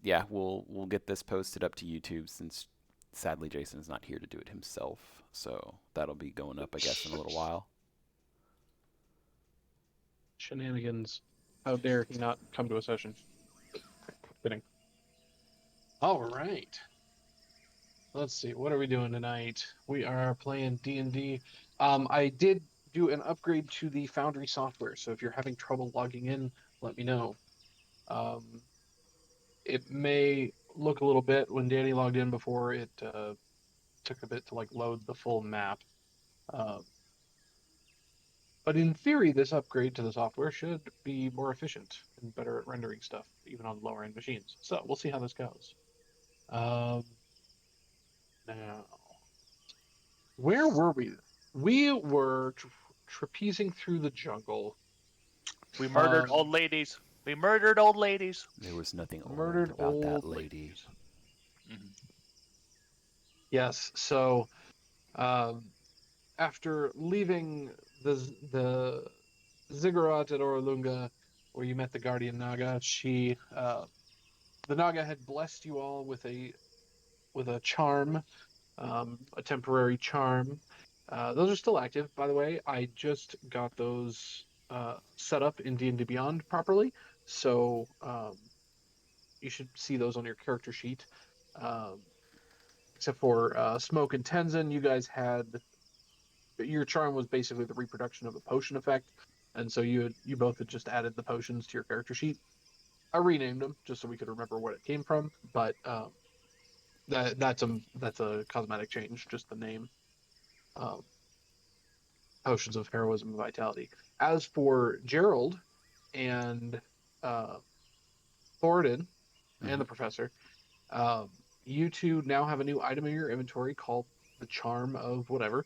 Yeah, we'll get this posted up to YouTube since sadly Jason is not here to do it himself. So that'll be going up, I guess, in a little while. Shenanigans. How dare he not come to a session? Kidding. All right. Let's see. What are we doing tonight? We are playing D&D. I did do an upgrade to the Foundry software, so if you're having trouble logging in, let me know. Um, it may look a little bit when Danny logged in before it took a bit to like load the full map. Uh, but in theory, this upgrade to the software should be more efficient and better at rendering stuff, even on lower end machines. So we'll see how this goes. Um, Now, where were we? We were trapezing through the jungle. We murdered Um, old ladies. We murdered old ladies. There was nothing old Murdered about that old lady. ladies. Mhm. Yes. So, um, after leaving the ziggurat at Orlunga, where you met the guardian Naga, the Naga had blessed you all with a charm, a temporary charm. Those are still active, by the way. I just got those set up in D&D Beyond properly, so you should see those on your character sheet. Um, except for Smoke and Tenzin, you guys had your charm was basically the reproduction of the potion effect, and so you both had just added the potions to your character sheet. I renamed them just so we could remember what it came from, but that's a cosmetic change, just the name. Um, Potions of heroism and vitality. As for Gerald and uh, Thoradin and Mm-hmm. the professor, um, you two now have a new item in your inventory called the Charm of whatever.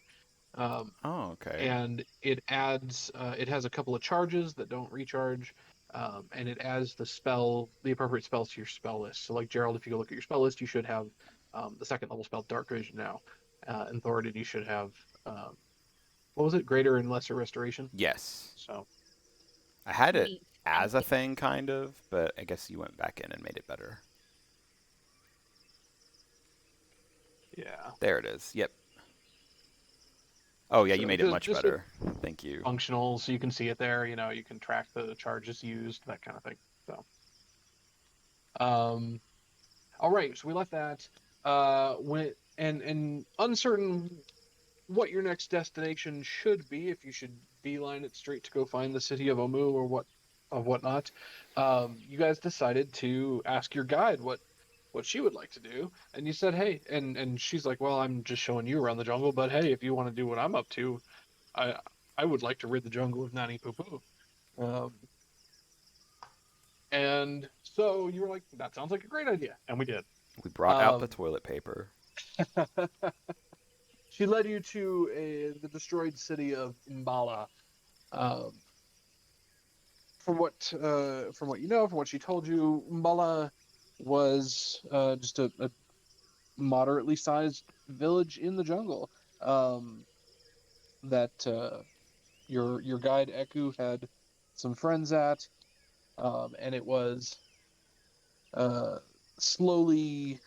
Um, Oh, okay. and it has a couple of charges that don't recharge, and it adds the appropriate spells to your spell list. So, like Gerald, if you go look at your spell list, you should have the second level spell Dark Vision now, and Thoradin, you should have um, what was it, Greater and Lesser Restoration. Yes. So I had it Sweet. as Thank a you. thing, kind of, but I guess you went back in and made it better. yeah. There it is. Yep. Oh, yeah, you So made it just much just a better. Thank you. functional, so you can see it there. You can track the charges used, that kind of thing. So, um, all right. So we left that. When and uncertain what your next destination should be, if you should beeline it straight to go find the city of Omu or whatnot. You guys decided to ask your guide what she would like to do, and you said, hey, and she's like, well, I'm just showing you around the jungle, but hey, if you want to do what I'm up to, I I would like to rid the jungle of Nani Poo Poo. Um, and so you were like, that sounds like a great idea, and we did. We brought out the Um, toilet paper. she led you to the destroyed city of Mbala. Um, from what you know, from what she told you, Mbala was just a moderately sized village in the jungle. Um, that your guide Eku had some friends at, and it was uh, slowly,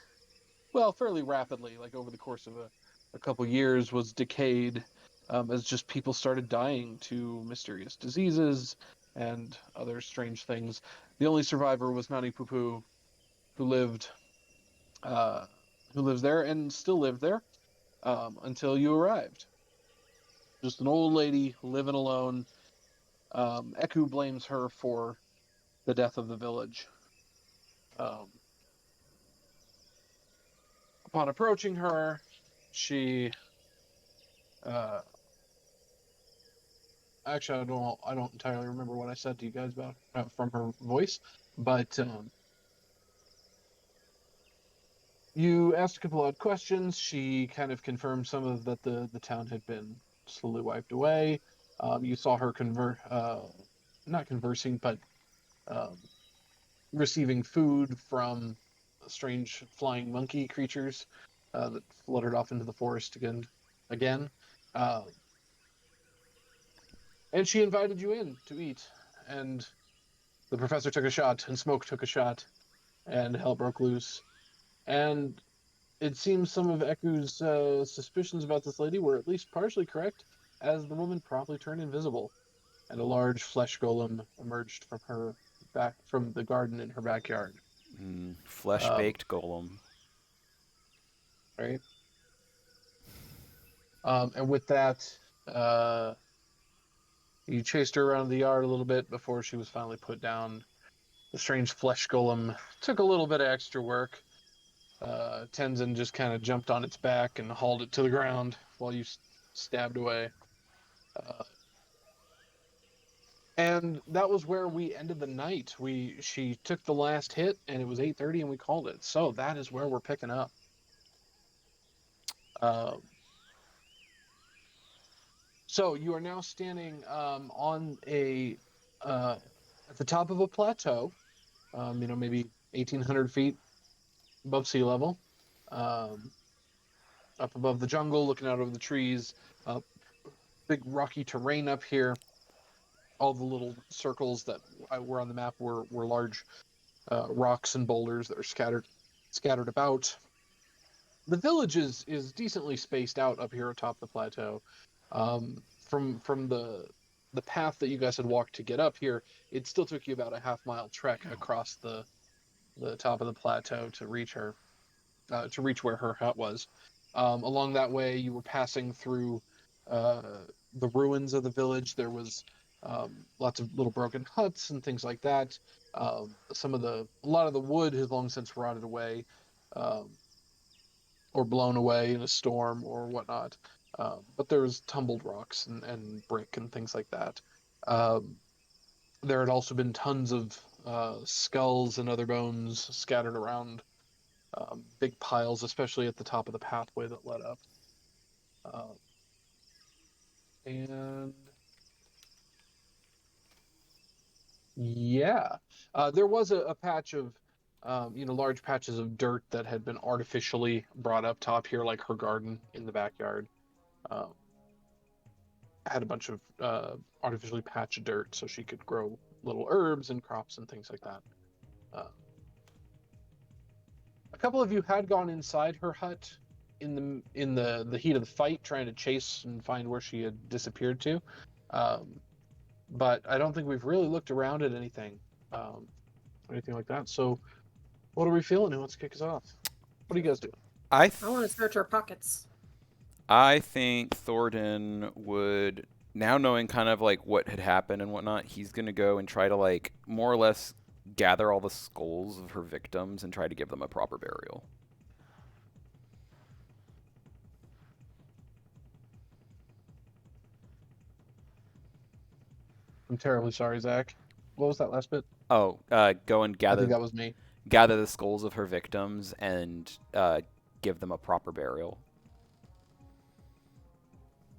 well, fairly rapidly, like over the course of a couple years, was decayed as just people started dying to mysterious diseases and other strange things. The only survivor was Nani Pupu, who lived, uh, who lives there and still lived there until you arrived. Just an old lady living alone. Eku blames her for the death of the village. Um, upon approaching her, she uh, actually I don't entirely remember what I said to you guys about from her voice, but you asked a couple odd questions. She kind of confirmed some of that the town had been slowly wiped away. You saw her not conversing, but um, receiving food from strange flying monkey creatures that fluttered off into the forest again. Uh, and she invited you in to eat. And the professor took a shot, and Smoke took a shot. and hell broke loose. And it seems some of Eku's suspicions about this lady were at least partially correct, as the woman promptly turned invisible, and a large flesh golem emerged from her back from the garden in her backyard. Flesh baked golem. Right. And with that, you chased her around the yard a little bit before she was finally put down. The strange flesh golem took a little bit of extra work. Tenzin just kind of jumped on its back and hauled it to the ground while you stabbed away. And that was where we ended the night. She took the last hit, and it was 8:30, and we called it. So that is where we're picking up. So you are now standing on at the top of a plateau, maybe 1,800 feet above sea level, up above the jungle, looking out over the trees. Big rocky terrain up here. All the little circles that were on the map were large rocks and boulders that are scattered about. The village is decently spaced out up here atop the plateau. From the path that you guys had walked to get up here, it still took you about a half-mile trek across the top of the plateau to reach her, to reach where her hut was. Along that way, you were passing through the ruins of the village. There was lots of little broken huts and things like that. A lot of the wood has long since rotted away, or blown away in a storm or whatnot. But there was tumbled rocks and brick and things like that. There had also been tons of skulls and other bones scattered around, big piles, especially at the top of the pathway that led up. And yeah, there was a patch of, large patches of dirt that had been artificially brought up top here, like her garden in the backyard. Had a bunch of artificially patched dirt so she could grow little herbs and crops and things like that. A couple of you had gone inside her hut in the heat of the fight, trying to chase and find where she had disappeared to. But I don't think we've really looked around at anything like that. So, what are we feeling? Who wants to kick us off? What do you guys do? I want to search our pockets. I think Thornton would, now knowing kind of like what had happened and whatnot, he's going to go and try to like more or less gather all the skulls of her victims and try to give them a proper burial. I'm terribly sorry, Zach. What was that last bit? Oh, go and I gather. think that was me. Gather the skulls of her victims and give them a proper burial.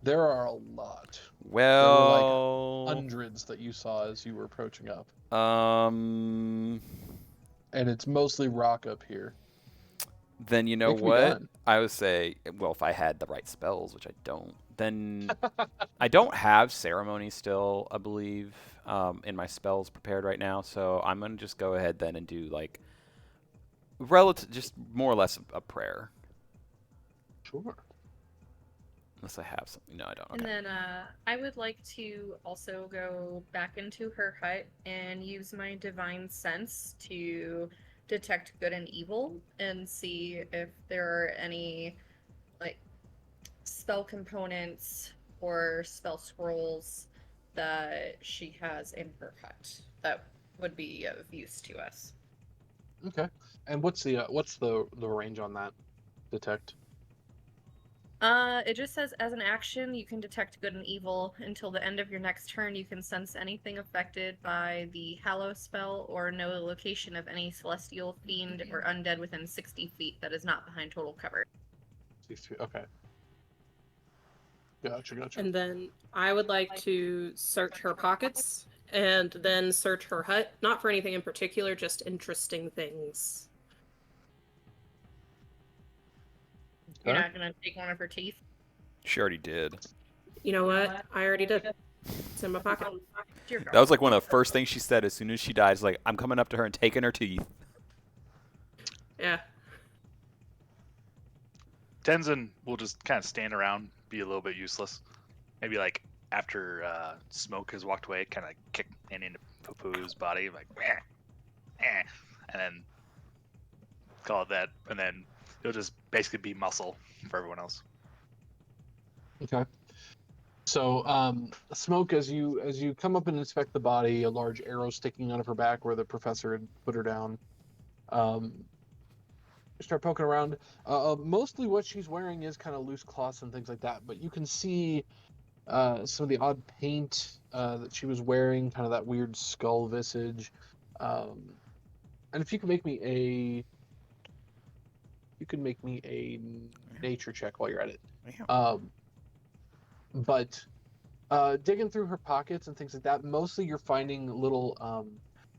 There are a lot. Well, there were like hundreds that you saw as you were approaching up. And it's mostly rock up here. Then you know what? I would say, well, if I had the right spells, which I don't, then I don't have ceremony still, I believe, in my spells prepared right now. So I'm gonna just go ahead then and do like just more or less a prayer. Sure. Unless I have something. No, I don't. Okay. And then I would like to also go back into her hut and use my divine sense to detect good and evil and see if there are any like spell components or spell scrolls that she has in her hut that would be of use to us. Okay. And what's the range on that detect? It just says, as an action, you can detect good and evil. Until the end of your next turn, you can sense anything affected by the Hallow spell or know the location of any celestial, fiend, or undead within 60 feet that is not behind total cover. 60 feet, okay. Gotcha. And then I would like to search her pockets and then search her hut. Not for anything in particular, just interesting things. You're not gonna take one of her teeth? She already did. You know what? I already did. It's in my pocket. That was like one of the first things she said as soon as she died. Is like, I'm coming up to her and taking her teeth. Yeah. Tenzin will just kind of stand around, be a little bit useless. Maybe like after Smoke has walked away, kind of kick into Poo-Poo's body, like, and then call it that, and then he'll just basically be muscle for everyone else. Okay. So, Smoke, as you come up and inspect the body, a large arrow sticking out of her back where the professor had put her down. Start poking around. Mostly what she's wearing is kind of loose cloths and things like that, but you can see some of the odd paint that she was wearing, kind of that weird skull visage. And if you could make me a nature check while you're at it. Yeah. But digging through her pockets and things like that, mostly you're finding little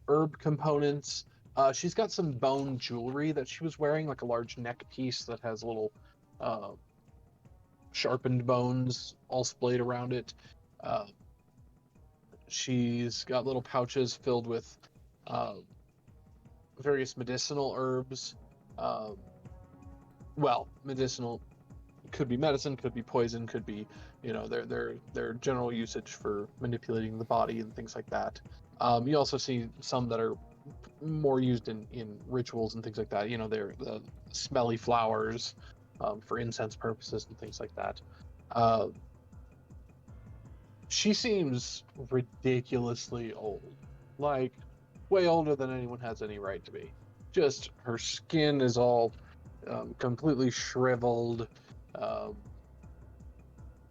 herb components. She's got some bone jewelry that she was wearing, like a large neck piece that has little sharpened bones all splayed around it. She's got little pouches filled with various medicinal herbs. Well, medicinal could be medicine, could be poison, could be, their general usage for manipulating the body and things like that. You also see some that are more used in rituals and things like that. They're the smelly flowers for incense purposes and things like that. She seems ridiculously old, like way older than anyone has any right to be. Just her skin is all completely shriveled,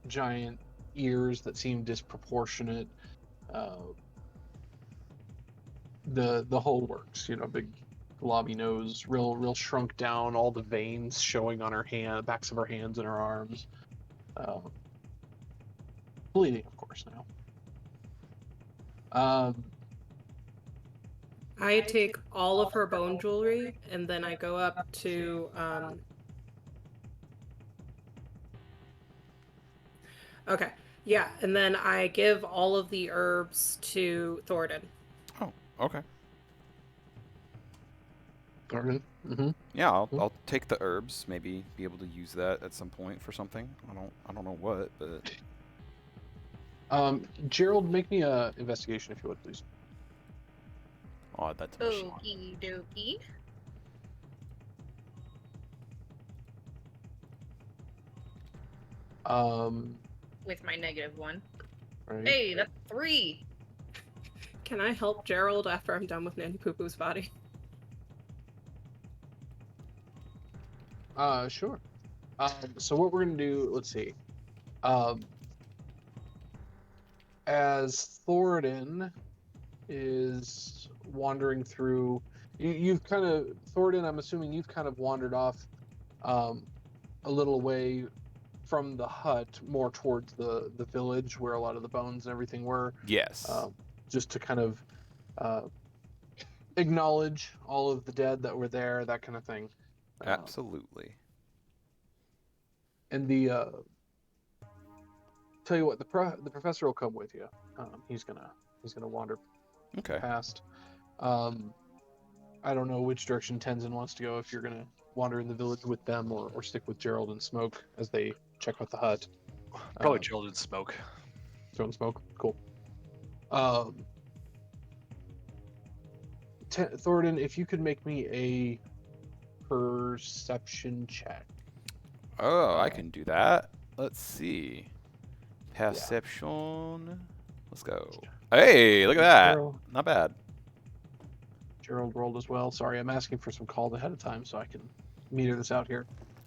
giant ears that seem disproportionate. The whole works, big globby nose, real shrunk down, all the veins showing on her backs of her hands and her arms. Bleeding, of course, now. I take all of her bone jewelry and then I go up to okay. Yeah, and then I give all of the herbs to Thornton. Oh, okay. Thornton? Mm-hmm. Yeah, I'll take the herbs. Maybe be able to use that at some point for something. I don't know what, but. Gerald, make me a investigation if you would, please. Oh, that's a machine. Okie dokie. With my -1. Right. Hey, that's 3. Can I help Gerald after I'm done with Nanny Poo Poo's body? Sure. So what we're gonna do, let's see. As Thornton is wandering through, you've kind of, Thornton, I'm assuming you've kind of wandered off a little away from the hut, more towards the village where a lot of the bones and everything were. Yes. Just to kind of acknowledge all of the dead that were there, that kind of thing. Absolutely. And tell you what, the professor will come with you. He's gonna wander past. I don't know which direction Tenzin wants to go. If you're gonna wander in the village with them, or stick with Gerald and Smoke as they check out the hut. Probably Gerald and Smoke. Gerald and Smoke, cool. Thornton, if you could make me a perception check. Oh, I can do that. Let's see. Perception. Let's go. Hey, look at that. Gerald. Not bad. Gerald rolled as well. Sorry, I'm asking for some calls ahead of time so I can meter this out here.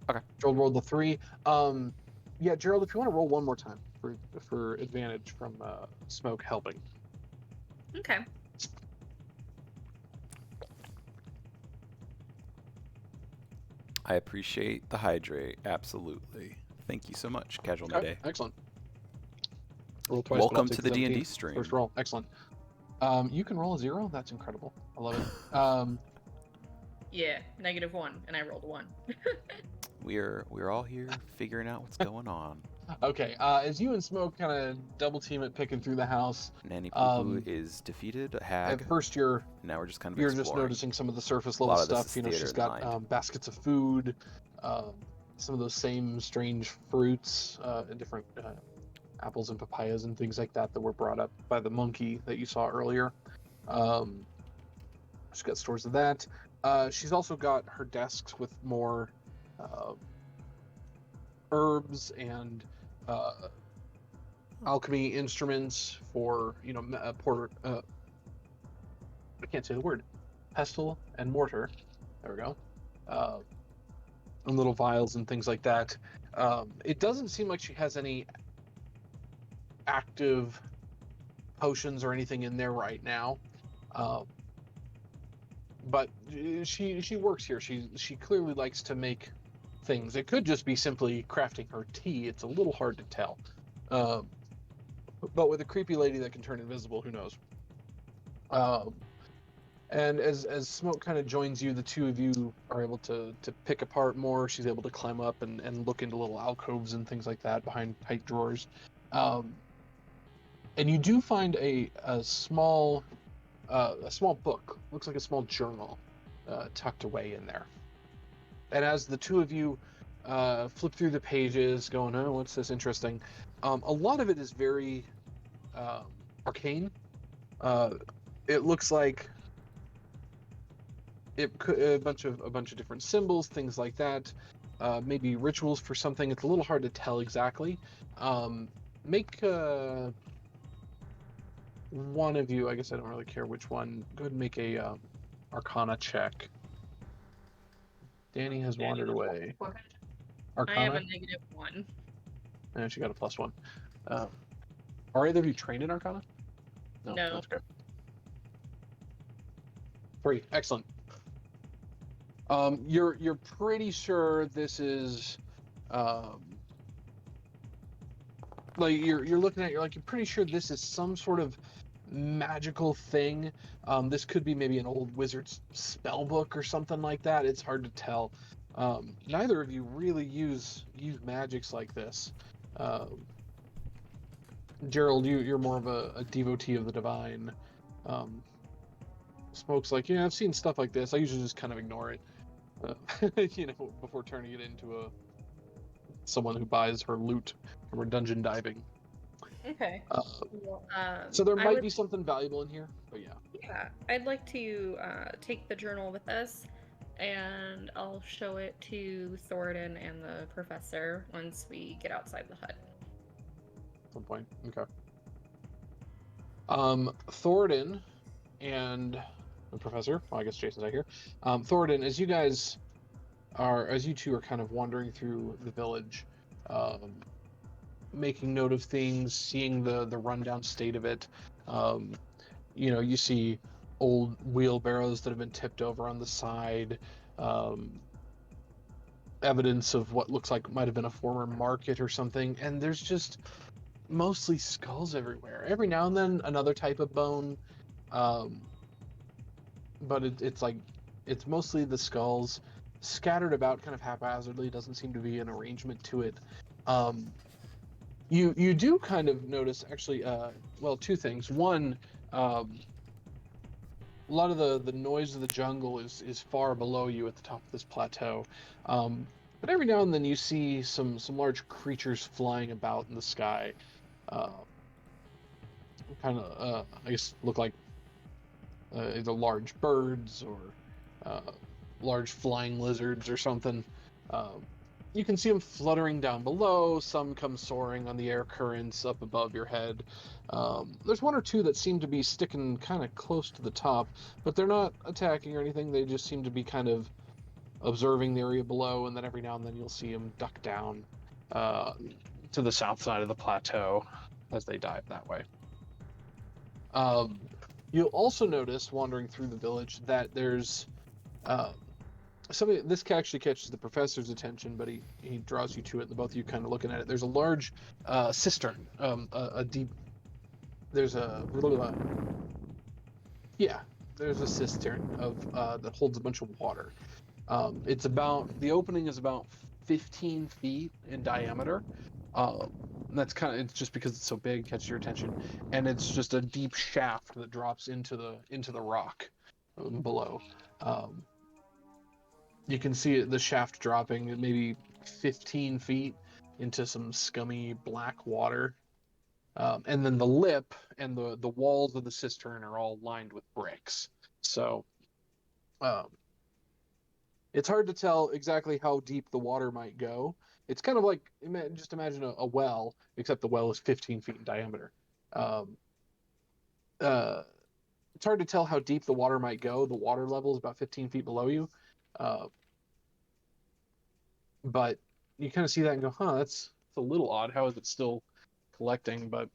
Okay. Gerald rolled the 3. Yeah, Gerald, if you want to roll one more time for advantage from Smoke helping. Okay. I appreciate the hydrate. Absolutely. Thank you so much, Casual New Day. Excellent. Roll twice, but I'll Welcome take to the D&D 17. stream. First roll, excellent. You can roll a 0. That's incredible. I love it. Yeah, -1, and I rolled a 1. We're all here figuring out what's going on. Okay, as you and Smoke kind of double team it, picking through the house. Nanny Poo Poo is defeated, a hag. At first, you're now we're just kind of just exploring. noticing some of the surface A level lot of this stuff. is You know, theater she's of the got mind. baskets of food, some of those same strange fruits, different apples and papayas and things like that were brought up by the monkey that you saw earlier. She's got stores of that. She's also got her desks with more herbs and alchemy instruments for, you know, I can't say the word, pestle and mortar. There we go. And little vials and things like that. It doesn't seem like she has any active potions or anything in there right now. But she works here. She clearly likes to make things. It could just be simply crafting her tea. It's a little hard to tell. But with a creepy lady that can turn invisible, who knows? And as Smoke kind of joins you, the two of you are able to pick apart more. She's able to climb up and look into little alcoves and things like that behind tight drawers. And you do find a small book. Looks like a small journal tucked away in there. And as the two of you flip through the pages, going, "Oh, what's this interesting?" A lot of it is very arcane. It looks like a bunch of different symbols, things like that. Maybe rituals for something. It's a little hard to tell exactly. Make one of you, I guess I don't really care which one. Go ahead and make a Arcana check. Danny has wandered away. Arcana? I have a -1. And she got a +1. Are either of you trained in Arcana? No. That's good. 3. Excellent. You're pretty sure this is like you're looking at, you're pretty sure this is some sort of magical thing. This could be maybe an old wizard's spell book or something like that. It's hard to tell. Neither of you really use magics like this. Gerald, you're more of a devotee of the divine. Smoke's like, yeah, I've seen stuff like this. I usually just kind of ignore it, you know, before turning it into someone who buys her loot from her dungeon diving. Okay. So there might be something valuable in here, but yeah. Yeah, I'd like to take the journal with us, and I'll show it to Thoradin and the professor once we get outside the hut. At some point, okay. Thoradin and the professor. Well, I guess Jason's out here. Thoradin, as you two are kind of wandering through the village, making note of things, seeing the rundown state of it. You know, you see old wheelbarrows that have been tipped over on the side, evidence of what looks like might have been a former market or something, and there's just mostly skulls everywhere. Every now and then another type of bone, but it's mostly the skulls scattered about kind of haphazardly. Doesn't seem to be an arrangement to it. You do kind of notice, actually, well, two things. One, a lot of the noise of the jungle is far below you at the top of this plateau. But every now and then you see some large creatures flying about in the sky. Kind of, I guess, look like either large birds or large flying lizards or something. You can see them fluttering down below. Some come soaring on the air currents up above your head. There's one or two that seem to be sticking kind of close to the top, but they're not attacking or anything. They just seem to be kind of observing the area below, and then every now and then you'll see them duck down to the south side of the plateau as they dive that way. You'll also notice, wandering through the village, that there's this actually catches the professor's attention, but he draws you to it, and both of you kind of looking at it. There's a large cistern, there's a cistern that holds a bunch of water. The opening is about 15 feet in diameter, And that's it's just because it's so big, catches your attention, and it's just a deep shaft that drops into the rock below. Um, you can see the shaft dropping maybe 15 feet into some scummy black water. And then the lip and the walls of the cistern are all lined with bricks. So um, it's hard to tell exactly how deep the water might go. It's kind of like just imagine a well, except the well is 15 feet in diameter. Um, uh, it's hard to tell how deep the water might go. The water level is about 15 feet below you, uh, but you kind of see that and go, "Huh, that's a little odd. How is it still collecting?" But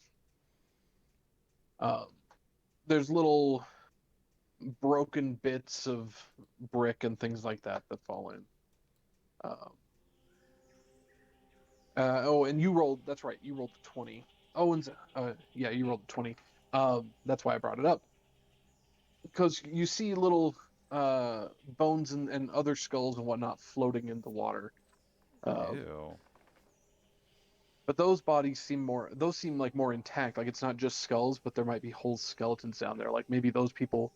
uh, there's little broken bits of brick and things like that that fall in. Uh, oh, and you rolled. That's right. You rolled 20. Oh, and yeah, you rolled 20. That's why I brought it up because you see little bones and other skulls and whatnot floating in the water. Um, Ew. but those bodies seem more. Those seem like more intact. Like it's not just skulls, but there might be whole skeletons down there. Like maybe those people,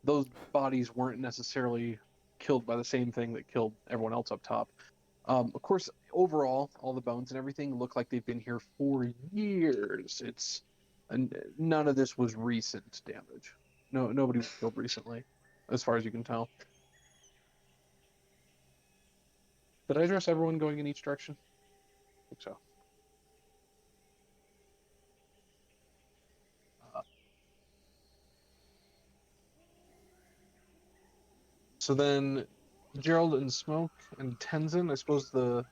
those bodies weren't necessarily killed by the same thing that killed everyone else up top. Of course, overall, all the bones and everything look like they've been here for years. And none of this was recent damage. No, nobody was killed recently, as far as you can tell. Did I address everyone going in each direction? I think so. Uh, so then, Gerald and Smoke and Tenzin. I suppose the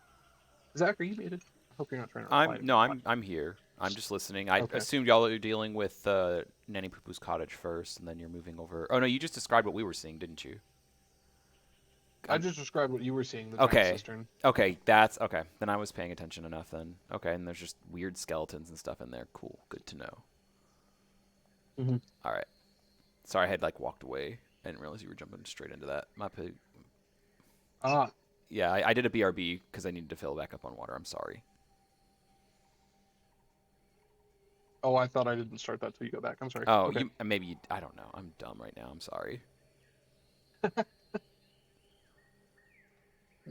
Zach, are you muted? I hope you're not trying to reply I'm to me. no, I'm here. I'm just listening. I Okay. assumed y'all are dealing with Nanny Poo Poo's cottage first, and then you're moving over. Oh no, you just described what we were seeing, didn't you? I just described what you were seeing, the giant Okay. cistern. Okay, that's okay. Then I was paying attention enough then. Okay, and there's just weird skeletons and stuff in there. Cool. Good to know. Mm-hmm. All right. Sorry, I had like walked away. I didn't realize you were jumping straight into that. My pig. Ah, Yeah, I did a BRB because I needed to fill back up on water. I'm sorry. oh, I thought I didn't start that till you go back. I'm sorry. Oh, Okay. you maybe you, I don't know. I'm dumb right now. I'm sorry.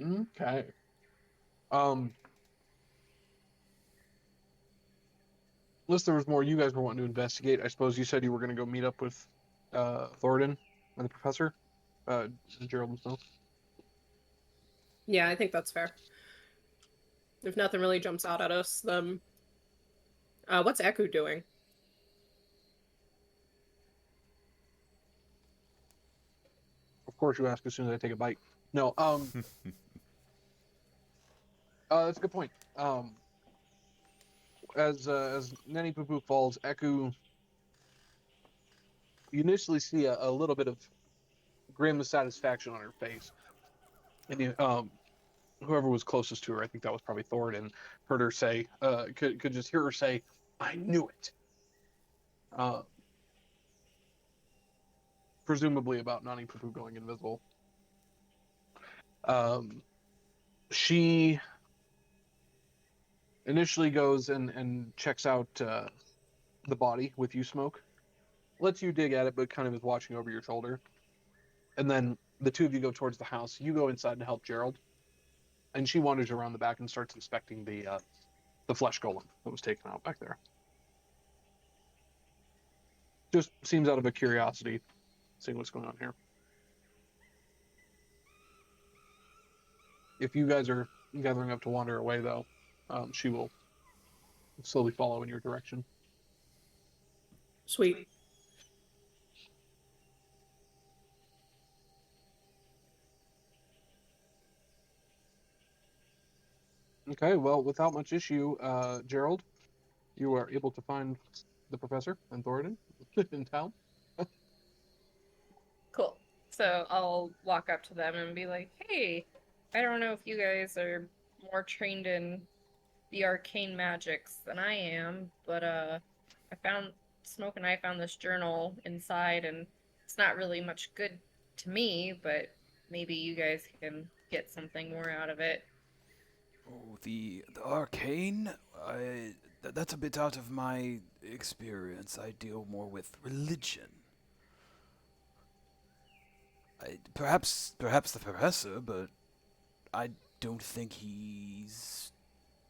Okay. Um, unless there was more you guys were wanting to investigate, I suppose you said you were going to go meet up with Thoradin and the professor, uh, Gerald and Snow. Yeah, I think that's fair. If nothing really jumps out at us, then what's Eku doing? Of course, you ask as soon as I take a bite. No, that's a good point. As Nanny Poo Poo falls, Eku, you initially see a little bit of grim satisfaction on her face, and whoever was closest to her, I think that was probably Thoradin, heard her say, could just hear her say, "I knew it." Uh, presumably about Nani Poo going invisible. Um, she initially goes and checks out the body with you, Smoke. Lets you dig at it, but kind of is watching over your shoulder. And then the two of you go towards the house. You go inside to help Gerald, and she wanders around the back and starts inspecting the flesh golem that was taken out back there. Just seems out of a curiosity, seeing what's going on here. If you guys are gathering up to wander away, though, she will slowly follow in your direction. Sweet. Okay, well, without much issue, Gerald, you are able to find the professor and Thoradin in town. Cool. So I'll walk up to them and be like, hey, I don't know if you guys are more trained in the arcane magics than I am, but I found Smoke and I found this journal inside and it's not really much good to me, but maybe you guys can get something more out of it. Oh, the arcane. That's a bit out of my experience. I deal more with religion. Perhaps the professor, but I don't think he's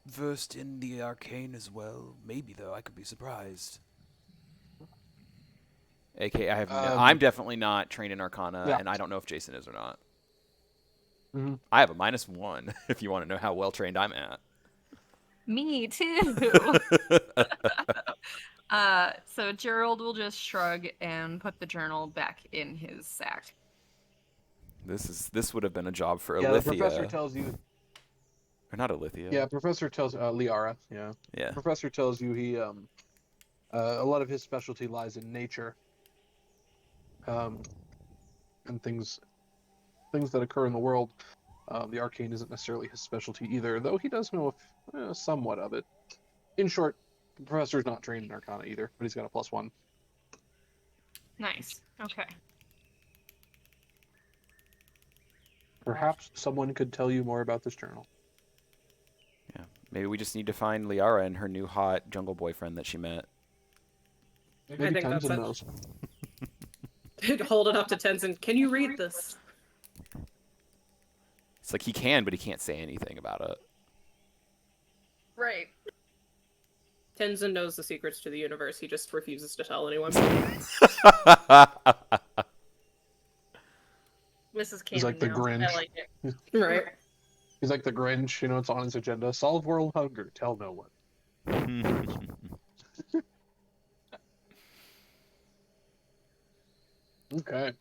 versed in the arcane as well. Maybe though, I could be surprised. AK, I have no. I'm definitely not trained in Arcana, Yeah. and I don't know if Jason is or not. Mhm. I have a -1 if you want to know how well trained I'm at. Me too. So Gerald will just shrug and put the journal back in his sack. This would have been a job for Yeah, the professor Alithia. tells you. Or not Alithia. Yeah, professor tells Liara. Yeah. Yeah. Professor tells you he a lot of his specialty lies in nature. And things that occur in the world. The arcane isn't necessarily his specialty either, though he does know somewhat of it. In short, the professor's not trained in Arcana either, but he's got a +1. Nice. Okay. Perhaps someone could tell you more about this journal. Yeah. Maybe we just need to find Liara and her new hot jungle boyfriend that she met. Maybe think that's Tenzin it. knows. Hold it up to Tenzin. Can you read this? It's like he can, but he can't say anything about it. Right. Tenzin knows the secrets to the universe. He just refuses to tell anyone. This is He's canon like the now. Grinch. I like it. Right. He's like the Grinch, it's on his agenda. Solve world hunger, tell no one. Okay.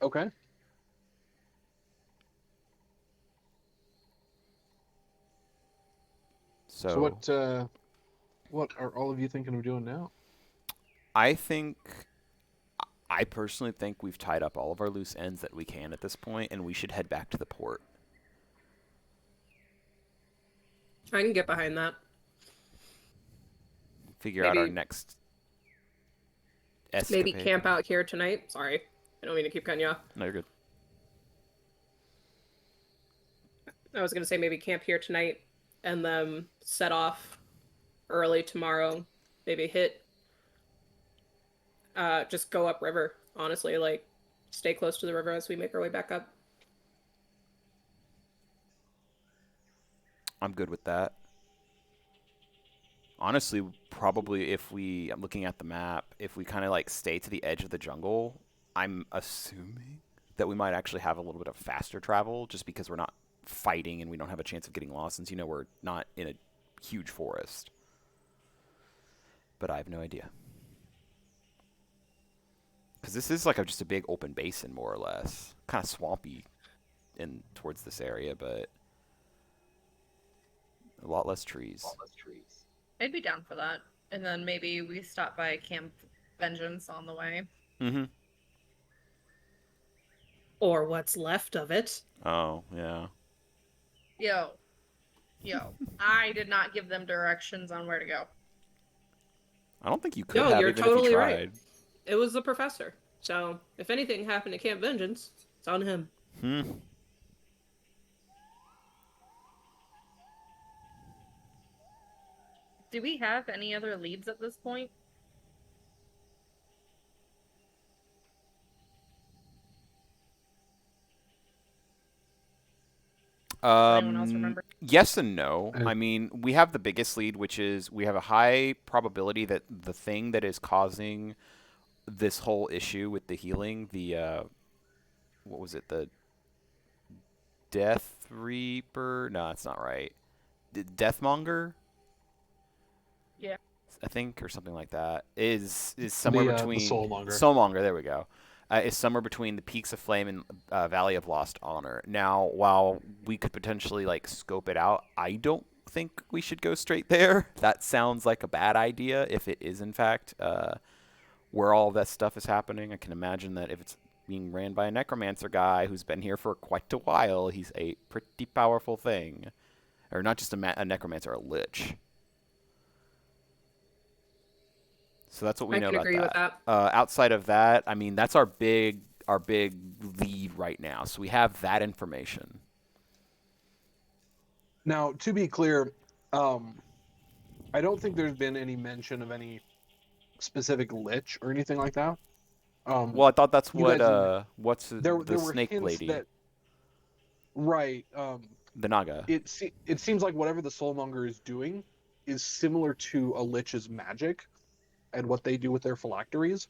Okay. So what are all of you thinking of doing now? I personally think we've tied up all of our loose ends that we can at this point, and we should head back to the port. I can get behind that. Figure out our next escapade. Maybe camp out here tonight. Sorry. I don't mean to keep cutting you off. No, you're good. I was going to say maybe camp here tonight and then set off early tomorrow. Maybe hit. Just go upriver, honestly. Like, stay close to the river as we make our way back up. I'm good with that. Honestly, probably I'm looking at the map, if we kind of like stay to the edge of the jungle, I'm assuming that we might actually have a little bit of faster travel just because we're not fighting and we don't have a chance of getting lost since, we're not in a huge forest. But I have no idea. Because this is like just a big open basin, more or less. Kind of swampy towards this area, but a lot less trees. I'd be down for that. And then maybe we stop by Camp Vengeance on the way. Mm-hmm. Or what's left of it. Oh, yeah. Yo. I did not give them directions on where to go. I don't think you could No, have you're even totally if you right. tried. It was the professor. So, if anything happened to Camp Vengeance, it's on him. Do we have any other leads at this point? Anyone else remember? Yes and no. I mean, we have the biggest lead, which is we have a high probability that the thing that is causing this whole issue with the healing, what was it, the Death Reaper? No, that's not right. The Deathmonger? Yeah. I think, or something like that, is somewhere between the Soulmonger. Soulmonger, there we go. Is somewhere between the Peaks of Flame and Valley of Lost Honor. Now, while we could potentially scope it out, I don't think we should go straight there. That sounds like a bad idea if it is in fact where all of that stuff is happening. I can imagine that if it's being ran by a necromancer guy who's been here for quite a while, he's a pretty powerful thing. Or not just a necromancer, a lich. So that's what we know about that. I can agree with that. Outside of that, I mean, that's our big lead right now. So we have that information. Now, to be clear, I don't think there's been any mention of any specific lich or anything like that. Well, I thought that's You what guys, what's the there were snake hints lady, that, right? the Naga. It seems like whatever the Soulmonger is doing is similar to a lich's magic and what they do with their phylacteries,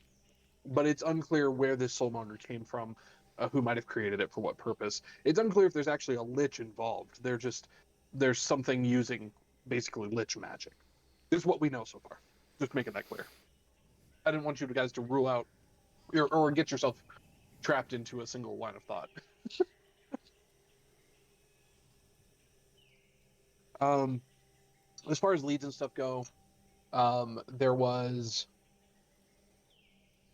but it's unclear where this Soulmonger came from, who might have created it for what purpose. It's unclear if there's actually a lich involved. There's something using basically lich magic. This is what we know so far. Just making that clear. I didn't want you guys to rule out or get yourself trapped into a single line of thought. As far as leads and stuff go, there was.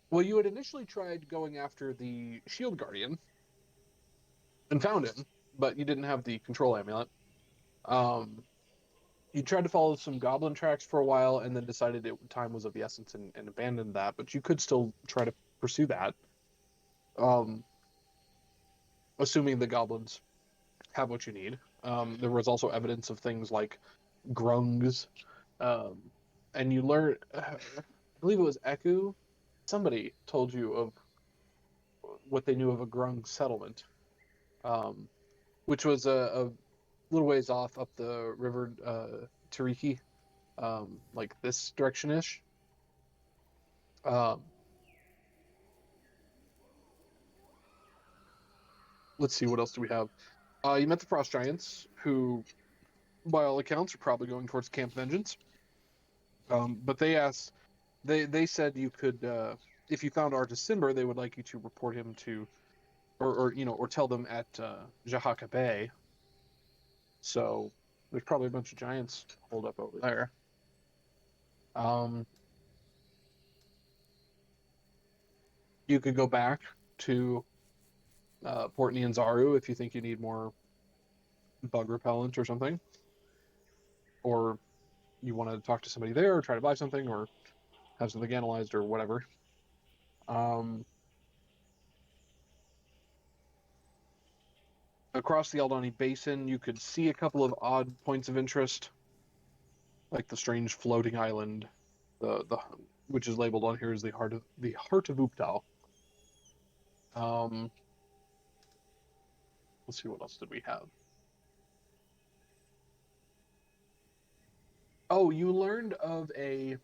Well, you had initially tried going after the Shield Guardian and found him, but you didn't have the control amulet. You tried to follow some goblin tracks for a while and then decided time was of the essence and abandoned that, but you could still try to pursue that. Assuming the goblins have what you need. There was also evidence of things like grungs, and you learn. I believe it was Eku. Somebody told you of what they knew of a grung settlement, which was a little ways off up the river Tariki, like this direction ish. Um, let's see, what else do we have? You met the Frost Giants, who, by all accounts, are probably going towards Camp Vengeance. But they said you could, if you found Artis Simber, they would like you to report him to, or tell them at Jahaka Bay. So there's probably a bunch of giants holed up over there. You could go back to Port Nianzaru if you think you need more bug repellent or something, or you want to talk to somebody there, or try to buy something, or have something analyzed, or whatever. Across the Aldani Basin, you could see a couple of odd points of interest, like the strange floating island, the which is labeled on here as the heart of Uptal. Let's see, what else did we have? Oh, you learned of a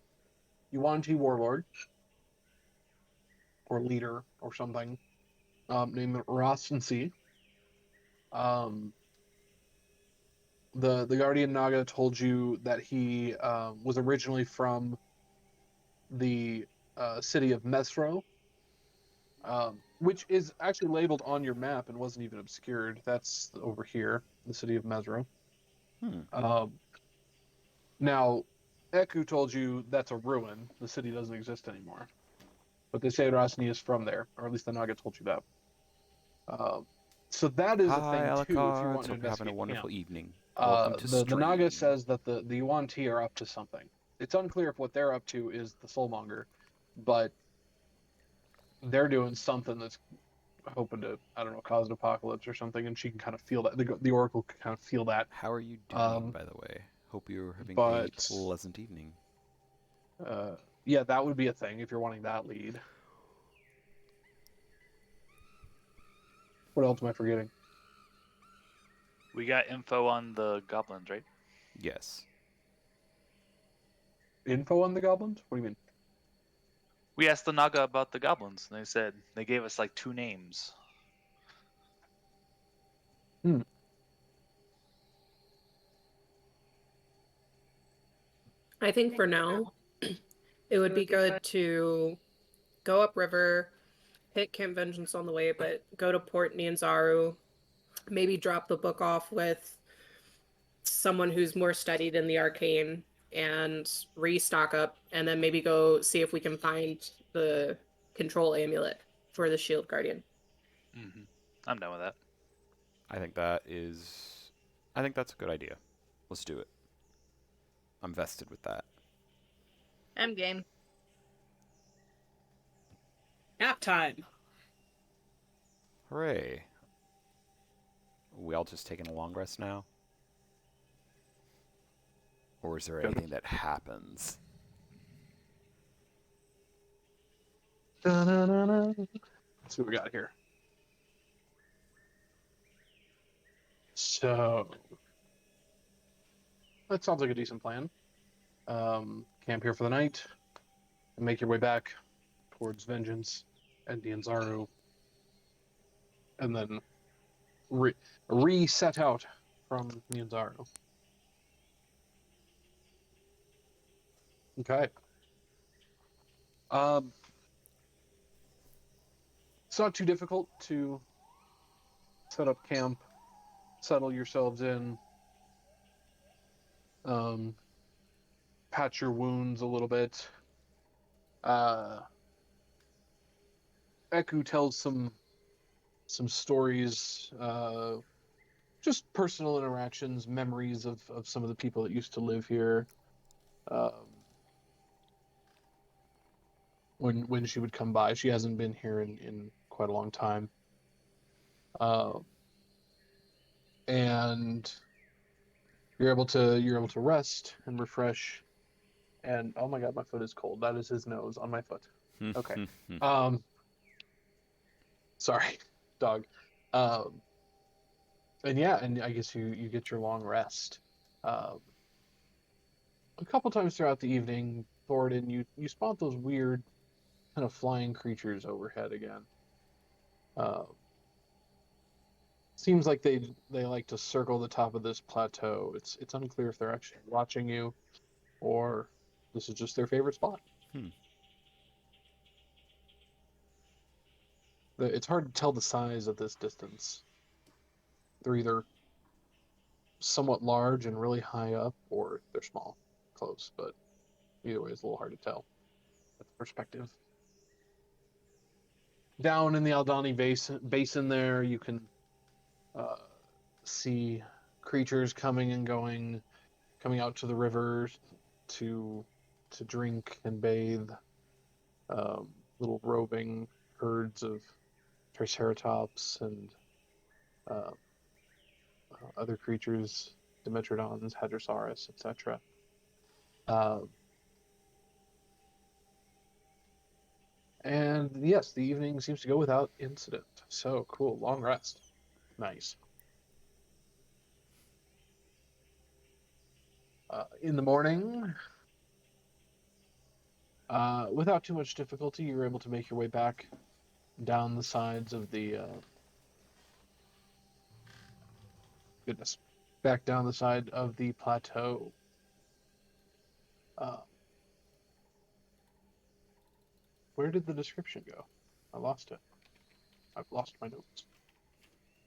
Yuan-Ti warlord or leader or something named Rasensi. The Guardian Naga told you that he was originally from the city of Mesro, which is actually labeled on your map and wasn't even obscured. That's over here, the city of Mesro. Now, Eku told you that's a ruin. The city doesn't exist anymore. But they say Rasni is from there, or at least the Naga told you that. So that is a Hi, thing too. If you want Alacards. to Hope you're having a investigate wonderful camp, evening. Welcome to the Naga stream. says that the Yuan Ti are up to something. It's unclear if what they're up to is the Soulmonger, but they're doing something that's hoping to, I don't know, cause an apocalypse or something, and she can kind of feel that. The Oracle can kind of feel that. How are you doing, by the way? Hope you're having a But pleasant evening. yeah, that would be a thing if you're wanting that lead. What else am I forgetting? We got info on the goblins, right? Yes. Info on the goblins? What do you mean? We asked the Naga about the goblins, and they said they gave us like 2 names. I think for now, it would be good to go upriver, hit Camp Vengeance on the way, but go to Port Nianzaru, maybe drop the book off with someone who's more studied in the arcane and restock up, and then maybe go see if we can find the control amulet for the Shield Guardian. Mm-hmm. I'm done with that. I think that's a good idea. Let's do it. I'm vested with that. I'm game. Nap time. Hooray. We all just taking a long rest now? Or is there anything that happens? Da-na-na-na. Let's see what we got here. So that sounds like a decent plan. Camp here for the night and make your way back towards Vengeance and Nianzaru, and then reset out from Nianzaru. Okay. It's not too difficult to set up camp, settle yourselves in, patch your wounds a little bit. Eku tells some stories, just personal interactions, memories of some of the people that used to live here. When she would come by, she hasn't been here in quite a long time. And you're able to rest and refresh. And oh my god, my foot is cold. That is his nose on my foot. Okay. Sorry, dog. And yeah, and I guess you get your long rest. A couple times throughout the evening, Thornton, you spot those weird kind of flying creatures overhead again. Seems like they like to circle the top of this plateau. It's unclear if they're actually watching you, or this is just their favorite spot. It's hard to tell the size at this distance. They're either somewhat large and really high up, or they're small, close. But either way, it's a little hard to tell. That's perspective. Down in the Aldani basin there, you can see creatures coming and going, coming out to the river to drink and bathe. Little roving herds of Triceratops and other creatures, Dimetrodons, Hadrosaurus, etc. And yes, the evening seems to go without incident. So cool, long rest. Nice. In the morning, without too much difficulty, you're able to make your way back down the sides of the back down the side of the plateau. Where did the description go? I lost it. I've lost my notes.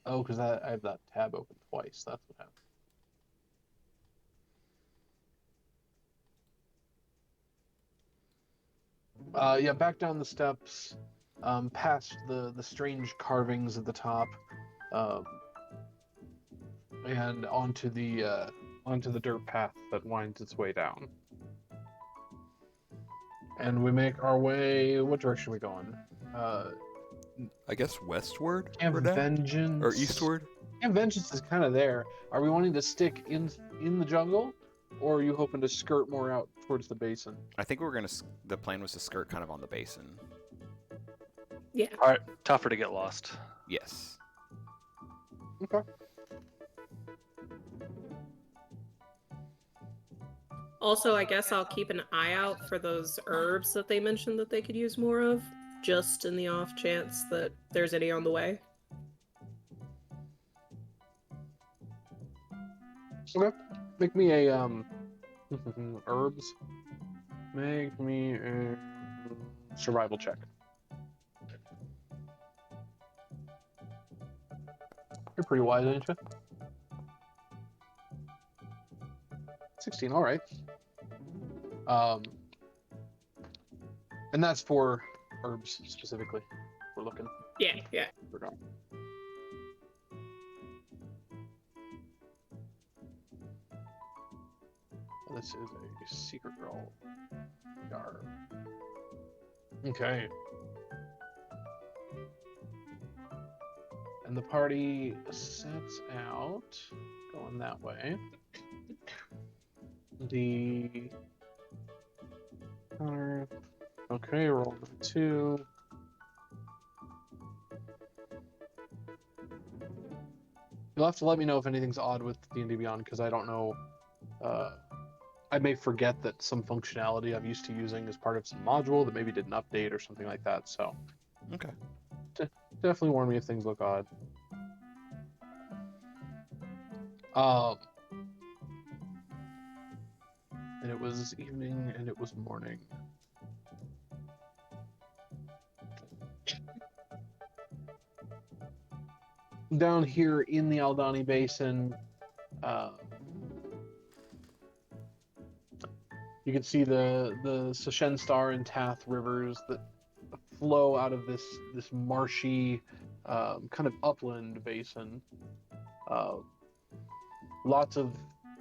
Oh, because I have that tab open twice. That's what happened. Yeah, back down the steps, past the strange carvings at the top, and onto the dirt path that winds its way down. And we make our way. What direction are we going? I guess westward Camp for now? Vengeance. Or eastward? Camp Vengeance is kind of there. Are we wanting to stick in the jungle, or are you hoping to skirt more out towards the basin? I think the plan was to skirt kind of on the basin. Yeah. All right, tougher to get lost. Yes. Okay. Also, I guess I'll keep an eye out for those herbs that they mentioned that they could use more of, just in the off chance that there's any on the way. Okay. Make me a herbs. Make me a survival check. You're pretty wise, ain't you? 16, all right. And that's for herbs specifically. We're looking. Yeah, yeah. We're going. This is a secret roll. Yar. Okay. And the party sets out, going that way. the okay, roll number 2. You'll have to let me know if anything's odd with D&D Beyond, because I don't know. I may forget that some functionality I'm used to using is part of some module that maybe didn't update or something like that. So Okay. definitely warn me if things look odd. And it was evening and it was morning. Down here in the Aldani Basin, you can see the Seshenstar and Tath rivers that flow out of this marshy kind of upland basin. Lots of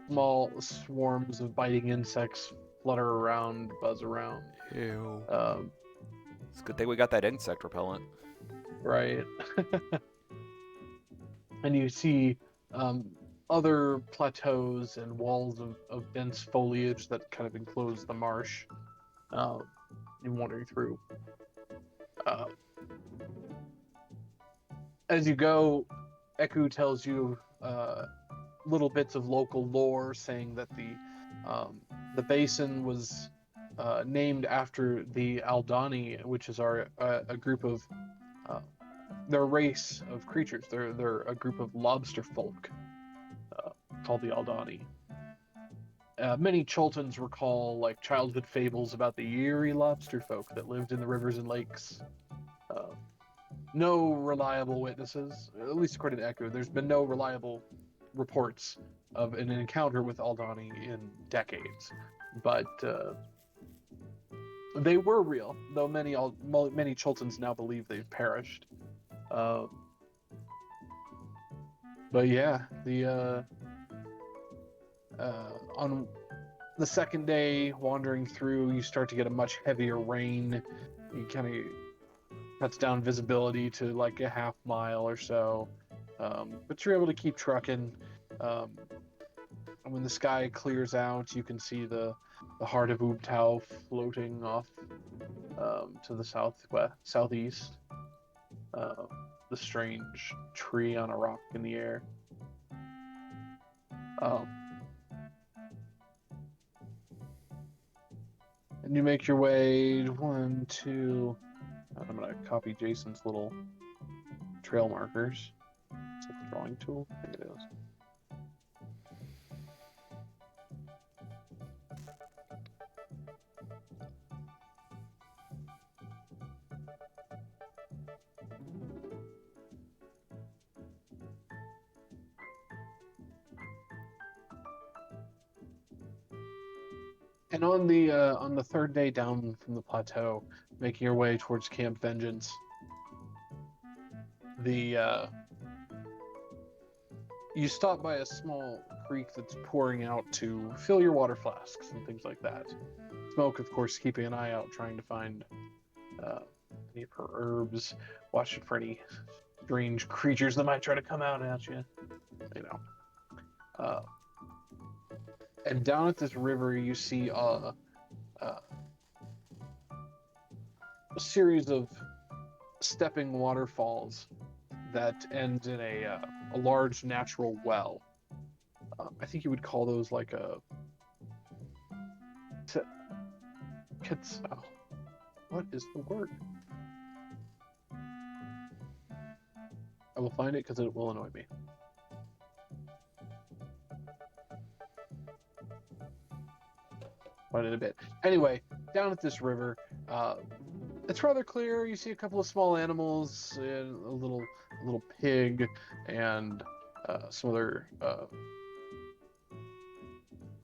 small swarms of biting insects flutter around, buzz around. Ew. It's a good thing we got that insect repellent. Right. And you see other plateaus and walls of dense foliage that kind of enclose the marsh. You're wandering through. As you go, Eku tells you little bits of local lore, saying that the basin was named after the Aldani, which is a group of they're a race of creatures. They're a group of lobster folk called the Aldani. Many Choltons recall like childhood fables about the eerie lobster folk that lived in the rivers and lakes. No reliable witnesses, at least according to Echo. There's been no reliable reports of an encounter with Aldani in decades, but they were real, though many Choltons now believe they've perished. But yeah, on the second day wandering through, you start to get a much heavier rain. You kind of cuts down visibility to like a half mile or so, but you're able to keep trucking. And when the sky clears out, you can see the heart of Ubtao floating off to the southeast. The strange tree on a rock in the air. And you make your way I'm gonna copy Jason's little trail markers. Is it the drawing tool? I think it is. And on the third day down from the plateau, making your way towards Camp Vengeance, you stop by a small creek that's pouring out to fill your water flasks and things like that. Smoke, of course, keeping an eye out, trying to find any of her herbs, watching for any strange creatures that might try to come out at you. And down at this river, you see a series of stepping waterfalls that end in a large natural well. I think you would call those like a what is the word? I will find it because it will annoy me. In a bit. Anyway, down at this river, it's rather clear. You see a couple of small animals, and a little pig, and some other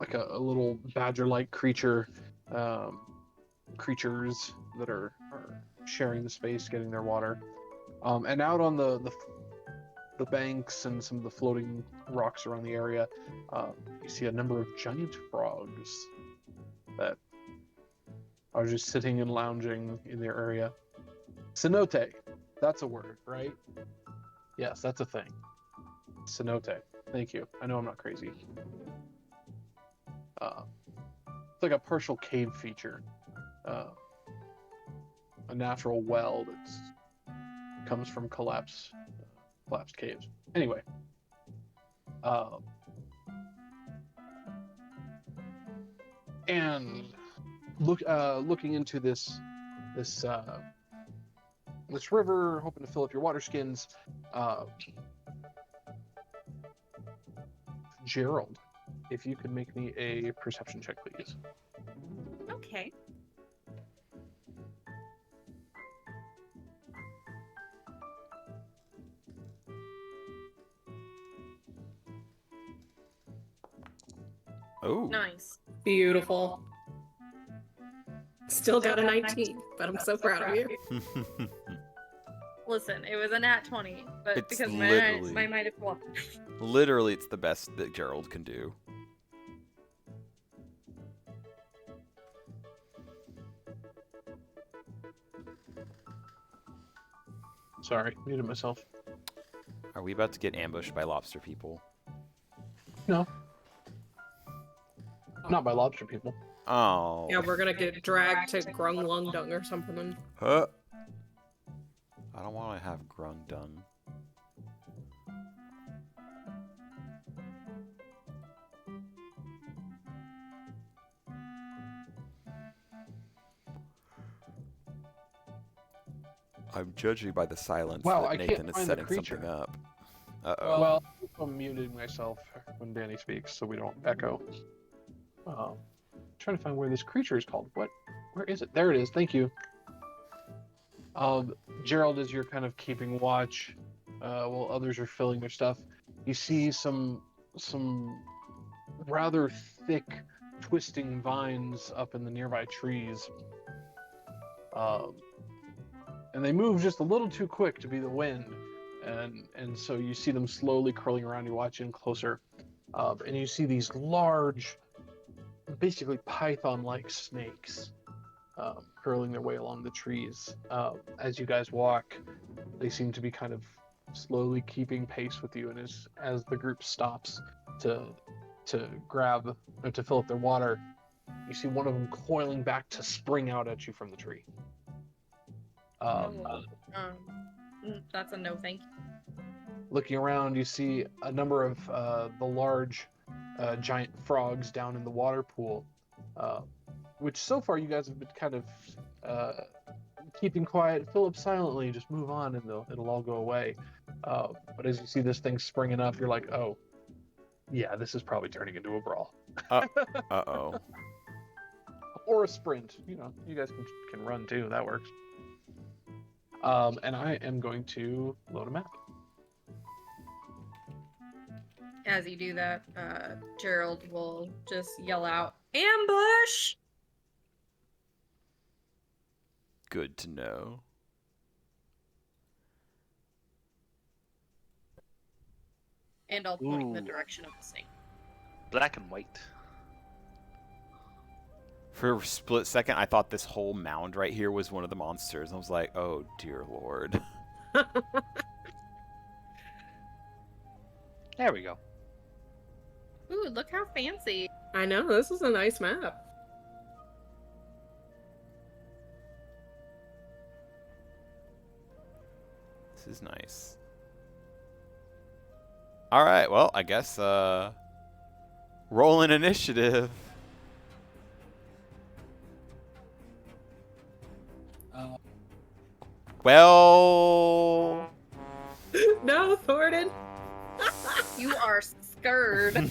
like a little badger-like creatures that are sharing the space, getting their water. And out on the banks and some of the floating rocks around the area, you see a number of giant frogs that are just sitting and lounging in their area. Cenote, that's a word, right? Yes, that's a thing. Cenote. Thank you. I know I'm not crazy. It's like a partial cave feature, a natural well that comes from collapsed caves. Anyway, and looking into this river, hoping to fill up your water skins. Gerald, if you could make me a perception check, please. Okay. Oh. Nice. Beautiful. Still got a 19, but I'm so proud of you. Listen, it was a nat 20, but It's because literally- my might have won. Literally, it's the best that Gerald can do. Sorry, muted myself. Are we about to get ambushed by lobster people? No. Not by lobster people. Oh. Yeah, we're gonna get dragged to Grung Lung Dung or something. Huh? I don't want to have grung done. I'm judging by the silence Wow, that I can't Nathan is find the setting creature. something up. Uh-oh. Well, I'm muting myself when Danny speaks so we don't echo. Trying to find where this creature is called. Where is it? There it is. Thank you. Gerald, as you're kind of keeping watch while others are filling their stuff, you see some rather thick, twisting vines up in the nearby trees. And they move just a little too quick to be the wind. And so you see them slowly curling around. You watch in closer. And you see these large, basically python-like snakes curling their way along the trees. As you guys walk, they seem to be kind of slowly keeping pace with you. And as the group stops to grab or to fill up their water, you see one of them coiling back to spring out at you from the tree. That's a no thank you. Looking around, you see a number of the large giant frogs down in the water pool, which so far you guys have been kind of keeping quiet. Fill up silently, just move on, and it'll all go away. But as you see this thing springing up, you're like, oh, yeah, this is probably turning into a brawl. Uh-oh. Or a sprint. You know, you guys can run too. That works. And I am going to load a map. As you do that, Gerald will just yell out, "Ambush!" Good to know. And I'll point in the Ooh. direction of the snake. Black and white. For a split second, I thought this whole mound right here was one of the monsters. I was like, oh, dear Lord. There we go. Ooh, look how fancy. I know, this is a nice map. This is nice. All right, well, I guess rolling initiative. Well, No, Thornton! You are scared.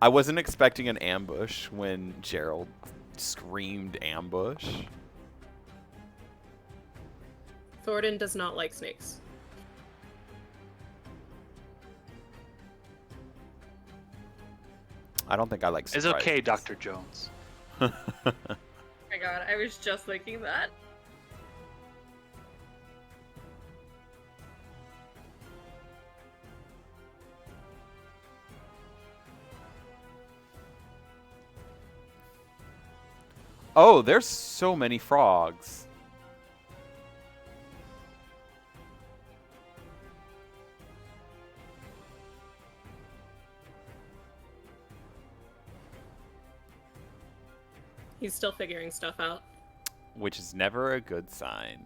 I wasn't expecting an ambush when Gerald screamed ambush. Thornton does not like snakes. I don't think I like It's surprises. okay, Dr. Jones. Oh my god, I was just thinking that. Oh, there's so many frogs. He's still figuring stuff out. Which is never a good sign.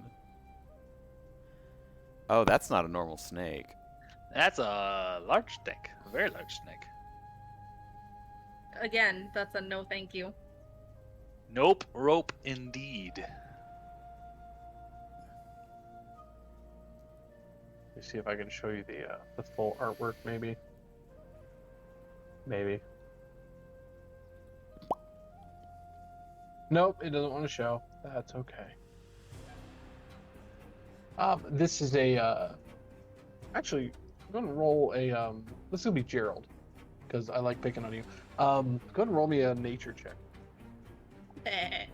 Oh, that's not a normal snake. That's a large snake. A very large snake. Again, that's a no thank you. Nope, rope indeed. Let me see if I can show you the full artwork, maybe. Maybe. Nope, it doesn't want to show. That's okay. This is a actually, I'm gonna roll a this will be Gerald, because I like picking on you. Go ahead and roll me a nature check. Okay.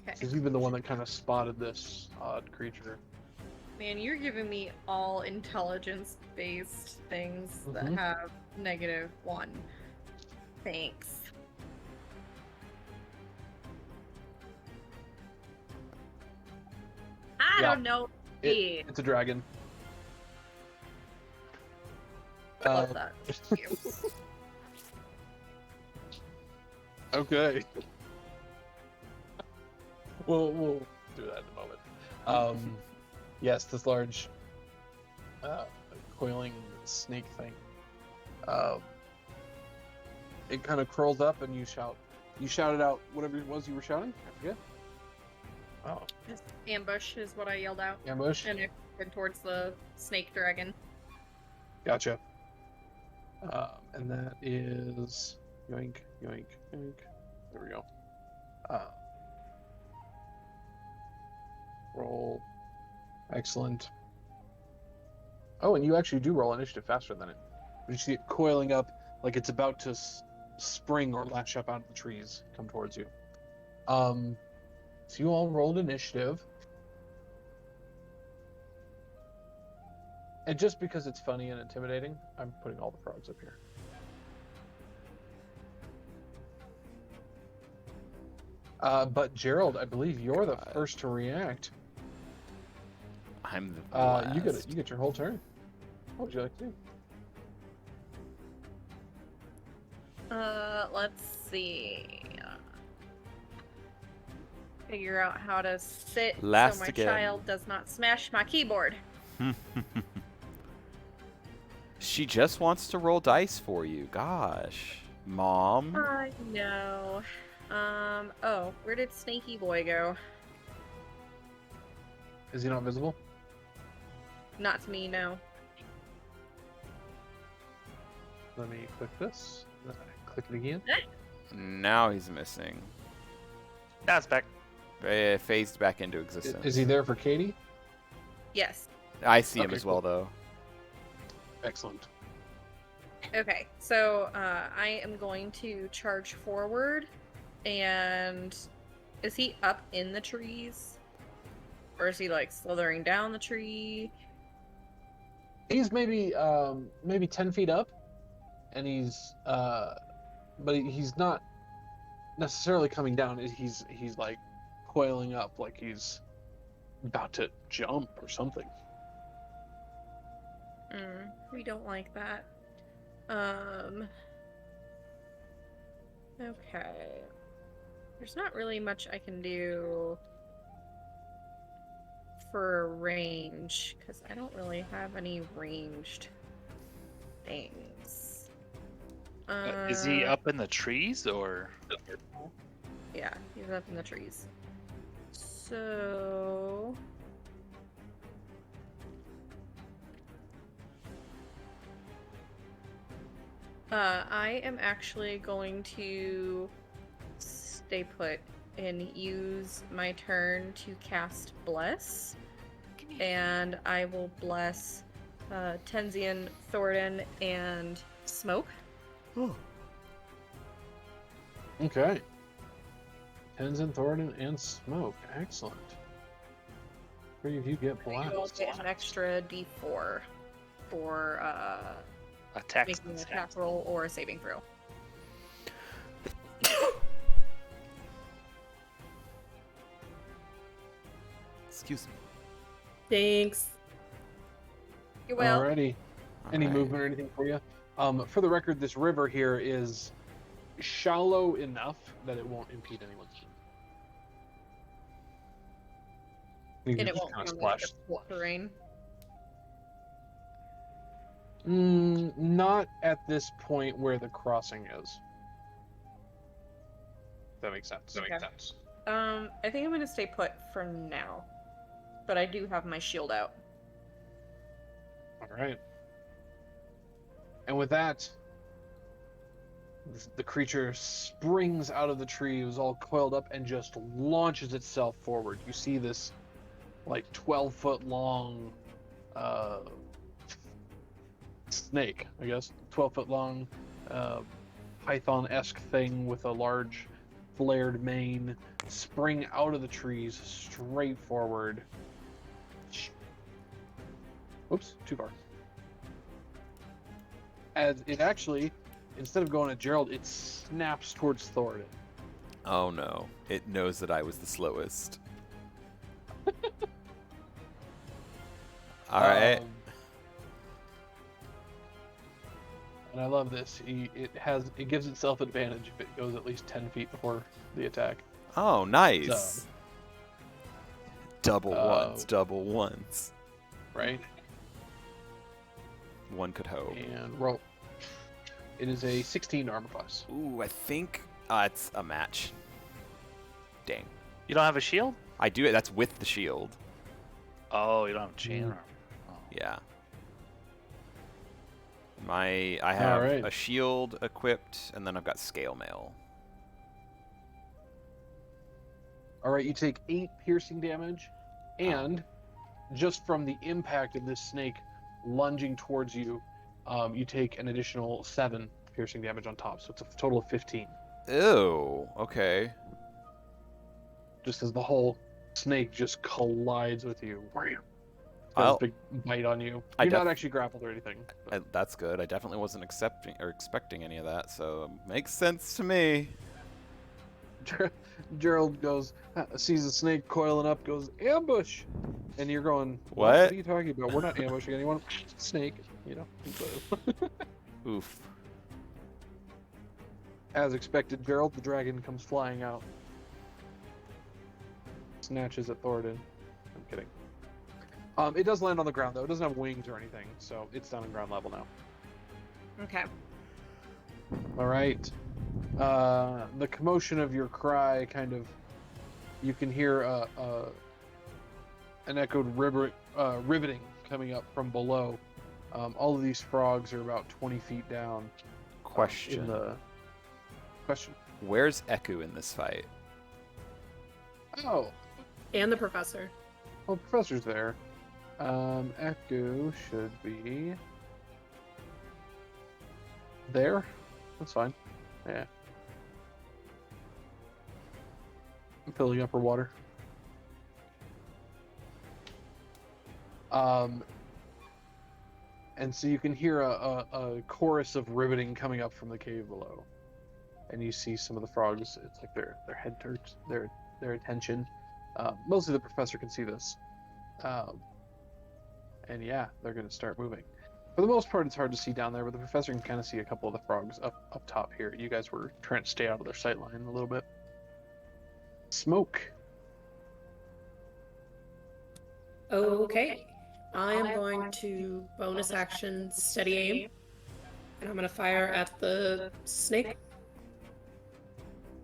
Because you've been the one that kind of spotted this odd creature. Man, you're giving me all intelligence-based things that Mhm. have -1. Thanks. I Yeah. don't know. It's a dragon. I love that. Thank you. Okay. We'll do that in a moment. Yes, this large coiling snake thing. It kind of curls up, and you shouted out whatever it was you were shouting. I forget. Oh, Just ambush is what I yelled out. ambush. And it went towards the snake dragon. Gotcha. And that is yoink, yoink, yoink. There we go. Roll. Excellent. Oh, and you actually do roll initiative faster than it. You see it coiling up like it's about to spring or lash up out of the trees, come towards you. So you all rolled initiative. And just because it's funny and intimidating, I'm putting all the frogs up here. But Gerald, I believe you're the first to react. I'm the last. You get your whole turn. What would you like to do? Let's see. Figure out how to sit Last so my again. child does not smash my keyboard. She just wants to roll dice for you. Gosh. Mom. I know. Oh, where did Snaky Boy go? Is he not visible? Not to me, no. Let me click this. Then I click it again. Now he's missing. Now it's back. Phased back into existence. Is he there for Katie? Yes. I see him Okay, as well, cool. though. Excellent. Okay, so I am going to charge forward, and is he up in the trees? Or is he like slithering down the tree? He's maybe 10 feet up, and he's but he's not necessarily coming down. He's like coiling up, like he's about to jump or something. We don't like that. Okay. There's not really much I can do for range, because I don't really have any ranged things. Is he up in the trees or? Yeah, he's up in the trees. So... I am actually going to stay put and use my turn to cast Bless. And I will bless Tenzian, Thornton, and Smoke. Okay. Tenzin, Thornton, and Smoke. Excellent. Three of you get You will blessed. get an extra d4 for Attack. making an attack roll or a saving throw. Excuse me. Thanks. You're well. Alrighty. Any Alright. movement or anything for you? For the record, this river here is shallow enough that it won't impede anyone's. You And can it won't kind of be on like splash. the terrain. Not at this point where the crossing is. If that makes sense. Okay. I think I'm gonna stay put for now, but I do have my shield out. All right. And with that, the creature springs out of the tree, it was all coiled up, and just launches itself forward. You see this, like 12-foot long snake, I guess, 12-foot long python-esque thing with a large flared mane spring out of the trees straight forward. Oops, too far. As it actually, instead of going at Gerald, it snaps towards Thoradin. Oh no. It knows that I was the slowest. Alright. And I love this. It gives itself advantage if it goes at least 10 feet before the attack. Oh, nice. So, double ones, double ones. Right? One could hope. And roll. It is a 16 armor class. Ooh, I think it's a match. Dang. You don't have a shield? I do it. That's with the shield. Oh, you don't have chain armor. Oh. Yeah. I have Alright. a shield equipped, and then I've got scale mail. Alright, you take 8 piercing damage, and just from the impact of this snake lunging towards you, you take an additional 7 piercing damage on top, so it's a total of 15. Ew. Okay. Just as the whole snake just collides with you. I'll- Got a big bite on you. I You're def- not actually grappled or anything. That's good. I definitely wasn't expecting any of that, so makes sense to me. Gerald goes, sees the snake coiling up, goes, ambush! And you're going, What? What are you talking about? We're not ambushing anyone. Snake, you know. Oof. As expected, Gerald, the dragon comes flying out. Snatches at Thoradin. I'm kidding. It does land on the ground, though. It doesn't have wings or anything, so it's down on ground level now. Okay. All right. The commotion of your cry kind of, you can hear an echoed riveting coming up from below. All of these frogs are about 20 feet down. Question. Question. Where's Eku in this fight? Oh, And the professor. well, the professor's there. Echo should be there. That's fine. Yeah. I'm filling up her water. And so you can hear a chorus of riveting coming up from the cave below, and you see some of the frogs. It's like their head turns, their attention. Mostly the professor can see this, and yeah, they're going to start moving. For the most part, it's hard to see down there, but the professor can kind of see a couple of the frogs up top here. You guys were trying to stay out of their sight line a little bit. Smoke. Okay. I am going to bonus action steady aim. And I'm going to fire at the snake.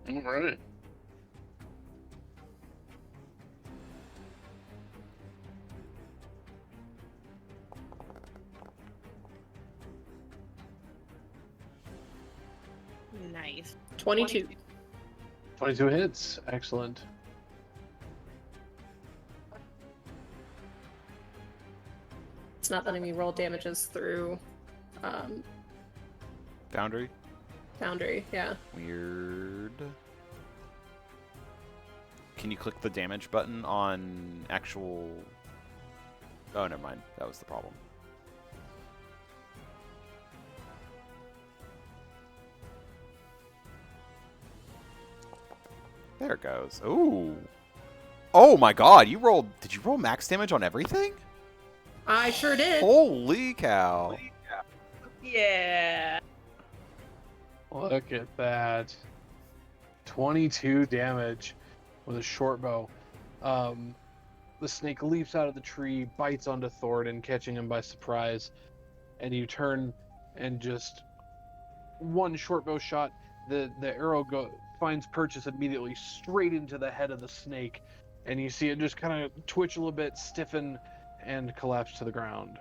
All right. Nice. 22. 22 hits. Excellent. It's not letting me roll damages through Foundry? Foundry, yeah. Weird. Can you click the damage button on actual... Oh, never mind. That was the problem. There it goes. Ooh. Oh my god, you rolled... Did you roll max damage on everything? I sure did. Holy cow. Yeah. Look at that. 22 damage with a short bow. the snake leaps out of the tree, bites onto Thoradin, catching him by surprise, and you turn and just one short bow shot, the arrow finds purchase immediately straight into the head of the snake, and you see it just kind of twitch a little bit, stiffen, and collapse to the ground.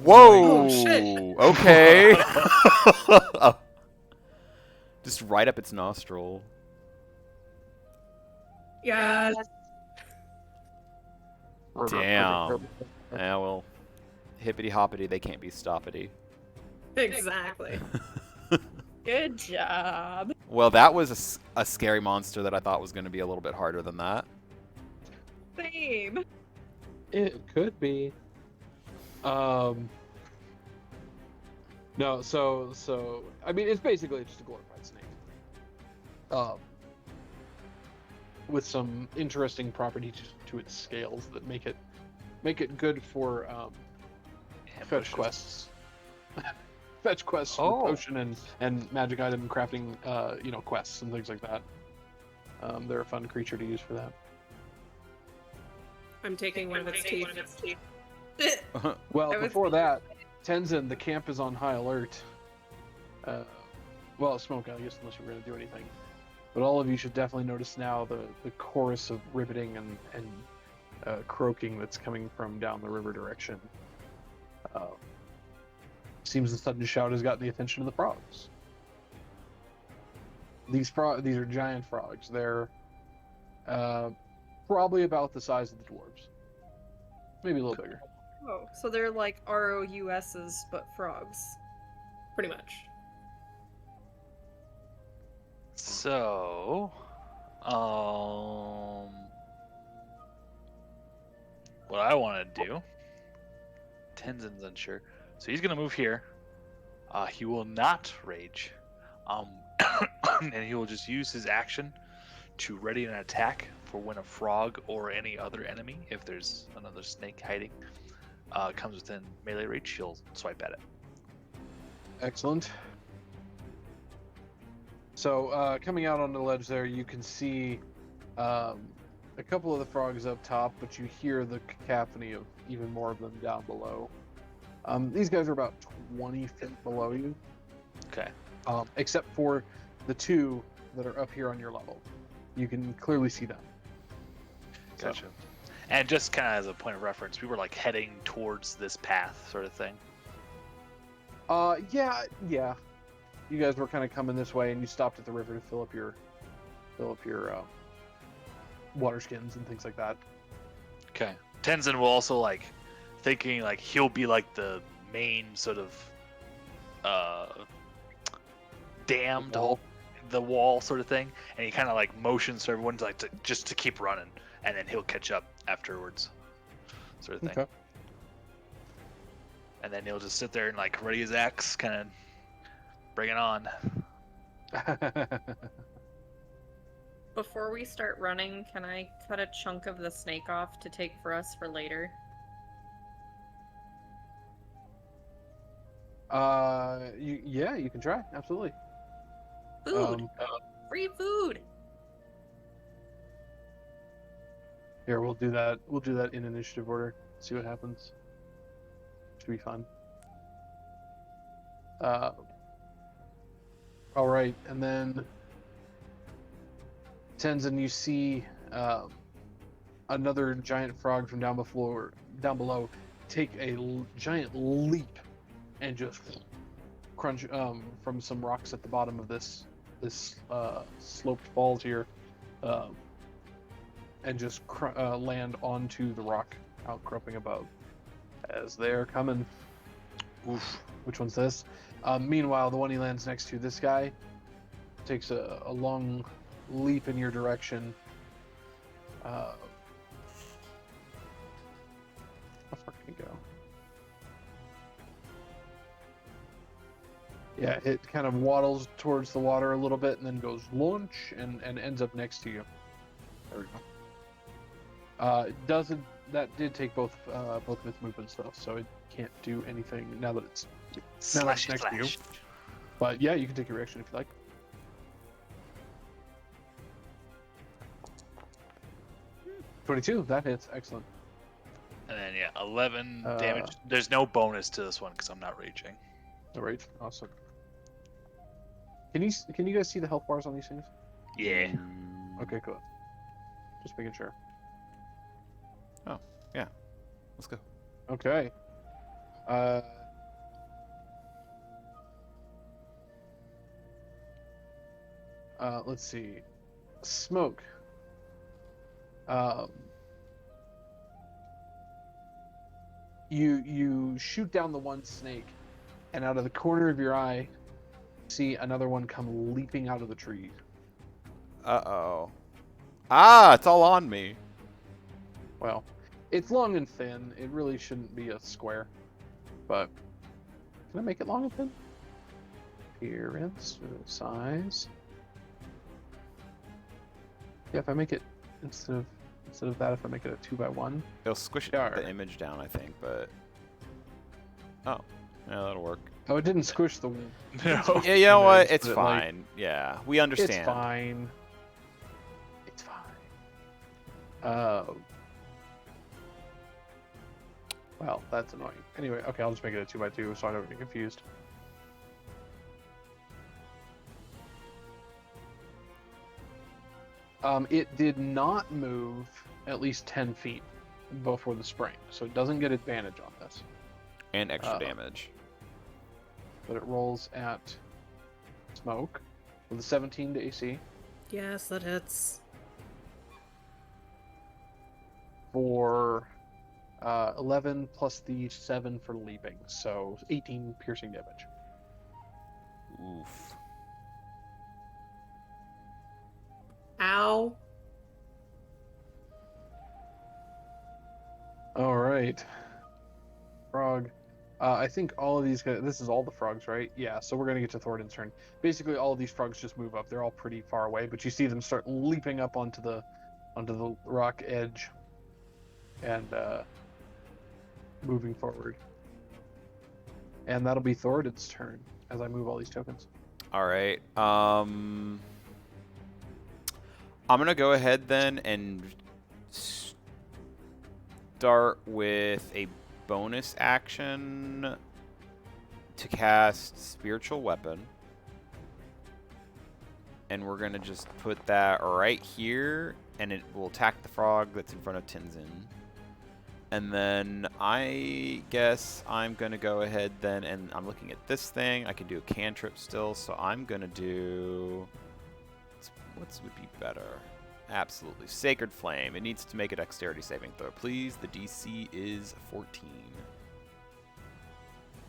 Whoa! Oh, shit. Okay. Just right up its nostril. Yeah. Damn. Yeah, well, hippity hoppity, they can't be stoppity. Exactly. Good job. Well, that was a scary monster that I thought was going to be a little bit harder than that. Same. It could be. No, so I mean, it's basically just a glorified snake. With some interesting properties to its scales that make it good for fetch quests. Fetch quests for potion and magic item crafting, quests and things like that. They're a fun creature to use for that. I'm taking one of its teeth. Well, before that, Tenzin, the camp is on high alert. Well, Smoke, I guess, unless you were going to do anything. But all of you should definitely notice now the chorus of riveting and croaking that's coming from down the river direction. Seems the sudden shout has gotten the attention of the frogs. These are giant frogs. They're probably about the size of the dwarves. Maybe a little bigger. Oh, so they're like ROUSs, but frogs. Pretty much. So, what I want to do, Tenzin's unsure, so he's gonna move here. He will not rage, and he will just use his action to ready an attack for when a frog or any other enemy, if there's another snake hiding, comes within melee reach, he'll swipe at it. Excellent. So, coming out on the ledge there, you can see a couple of the frogs up top, but you hear the cacophony of even more of them down below. These guys are about 20 feet below you. Okay. Except for the two that are up here on your level. You can clearly see them. Gotcha. And just kind of as a point of reference, we were like heading towards this path sort of thing. Yeah. You guys were kind of coming this way, and you stopped at the river to fill up your water skins and things like that. Okay. Tenzin will also like thinking like he'll be like the main sort of dam to hold the wall sort of thing, and he kind of like motions for everyone to like just to keep running, and then he'll catch up afterwards, sort of thing. Okay. And then he'll just sit there and like ready his axe, kind of bring it on. Before we start running, can I cut a chunk of the snake off to take for us for later? You can try. Absolutely. Food! Free food! Here, we'll do that. We'll do that in initiative order. See what happens. Should be fun. All right, and then Tenzin, you see another giant frog from down below, take a giant leap and just crunch from some rocks at the bottom of this sloped falls here, and just land onto the rock outcropping above. As they're coming. Oof. Which one's this? Meanwhile, the one he lands next to, this guy, takes a long leap in your direction. How far can he go? Yeah, it kind of waddles towards the water a little bit and then goes launch and ends up next to you. There we go. That did take both of its movements though, so it can't do anything now that it's next to you. But yeah, you can take your reaction if you like. 22. That hits. Excellent. And then, yeah, 11 Uh, damage. There's no bonus to this one because I'm not raging. All right. Awesome. Can you guys see the health bars on these things? Yeah. Okay, cool. Just making sure. Oh, yeah. Let's go. Okay. Let's see. Smoke. You shoot down the one snake, and out of the corner of your eye, see another one come leaping out of the tree. Uh-oh. Ah, it's all on me. Well, it's long and thin. It really shouldn't be a square. But can I make it long and thin? Appearance, size. Yeah, if I make it instead of that, if I make it a 2x1. It'll squish Darn. the image down, I think, but... Oh, yeah, that'll work. Oh, it didn't squish the. No. Yeah, you know what? image, It's but, like, fine. Yeah, we understand. It's fine. It's fine. Well, that's annoying. Anyway, okay, I'll just make it a 2x2 so I don't get confused. It did not move at least 10 feet before the spring, so it doesn't get advantage on this. And extra damage. But it rolls at Smoke with a 17 to AC Yes, that hits. for 11 plus the 7 for leaping, so 18 piercing damage. Oof. Ow. All right. Frog. I think all of these guys, this is all the frogs, right? Yeah, so we're going to get to Thoradin's turn. Basically, all of these frogs just move up. They're all pretty far away, but you see them start leaping up onto the rock edge and moving forward. And that'll be Thoradin's turn as I move all these tokens. All right. I'm going to go ahead then and start with a bonus action to cast Spiritual Weapon. And we're going to just put that right here, and it will attack the frog that's in front of Tenzin. And then I guess I'm going to go ahead then, and I'm looking at this thing. I can do a cantrip still, so I'm going to do... What would be better? Absolutely. Sacred Flame. It needs to make a dexterity saving throw, please. The DC is 14.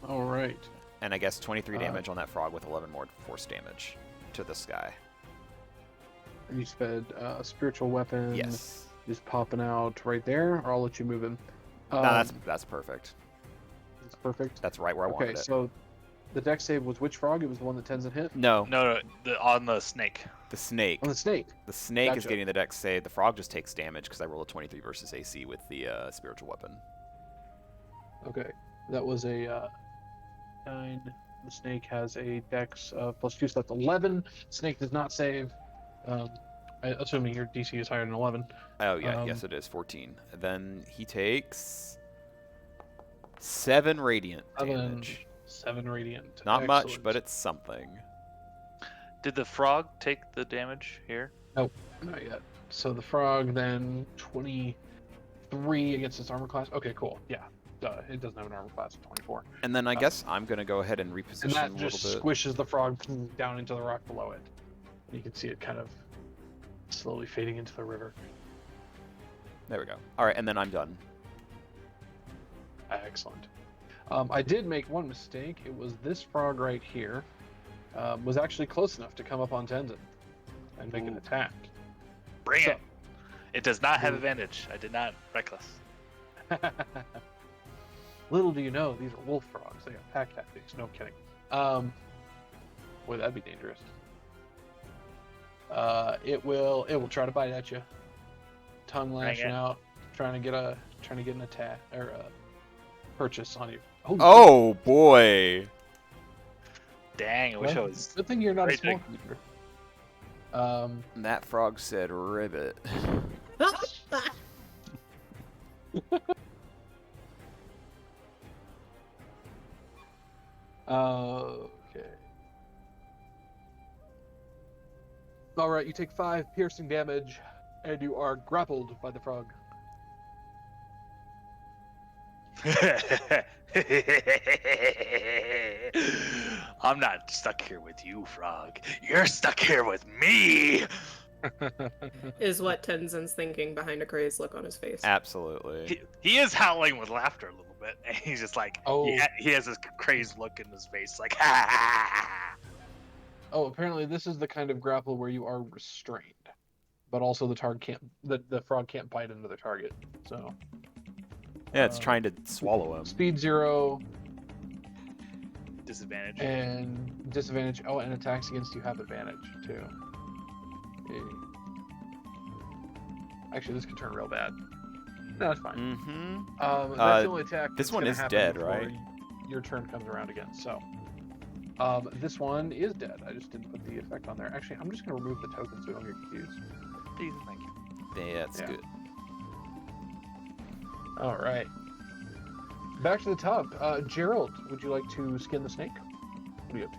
All right. And I guess 23 damage on that frog with 11 more force damage to this guy. You said Spiritual Weapon. Yes. Is popping out right there, or I'll let you move him. No, that's perfect. That's perfect. That's right where I wanted it. Okay, so the dex save was which frog? It was the one that Tenzin hit? No. No, on the snake. The snake. On the snake. The snake is Gotcha. getting the dex save. The frog just takes damage because I rolled a 23 versus AC with the spiritual weapon. Okay, that was a 9. The snake has a dex of +2, so that's 11. Snake does not save. Assuming your DC is higher than 11. Oh, yeah. Yes, it is. 14. Then he takes 7 radiant damage. 7 radiant. Not much, Excellent. but it's something. Did the frog take the damage here? Nope, not yet. So the frog then 23 against its armor class. Okay, cool. Yeah, it doesn't have an armor class of 24. And then I guess I'm going to go ahead and And reposition that a little just bit. squishes the frog down into the rock below it. You can see it kind of slowly fading into the river. There we go. All right, and then I'm done. Excellent. I did make one mistake. It was this frog right here was actually close enough to come up on Tenzin and make an attack. Bring So- it. It does not have Ooh. advantage. I did not reckless. Little do you know, these are wolf frogs. They got pack tactics. No kidding. Boy, that'd be dangerous. It will try to bite at you. Tongue lashing it. out, trying to get an attack or a purchase on you. Oh, boy. Dang, I wish I well, was. Good thing you're not a right small there. creature. And that frog said ribbit. Okay. All right, you take 5 piercing damage, and you are grappled by the frog. I'm not stuck here with you, Frog. You're stuck here with me. Is what Tenzin's thinking behind a crazed look on his face. Absolutely. He is howling with laughter a little bit, and he's just like, Oh. he has this crazed look in his face, like, ha ha ha. Oh, apparently this is the kind of grapple where you are restrained, but also the target can't. The frog can't bite another target. So. Yeah, it's trying to swallow him. Speed 0. Disadvantage. And disadvantage. Oh, and attacks against you have advantage too. Actually, this could turn real bad. No, it's fine. Mm-hmm. That's the only attack. This that's one gonna is happen dead, before right? Your turn comes around again. So, this one is dead. I just didn't put the effect on there. Actually, I'm just gonna remove the token so we don't get confused. Please and thank you. Yeah, that's good. All right. Back to the top. Gerald, would you like to skin the snake? What are you up to?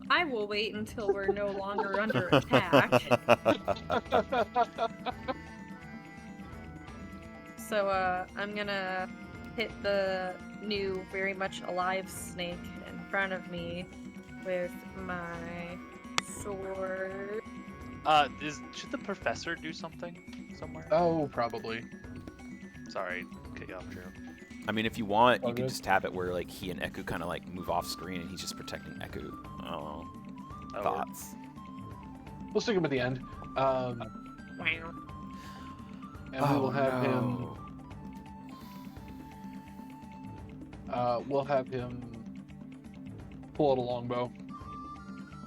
I will wait until we're no longer under attack. So, I'm gonna hit the new, very much alive snake in front of me with my sword. Should the professor do something somewhere? Oh, probably. Sorry, cut you off, Drew. I mean, if you want, All you can good. just have it where like he and Eku kind of like move off screen, and he's just protecting Eku. I don't know. Oh, Thoughts? We'll stick him at the end. And we will have him. We'll have him pull out a longbow.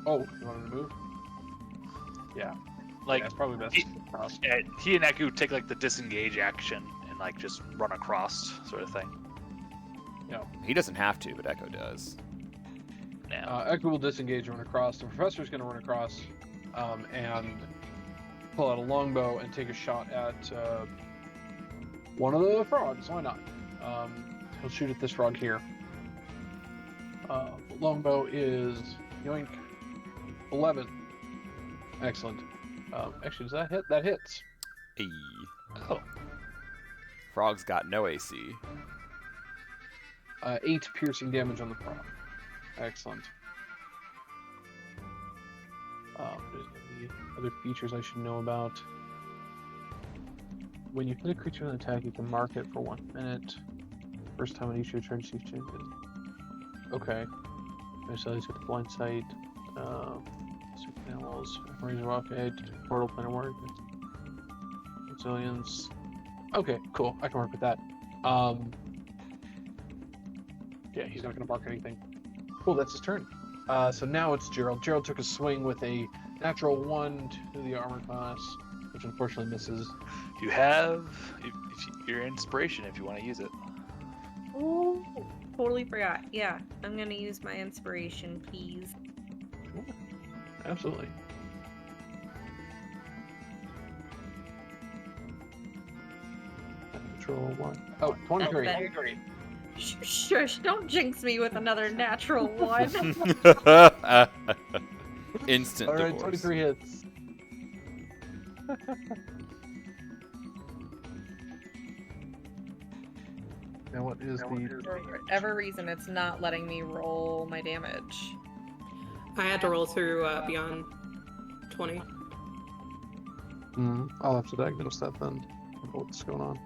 Oh, you want him to move? Yeah. Like, Yeah, it's probably best. Cross. he and Eku take like the disengage action and like just run across sort of thing. He doesn't have to, but Echo does. Now, Echo will disengage and run across. The professor's going to run across and pull out a longbow and take a shot at one of the frogs. Why not? He'll shoot at this frog here. Longbow is yoink 11. Excellent. Actually, does that hit? That hits. Hey. oh, Frog's got no AC. 8 piercing damage on the frog. Excellent. There's any other features I should know about. When you hit a creature with an attack, you can mark it for 1 minute. First time on each of your turns, you've changed it. Okay. So he's got the blind sight. Super animals, razor rocket, portal planar work, resilience. Okay, cool. I can work with that. Yeah, he's not going to mark anything. Cool, that's his turn. So now it's Gerald. Gerald took a swing with a natural 1 to the armor class, which unfortunately misses. you have your inspiration if you want to use it. Oh, totally forgot. Yeah, I'm gonna use my inspiration, please. Absolutely. Natural 1. Oh, 23. That's better. Shush, don't jinx me with another natural one. Instant All right, divorce. 23 hits. Now what is the... For whatever reason, it's not letting me roll my damage. I had to roll through beyond 20. I'll have to diagnose that then. I don't know what's going on.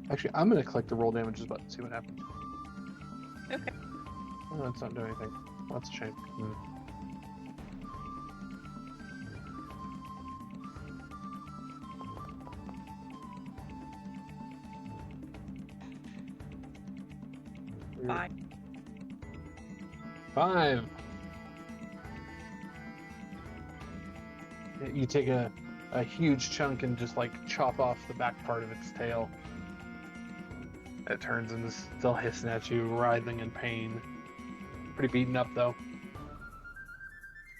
Actually, I'm going to click the roll damages button and see what happens. Okay. Oh, it's not doing anything. Well, that's a shame. Bye. 5. You take a huge chunk and just like chop off the back part of its tail. It turns and is still hissing at you, writhing in pain. Pretty beaten up though.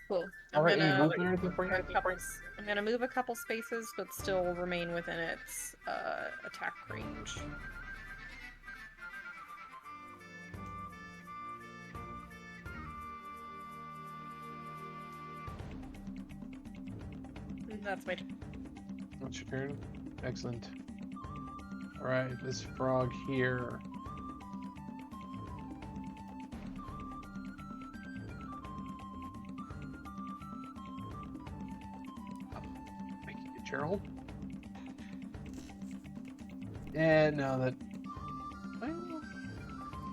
Cool. All right, any gonna movement or anything for you? I'm gonna move a couple spaces, but still remain within its attack range. That's my turn. What's your turn? Excellent. All right, this frog here. Make it Gerald. And now that.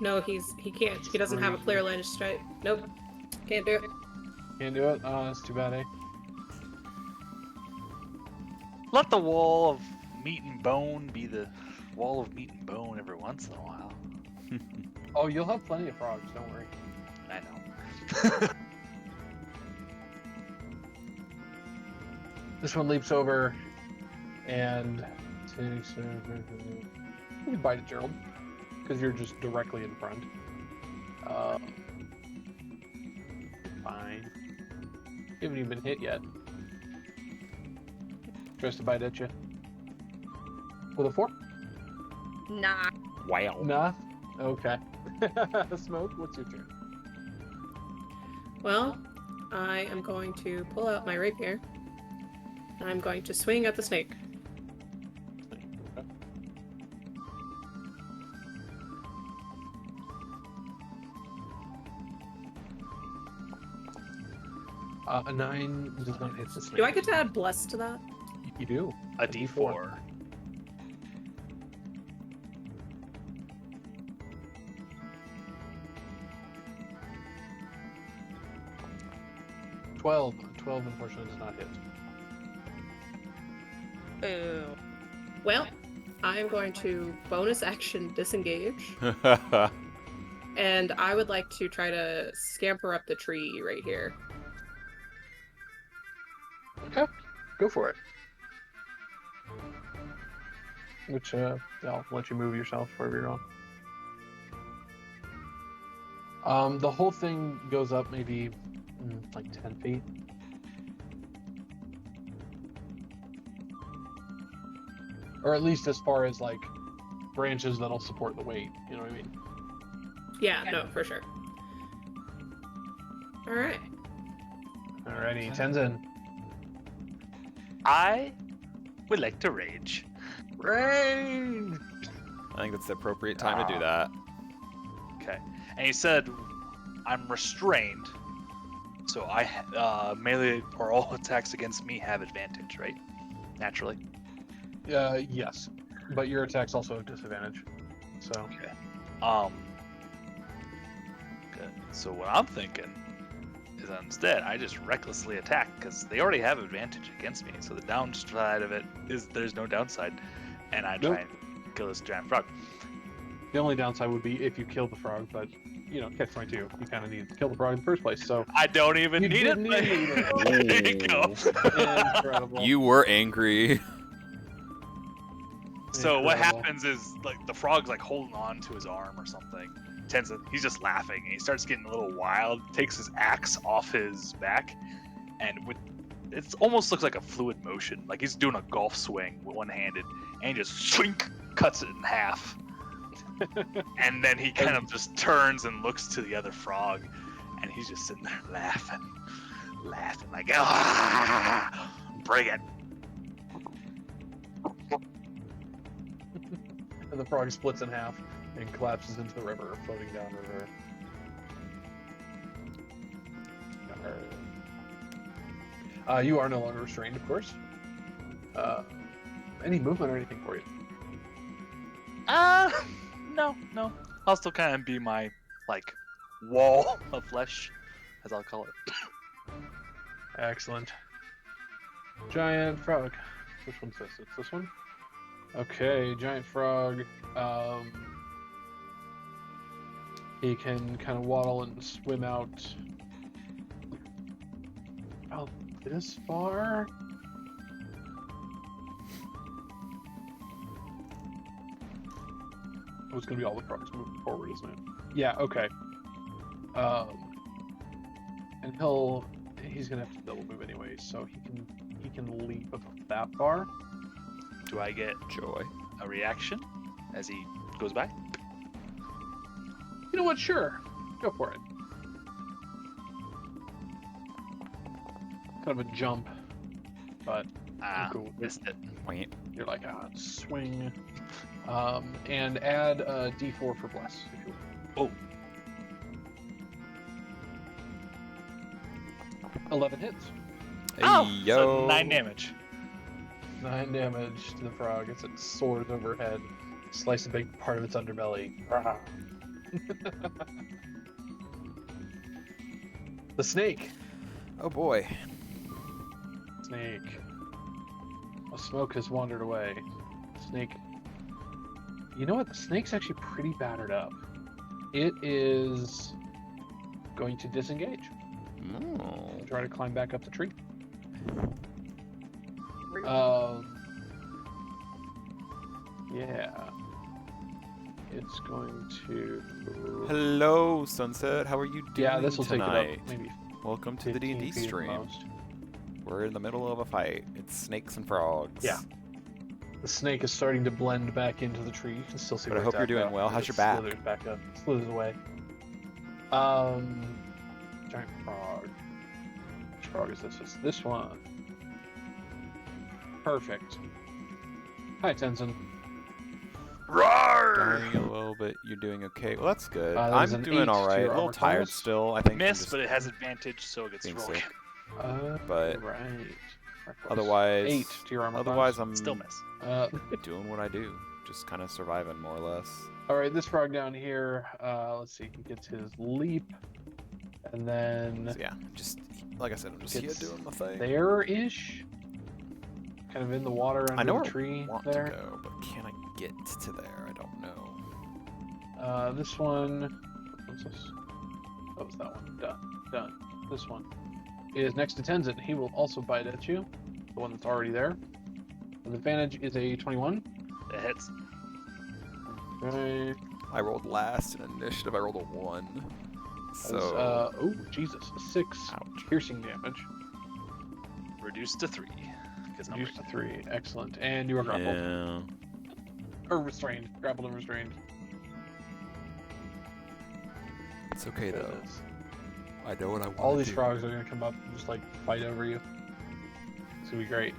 No, he can't. He doesn't have a clear line of sight. Nope. Can't do it. Can't do it? Oh, that's too bad, eh? Let the wall of meat and bone be the wall of meat and bone every once in a while. Oh, you'll have plenty of frogs, don't worry. I know. This one leaps over and takes. You can bite it, Gerald, because you're just directly in front. Fine. You haven't even been hit yet. Tries to bite at you. With a 4? Nah. Wow. Nah. Okay. Smoke, what's your turn? Well, I am going to pull out my rapier. And I'm going to swing at the snake. Okay. A 9 does not hit the snake. Do I get to add bless to that? You do. A D4. 12. 12 unfortunately does not hit. Boo. Well, I'm going to bonus action disengage. And I would like to try to scamper up the tree right here. Okay. Go for it. Which, I'll let you move yourself wherever you're on. The whole thing goes up maybe like 10 feet. Or at least as far as like branches that'll support the weight, you know what I mean? Yeah, no, for sure. Alright. Alrighty, Tenzin. I would like to rage. Range! I think that's the appropriate time to do that. Okay. And he said, I'm restrained, so I melee or all attacks against me have advantage, right? Naturally. Yes. But your attacks also have disadvantage. So. Okay. Good. So what I'm thinking is instead I just recklessly attack because they already have advantage against me. So the downside of it is there's no downside, and I try and kill this giant frog. The only downside would be if you kill the frog, but you know, catch 22. You kind of need to kill the frog in the first place. So I don't even you need it. didn't even need it. There you go. Incredible. You were angry. So what Incredible. happens is like the frog's like holding on to his arm or something. He's just laughing and he starts getting a little wild, takes his axe off his back, and with it almost looks like a fluid motion, like he's doing a golf swing with one-handed, and he just swink cuts it in half. And then he kind of just turns and looks to the other frog, and he's just sitting there laughing like, ah, bring it. And the frog splits in half and collapses into the river, floating down river. You are no longer restrained, of course. Any movement or anything for you? No. I'll still kind of be my, like, wall of flesh, as I'll call it. Excellent. Giant frog. Which one's this? It's this one? Okay, giant frog. He can kind of waddle and swim out about this far. Oh, it's gonna be all the frogs moving forward, isn't it? Yeah, okay. And he'll he's gonna have to double move anyway, so he can leap up that far. Do I get Joy. a reaction as he goes by? You know what? Sure, go for it. Kind of a jump, but cool. Missed it. Wait. You're like swing, and add a D4 for bless. If you will. Oh, 11 hits. Hey, so yo. 9 damage. 9 damage to the frog as it soars overhead, slice a big part of its underbelly. The snake. Oh boy. Snake. Well, smoke has wandered away. Snake. You know what? The snake's actually pretty battered up. It is going to disengage. Oh. Try to climb back up the tree. Yeah. It's going to. Hello, Sunset. How are you doing Yeah, this will tonight? take it up maybe. Welcome to the 15 D&D feet at the stream. most. We're in the middle of a fight. It's snakes and frogs. Yeah. The snake is starting to blend back into the tree. You can still see. But I where hope it's you're at, doing though, well. and How's it your back? Slithers back up. Slithers away. Giant frog. Which frog is this? It's this one. Perfect. Hi, Tenzin. Roar! Dying a little bit. You're doing okay. Well, that's good. That is I'm an doing 8 all to right. A your little armor tired class. still. I think. from Miss, just but it has advantage, so it gets being rolling. sick. But But right. otherwise, 8 to your armor otherwise, class. I'm Still miss. doing what I do. Just kind of surviving, more or less. All right, this frog down here. Let's see. He gets his leap, and then So yeah, just like I said, I'm just here It's doing my thing. there-ish, kind of in the water under I know the where tree I want there. to go, but can I get to there? I don't know. This one. What's this? That was that one. Done. This one is next to Tenzin. He will also bite at you. The one that's already there. The advantage is a 21. It hits. Okay. I rolled last in initiative. I rolled a 1. So Oh Jesus, 6 ouch. piercing damage. Reduced to 3. Because I'm Reduced to 3. Excellent. And you are grappled. Yeah. Or restrained. Grappled and restrained. It's okay There though. it is. I know what I want. All these frogs are gonna come up and just like fight over you. It's gonna be great.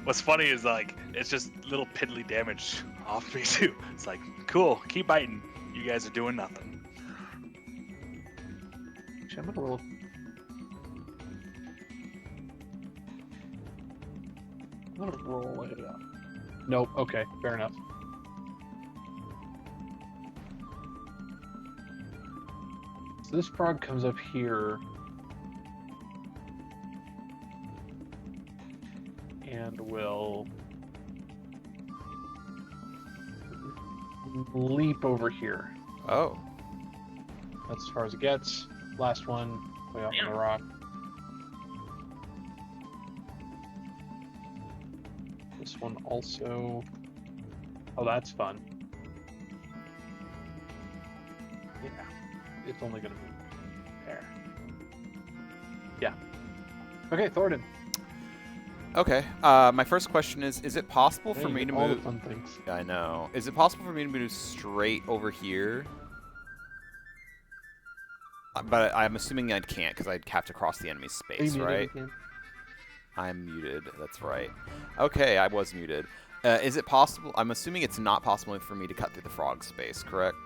What's funny is like it's just little piddly damage off me too. It's like cool, keep biting. You guys are doing nothing. Actually, I'm gonna roll. It up. Nope. Okay. Fair enough. So this frog comes up here. And will leap over here. Oh. That's as far as it gets. Last one, way up on the rock. This one also. Oh, that's fun. Yeah, it's only gonna be there. Yeah. Okay, Thornton. Okay. My first question is it possible for Hey, me to all move? the fun things. I know. Is it possible for me to move straight over here? But I'm assuming I can't because I'd have to cross the enemy's space, right? I'm muted. That's right. Okay, I was muted. Is it possible? I'm assuming it's not possible for me to cut through the frog space, correct?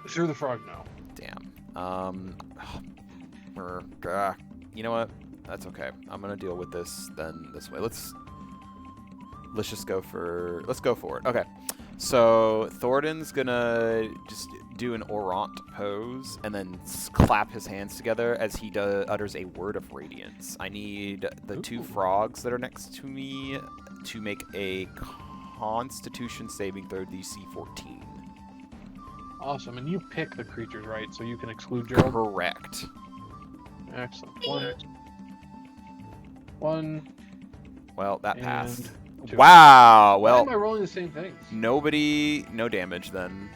Through the frog now. Damn. You know what? That's okay. I'm gonna deal with this then this way. Let's just go for it. Okay. So Thornton's gonna just do an Orant pose and then clap his hands together as he utters a word of radiance. I need the two frogs that are next to me to make a Constitution saving throw DC 14. Awesome, and you pick the creatures, right? So you can exclude Gerald. Correct. Excellent. One. Well, that And passed. 2. Wow. Why Well, am I rolling the same things? no damage then.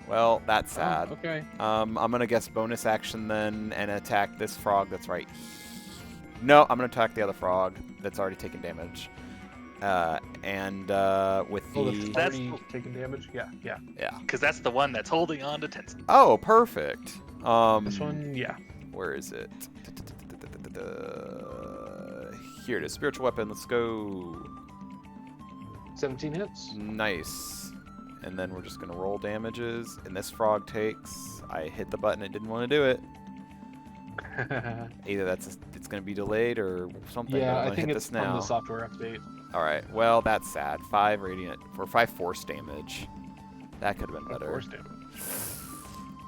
Well, that's Oh, sad. okay. I'm gonna guess bonus action then and attack this frog that's right. No, I'm gonna attack the other frog that's already taken damage. And with Oh, the that's already taking damage? Yeah. yeah. Because that's the one that's holding on to Tenzin. Oh, perfect. This one, yeah. Where is it? Here it is. Spiritual weapon. Let's go. 17 hits. Nice. And then we're just gonna roll damages. And this frog takes. I hit the button. It didn't want to do it. Either it's gonna be delayed or something. Yeah, I'm I gonna think hit it's this from now. the software update. All right. Well, that's sad. 5 radiant or 5 force damage. That could have been better. Force damage.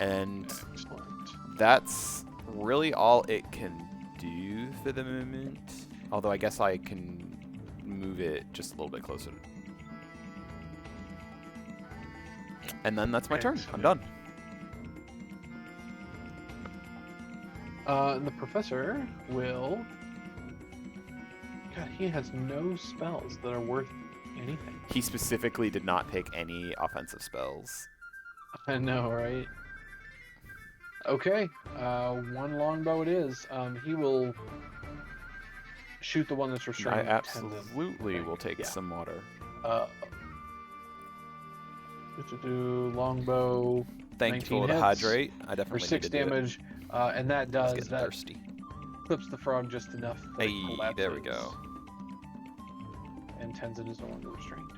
And Excellent. that's really all it can do for the moment. Although I guess I can move it just a little bit closer. And then that's my turn. I'm done. And the professor will. God, he has no spells that are worth anything. He specifically did not pick any offensive spells. I know, right? Okay, one longbow it is. He will shoot the one that's restrained. I absolutely will take some water. To do longbow. Thank you for the hits hydrate. I for definitely 6 needed damage, and that it. I was does getting that thirsty. clips the frog just enough. That it Hey, there we collapses, go. And Tenzin is no longer restrained.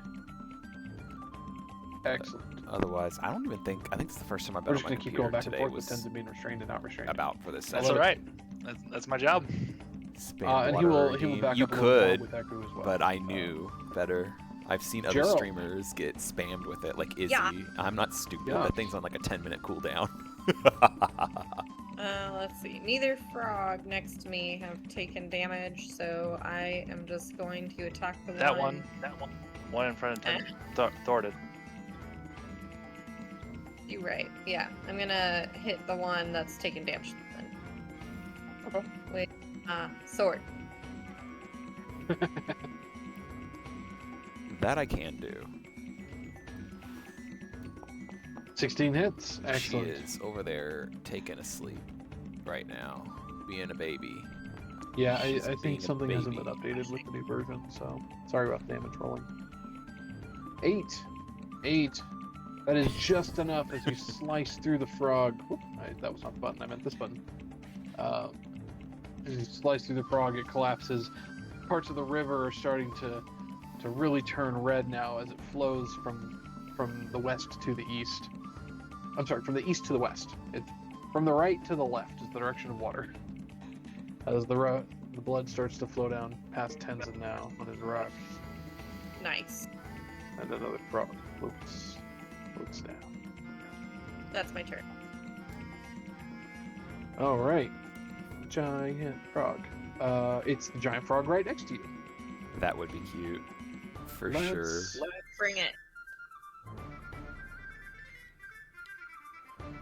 Excellent. Otherwise, I don't even think. I think it's the first time I've We're been just on my gonna keep going computer back and today forth with was Tenzin being restrained and not restrained. about for this That's session. all right. That's my job. Spam And he water will game. back You up a little more could, with that goo as well. but I knew better. I've seen other Gerald. streamers get spammed with it, like Izzy. Yeah. I'm not stupid. Yeah. That thing's on like a 10-minute cooldown. Let's see. Neither frog next to me have taken damage, so I am just going to attack the That one. One in front of Tenzin. Thor did. You're right. Yeah, I'm gonna hit the one that's taken damage then. Okay. With sword. That I can do. 16 hits. Excellent. She is over there taking a sleep right now, being a baby. Yeah, She's I being think a something hasn't been baby. updated with the new version, so sorry about the damage rolling. 8. That is just enough as you slice through the frog. Whoop, that was not the button, I meant this button. As you slice through the frog, it collapses. Parts of the river are starting to really turn red now as it flows from the west to the east. I'm sorry, from the east to the west. It's from the right to the left is the direction of water. As the blood starts to flow down past Tenzin now on his rock, Nice. and another frog floats down. That's my turn. All right, giant frog. It's the giant frog right next to you. That would be cute, for Let's- sure. Bring it.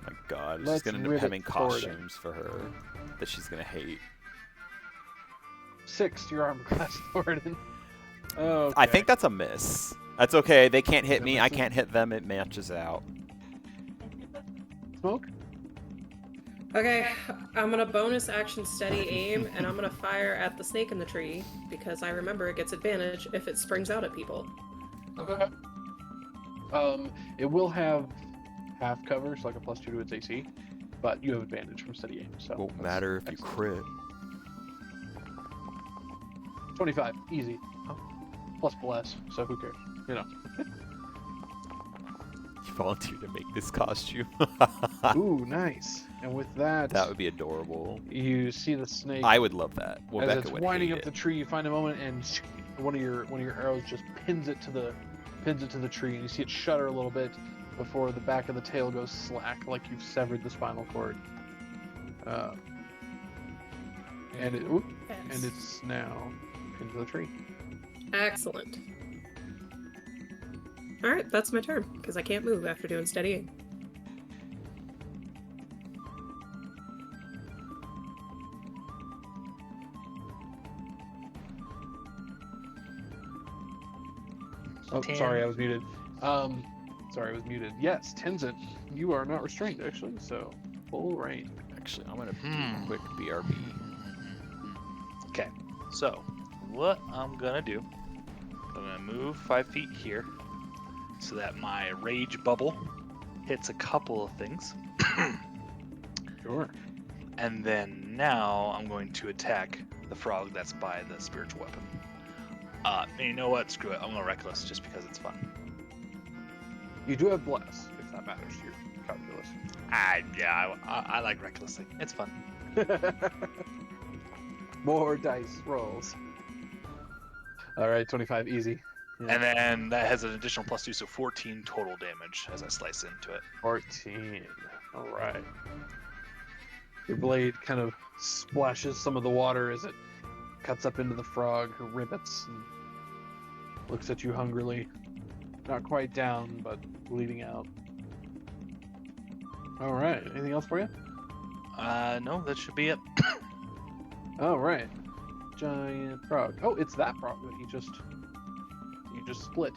My God, she's Let's gonna end up rivet having Thordan. costumes for her that she's gonna hate. 6 to your armor class, Thordan. Okay. I think that's a miss. That's okay. They can't hit That me. I misses? can't hit them. It matches out. Smoke. Okay, I'm gonna bonus action steady aim, and I'm gonna fire at the snake in the tree because I remember it gets advantage if it springs out at people. Okay. It will have half cover, so like a +2 to its AC, but you have advantage from steady aim. So Won't that's matter if you excellent. crit. 25, easy. Plus, so who cares? You know. You volunteered to make this costume. Ooh, nice. And with that, That would be adorable. you see the snake I would love that. as Rebecca it's would winding hate up it. the tree. You find a moment, and one of your arrows just pins it to the tree, and you see it shudder a little bit before the back of the tail goes slack, like you've severed the spinal cord. And Yes. it's now pinned to the tree. Excellent. Alright, that's my turn, because I can't move after doing steady aim. Oh, 10. sorry, I was muted. Sorry, I was muted. Yes, Tenzin, you are not restrained actually, so full reign. Actually, I'm gonna do a quick BRB. Okay, so what I'm gonna do, I'm gonna move 5 feet here so that my rage bubble hits a couple of things. Sure. And then now I'm going to attack the frog that's by the spiritual weapon. And you know what? Screw it. I'm gonna reckless just because it's fun. You do have bless, if that matters to your calculus. I like recklessly. It's fun. More dice rolls. All right, 25, easy. Yeah. And then that has an additional +2, so 14 total damage as I slice into it. 14. All right. Your blade kind of splashes some of the water as it cuts up into the frog, who rivets and looks at you hungrily. Not quite down, but bleeding out. All right. Anything else for you? No, that should be it. All right. Giant frog. Oh, it's that frog that you just split.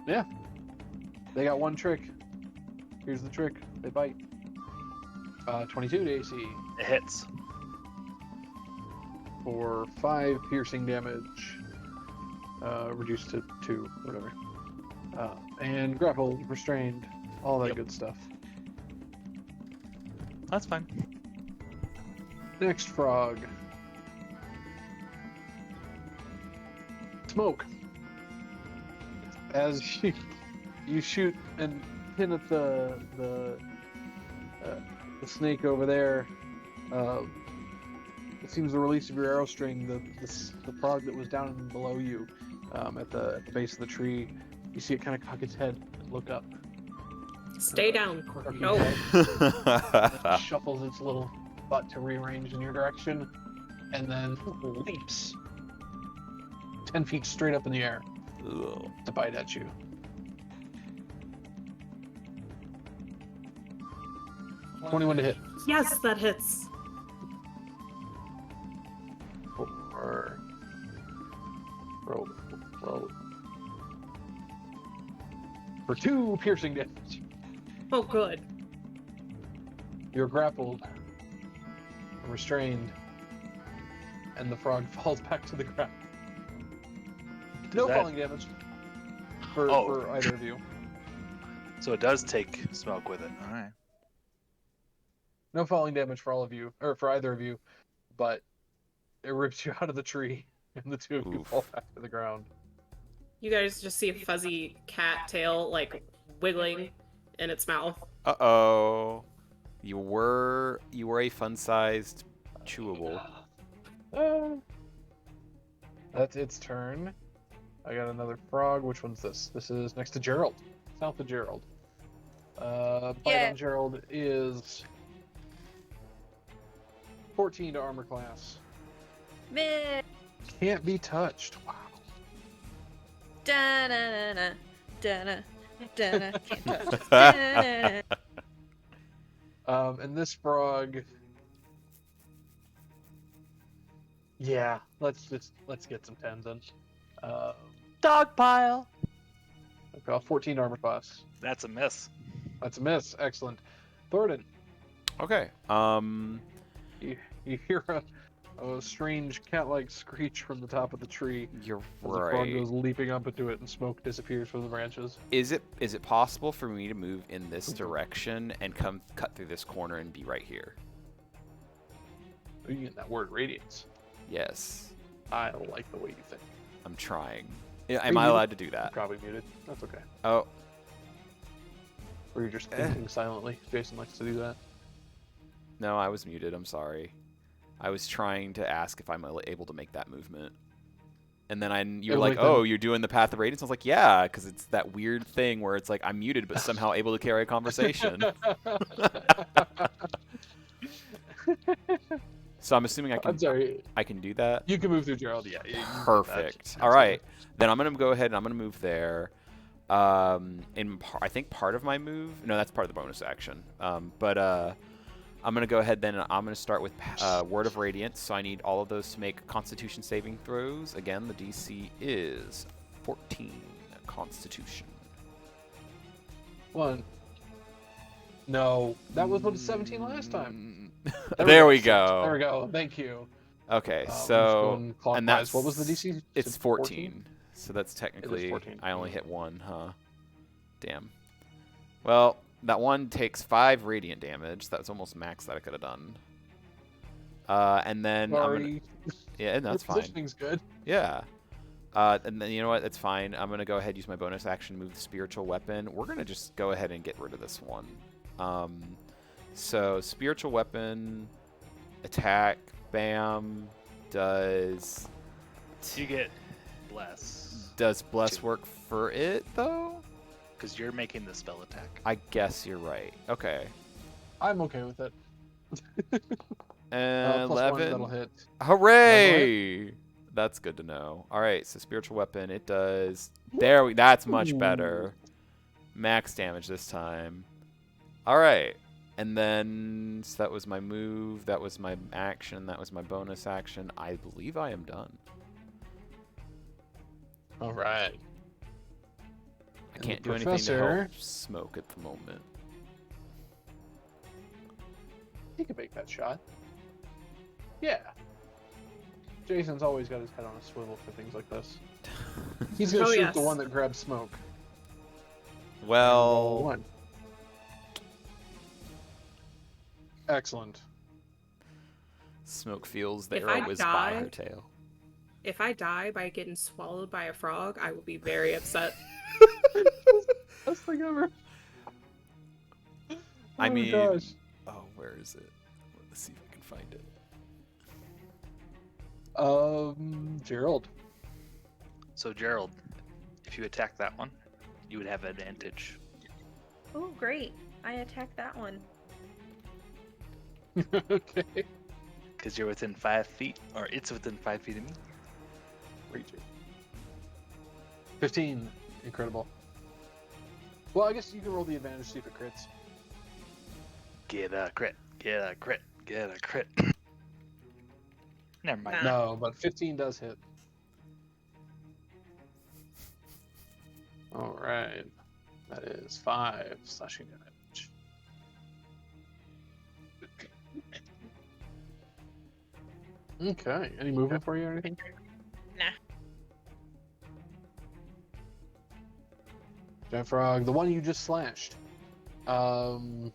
Yeah. They got one trick. Here's the trick. They bite. 22 to AC It hits. for 5 piercing damage. Reduced to 2, whatever. And grappled, restrained, all that Yep. good stuff. That's fine. Next frog. Smoke. As you shoot and pin at the snake over there, it seems the release of your arrow string, the frog that was down below you, at the base of the tree, you see it kind of cock its head and look up. Stay down. Quirky No. head. It shuffles its little butt to rearrange in your direction, and then leaps 10 feet straight up in the air Ugh. to bite at you. $21 to hit. Yes, that hits. For roll. For 2 piercing damage. Oh, good. You're grappled, restrained, and the frog falls back to the ground. No that- falling damage for either of you. So it does take smoke with it. All right. No falling damage for all of you, or for either of you, but it rips you out of the tree, and the two of you Oof. fall back to the ground. You guys just see a fuzzy cat tail, like, wiggling in its mouth. Uh-oh. You were a fun-sized chewable. That's its turn. I got another frog. Which one's this? This is next to Gerald. South of Gerald. Bite Yeah. on Gerald is 14 to armor class. Meh. Can't be touched. Wow. Da-na-na-na. Da-na. Da-na. Can't touch. Da-na-na. And this frog. Yeah, let's get some tens in. Dogpile. I've got 14 armor class. That's a miss. That's a miss. Excellent. Thornton, Okay. you hear a strange cat-like screech from the top of the tree You're as the frog right. goes leaping up into it and smoke disappears from the branches. Is it possible for me to move in this direction and cut through this corner and be right here? You get that word radiance. Yes. I don't like the way you think. I'm trying. Am I muted? allowed to do You're that? probably muted. That's okay. Oh, Or you're just thinking silently. Jason likes to do that. no, I was muted. I'm sorry. I was trying to ask if I'm able to make that movement. And then you were like, oh, you're doing the Path of Radiance? I was like, yeah, because it's that weird thing where it's like I'm muted but somehow able to carry a conversation. So I'm assuming I'm sorry. I can do that? You can move through Gerald. Yeah. You can do that. Perfect. All right. Then I'm going to go ahead and I'm going to move there. I think part of my move... No, that's part of the bonus action. But I'm going to go ahead then and I'm going to start with Word of Radiance. So I need all of those to make Constitution saving throws. Again, the DC is 14 Constitution. 1. No, that was what 17 last time. There we Shit. go. There we go. Thank you. Okay, I'm just so going clockwise. and that's What was the DC? It's 14. So that's technically 14. I only hit 1, huh? Damn. Well, that one takes 5 radiant damage. That was almost max that I could have done. And then Sorry. yeah, and that's Your fine. positioning's good. Yeah. And then you know what? That's fine. I'm gonna go ahead and use my bonus action, move the spiritual weapon. We're gonna just go ahead and get rid of this one. So spiritual weapon, attack, bam, does. You get bless. Does bless work for it though? Because you're making the spell attack. I guess you're right. Okay. I'm okay with it. And +1, 11. that'll hit. Hooray! That's good to know. All right, so spiritual weapon, it does. That's much better. Max damage this time. All right, and then so that was my move. That was my action. That was my bonus action. I believe I am done. All right. I can't do anything to help Smoke at the moment. He could make that shot. Yeah. Jason's always got his head on a swivel for things like this. He's gonna shoot the one that grabs Smoke. Well, 1. Excellent. Smoke feels the If arrow I whiz die- by her tail. If I die by getting swallowed by a frog, I will be very upset. Best thing ever. I Oh, mean, gosh. oh, where is it? Let's see if I can find it. Gerald. So Gerald, if you attack that one, you would have advantage. Oh, great. I attacked that one. Okay. Because you're within 5 feet, or it's within 5 feet of me. Reaching. 15. Incredible. Well, I guess you can roll the advantage, see if it crits. Get a crit. Get a crit. Get a crit. Never mind. No, but 15 does hit. All right. That is 5 slashing damage. Okay. Any movement for you or anything? Nah. Giant Frog, the one you just slashed. We'll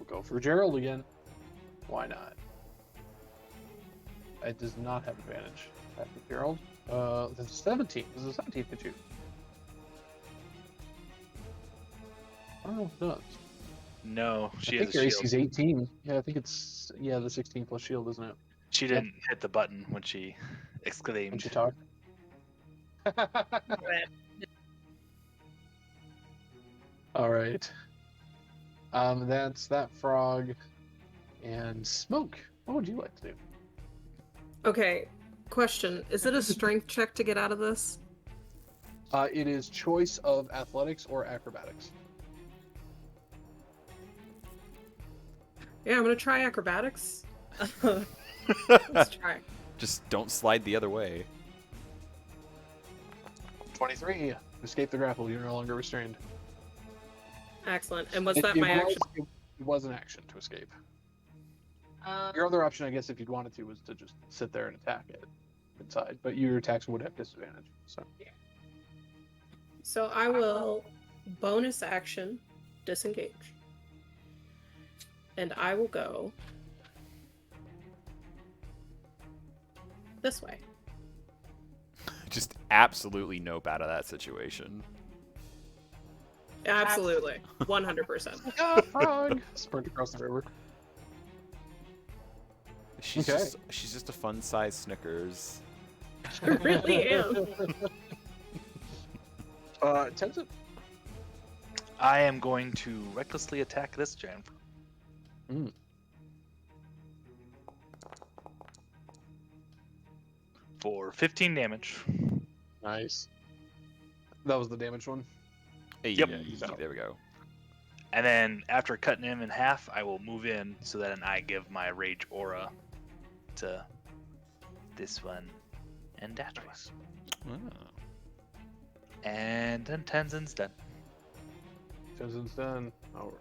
go for Gerald again. Why not? It does not have advantage. After Gerald. That's 17. This is a 17 hit you. I don't know if it does. No, I she think has your a AC is shield. 18. Yeah, I think it's the 16 plus shield, isn't it? She didn't hit the button when she When exclaimed. she talked. All right. That's that frog and Smoke. What would you like to do? Okay, question. Is it a strength check to get out of this? It is choice of athletics or acrobatics. Yeah, I'm gonna try acrobatics. Let's try. Just don't slide the other way. 23. Escape the grapple. You're no longer restrained. Excellent. And was It- that it my was- action? It was an action to escape. Your other option, I guess, if you'd wanted to, was to just sit there and attack it inside. But your attacks would have disadvantage. So So I will bonus action disengage. And I will go this way. Just absolutely nope out of that situation. Absolutely. 100%. ah, frog! Sprint across the river. She's Okay. just a fun-sized Snickers. I really am. Tenzin. I am going to recklessly attack this giant. Mm. For 15 damage. Nice. That was the damage one. Hey, Yep. there we go. And then after cutting him in half, I will move in so that I give my rage aura to this one and that one. Ah. And then Tenzin's done. Tenzin's done. All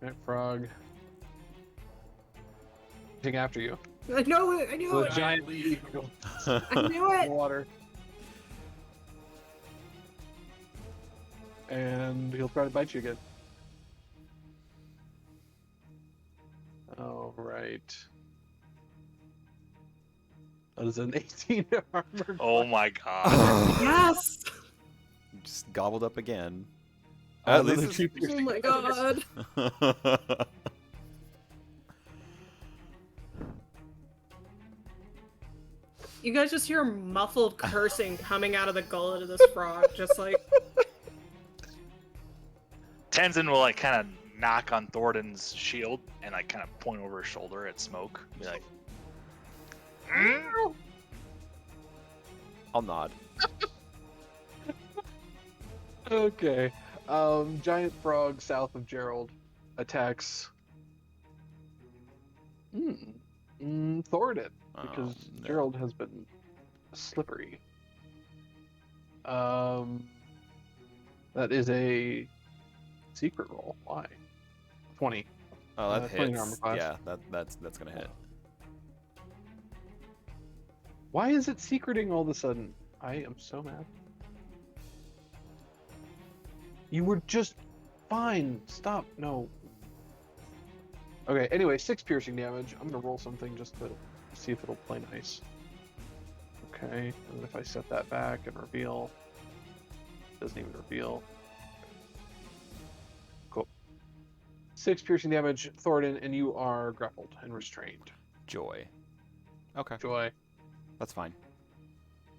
right. Frog. After you. I know it. I knew The it. giant leaf I knew it. water. And he'll try to bite you again. All right. That is an 18 armor. Oh my god. Yes. Just gobbled up again. At At least least it's- Oh my god. You guys just hear muffled cursing coming out of the gullet of this frog, just like. Tenzin will like kind of knock on Thornton's shield and like kind of point over his shoulder at Smoke. Be like, I'll nod. Okay. Giant frog south of Gerald attacks. Thornton, because No. Gerald has been slippery. That is a secret roll. Why? 20. Oh, that 20 hits. armor class. Yeah, that's gonna hit. Why is it secreting all of a sudden? I am so mad. You were just fine. Stop. No. Okay, anyway, 6 piercing damage. I'm gonna roll something just to see if it'll play nice. Okay, and then if I set that back and reveal, doesn't even reveal. Cool. 6 piercing damage, Thornton, and you are grappled and restrained. Joy. Okay, Joy. that's fine.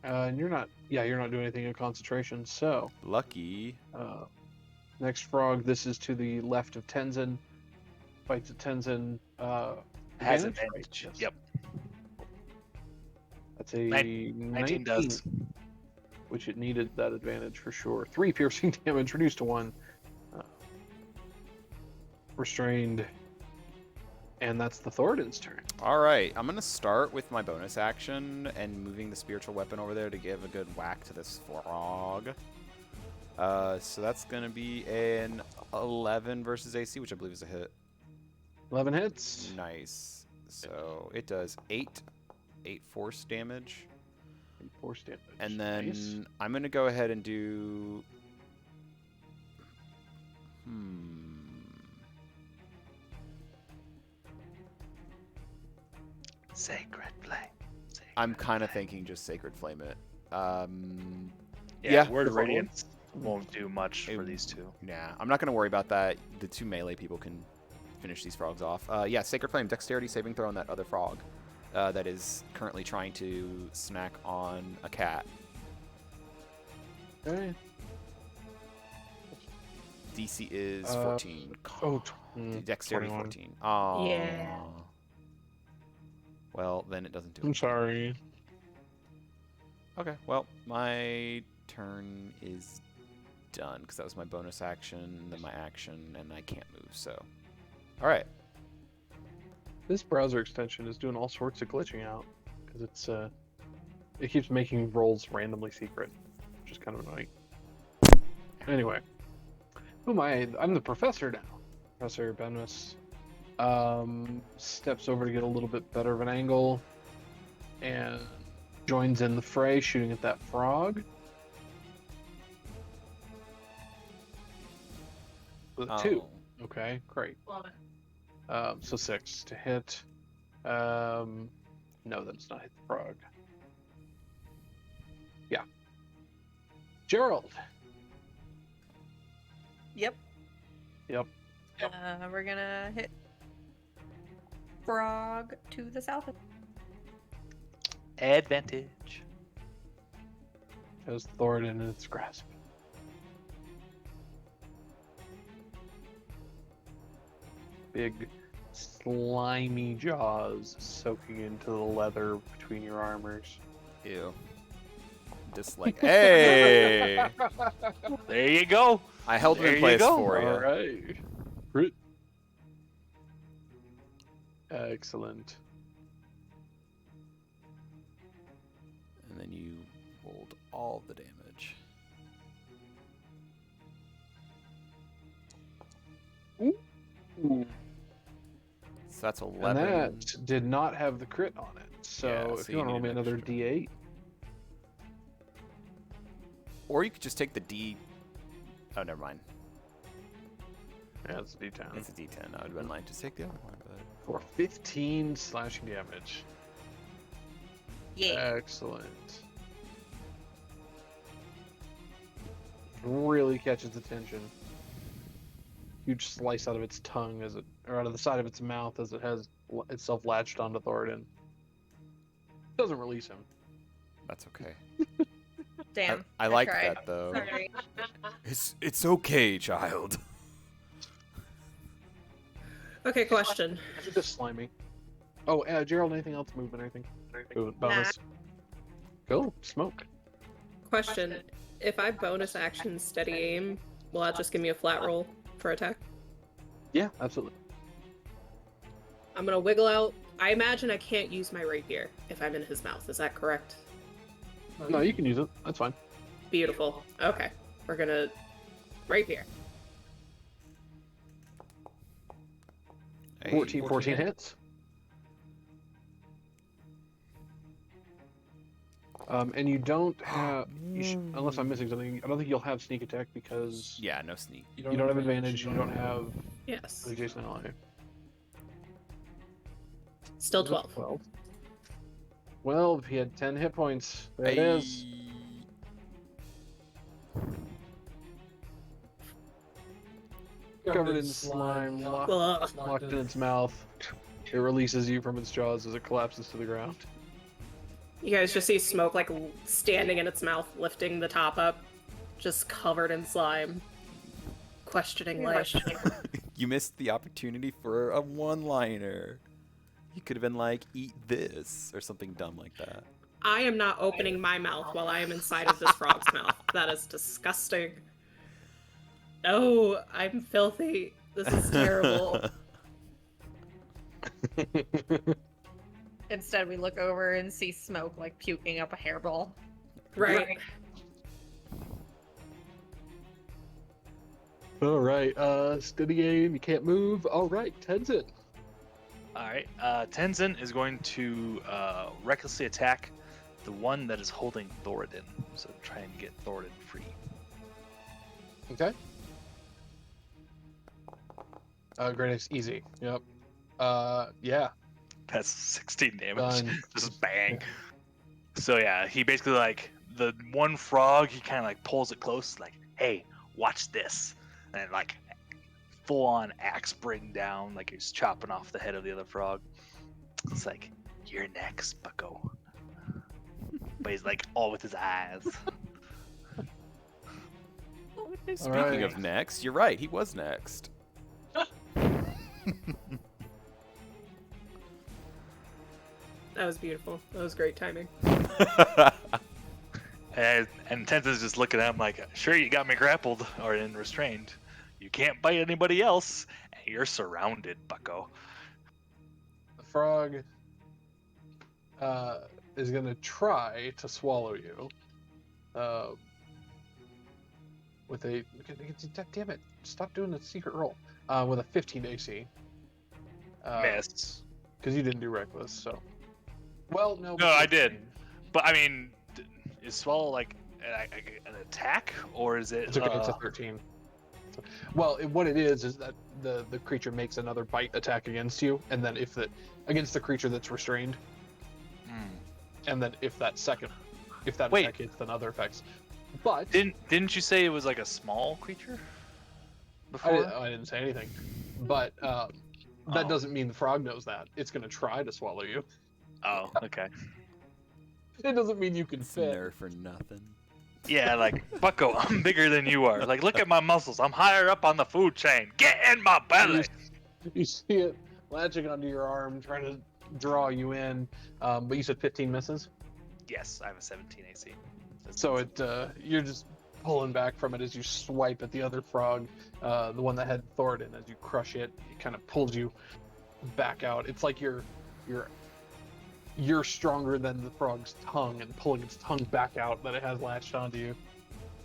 And you're not doing anything in concentration, so. Lucky. Next frog, this is to the left of Tenzin. Fights at Tenzin. has Advantage? advantage. Right, yes. Yep. That's a 19 does. which it needed that advantage for sure. 3 piercing damage, reduced to 1. Restrained. And that's the Thornton's turn. All right, I'm gonna start with my bonus action and moving the spiritual weapon over there to give a good whack to this frog. So that's gonna be an 11 versus AC, which I believe is a hit. 11 hits. Nice. So it does 8 force damage. 8 force damage. And then Nice. I'm gonna go ahead and do. Sacred flame. I'm kind of thinking just sacred flame it. Yeah, yeah, Word the of front Radiance won't do much for It- these two. Nah, I'm not gonna worry about that. The 2 melee people can finish these frogs off. Yeah, sacred flame, dexterity saving throw on that other frog that is currently trying to snack on a cat. Okay. DC is 14. Dexterity 21. 14. Oh. Yeah. Well, then it doesn't do it. I'm sorry. Okay, well, my turn is done because that was my bonus action, then my action, and I can't move, so. All right. This browser extension is doing all sorts of glitching out because it keeps making rolls randomly secret, which is kind of annoying. Anyway, who am I? I'm the professor now. Professor Benmus steps over to get a little bit better of an angle and joins in the fray, shooting at that frog. With a 2. Oh. Okay, great. Love it. So 6 to hit. No, that's not hit the frog. Yeah. Gerald. Yep. Yep. We're gonna hit frog to the south. Advantage. Has Thorin in its grasp. Big, slimy jaws soaking into the leather between your armors. Ew. Just like, hey! There you go. I held it There in you place go. for you. All right. Crit. Excellent. And then you rolled all the damage. Ooh. So that's And 11. that did not have the crit on it. So Yeah, if so you you want to roll need me an another extra. D8. Or you could just take the D. Oh, never mind. Yeah, it's a D10. It's a D10. I would have been like, just take the other one. But For 15 slashing damage. Yeah. Excellent. Really catches attention. Huge slice out of its tongue or out of the side of its mouth as it has itself latched onto Thoradin. Doesn't release him. that's okay. Damn. I like tried. that though. Sorry. It's okay, child. Okay, question. It's just slimy. Oh, Gerald, anything else? Movement, anything? Movement bonus. Cool. Smoke. Question. If I bonus action steady aim, will that just give me a flat roll for attack? Yeah, absolutely. I'm gonna wiggle out. I imagine I can't use my rapier if I'm in his mouth. Is that correct? No, you can use it. That's fine. Beautiful. Okay. We're gonna rapier. 14 hits. And you don't have, unless I'm missing something, I don't think you'll have sneak attack because Yeah, no sneak. you don't have advantage, you don't have Yes. adjacent ally. Still 12. 12. Well, if he had 10 hit points, there it is. Covered in slime, Ugh. locked in its mouth. It releases you from its jaws as it collapses to the ground. You guys just see smoke like standing in its mouth, lifting the top up, just covered in slime. Questioning life. You missed the opportunity for a one-liner. You could have been like, eat this, or something dumb like that. I am not opening my mouth while I am inside of this frog's mouth. That is disgusting. No, I'm filthy. This is terrible. Instead, we look over and see smoke like puking up a hairball. Right. All right, steady aim. You can't move. All right, Tenzin. All right. Tenzin is going to recklessly attack the one that is holding Thoradin. So try and get Thoradin free. Okay. Great, it's easy. Yep. Yeah. That's 16 damage. Done. Just bang. So yeah, he basically like the one frog. He kind of like pulls it close, like, "Hey, watch this," and like full on axe bring down, like he's chopping off the head of the other frog. It's like, "You're next, Bucko." But he's like all with his eyes. Speaking of next, you're right. He was next. That was beautiful. That was great timing. And Tenzin's just looking at him like, "Sure, you got me grappled or in restrained. You can't bite anybody else, and you're surrounded, Bucko." The frog is going to try to swallow you. With a... Damn it. Stop doing the secret roll. With a 15 AC. Miss. Because you didn't do reckless, so... Well, no. No, I did. But I mean, is swallow like an attack, or is it? It's okay. It's a 13. Well, what it is that the creature makes another bite attack against you, and then against the creature that's restrained, and then if that attack hits, then other effects. But didn't you say it was like a small creature? Before I didn't say anything. But that doesn't mean the frog knows that. It's going to try to swallow you. Oh, okay. It doesn't mean you can It's fit. there for nothing. Yeah, like, "Bucko, I'm bigger than you are. Like, look at my muscles. I'm higher up on the food chain. Get in my belly." You see it latching onto your arm, trying to draw you in. But you said 15 misses. Yes, I have a 17 AC. So you're just pulling back from it as you swipe at the other frog, the one that had Thoradin. As you crush it, it kind of pulls you back out. It's like you're stronger than the frog's tongue and pulling its tongue back out that it has latched onto you.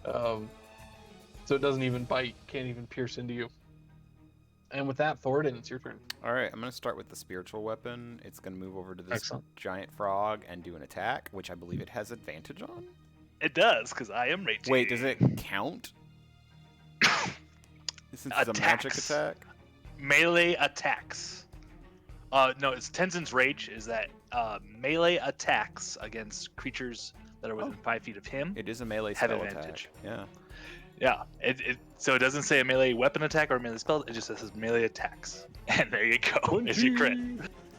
So it doesn't even bite, can't even pierce into you. And with that, Thornton, it's your turn. All right, I'm going to start with the spiritual weapon. It's going to move over to this Excellent. giant frog and do an attack, which I believe it has advantage on. It does, because I am raging. Wait, does it count? Since it's a magic attack? Melee attacks. No, it's Tenzin's rage is that melee attacks against creatures that are within 5 feet of him. It is a melee have spell advantage. attack. Yeah. Yeah, so it doesn't say a melee weapon attack or a melee spell. It just says melee attacks. And there you go. There's your crit.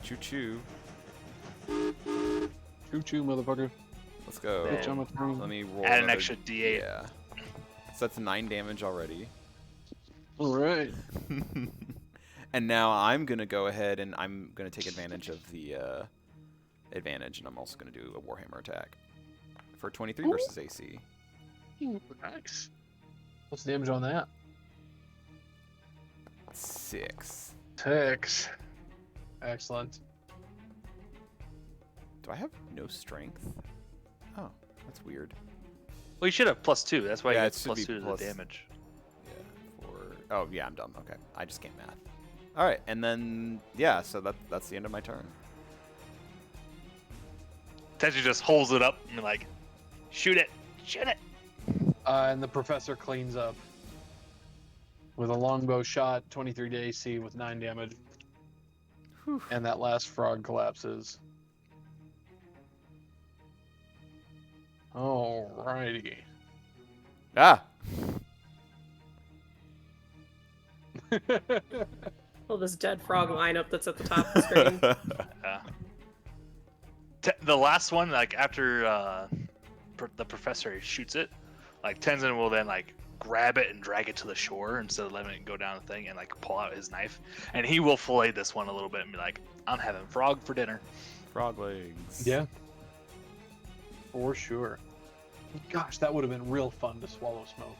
Choo choo. Choo choo, motherfucker. Let's go. Bitch, I'm a turn. Let me roll Add an another- extra D8. Yeah. So that's 9 damage already. All right. And now I'm going to go ahead and I'm going to take advantage of the advantage, and I'm also going to do a Warhammer attack for 23 Ooh. versus AC. Nice. What's the damage on that? 6. 6. Excellent. Do I have no strength? Oh, that's weird. Well, you should have +2. That's why Yeah, you it get should be +2 to the plus- damage. Yeah, oh, yeah, I'm dumb. Okay, I just can't math. All right, and then, yeah, so that's the end of my turn. Tenzi just holds it up and like, shoot it. Shoot it. And the professor cleans up with a longbow shot, 23 to AC with 9 damage. Whew. And that last frog collapses. Alrighty. Ah! Well, this dead frog lineup that's at the top of the screen. Yeah. The last one, like after the professor shoots it, like Tenzin will then like grab it and drag it to the shore instead of letting it go down the thing and like pull out his knife, and he will fillet this one a little bit and be like, "I'm having frog for dinner." Frog legs. Yeah. For sure. Gosh, that would have been real fun to swallow smoke.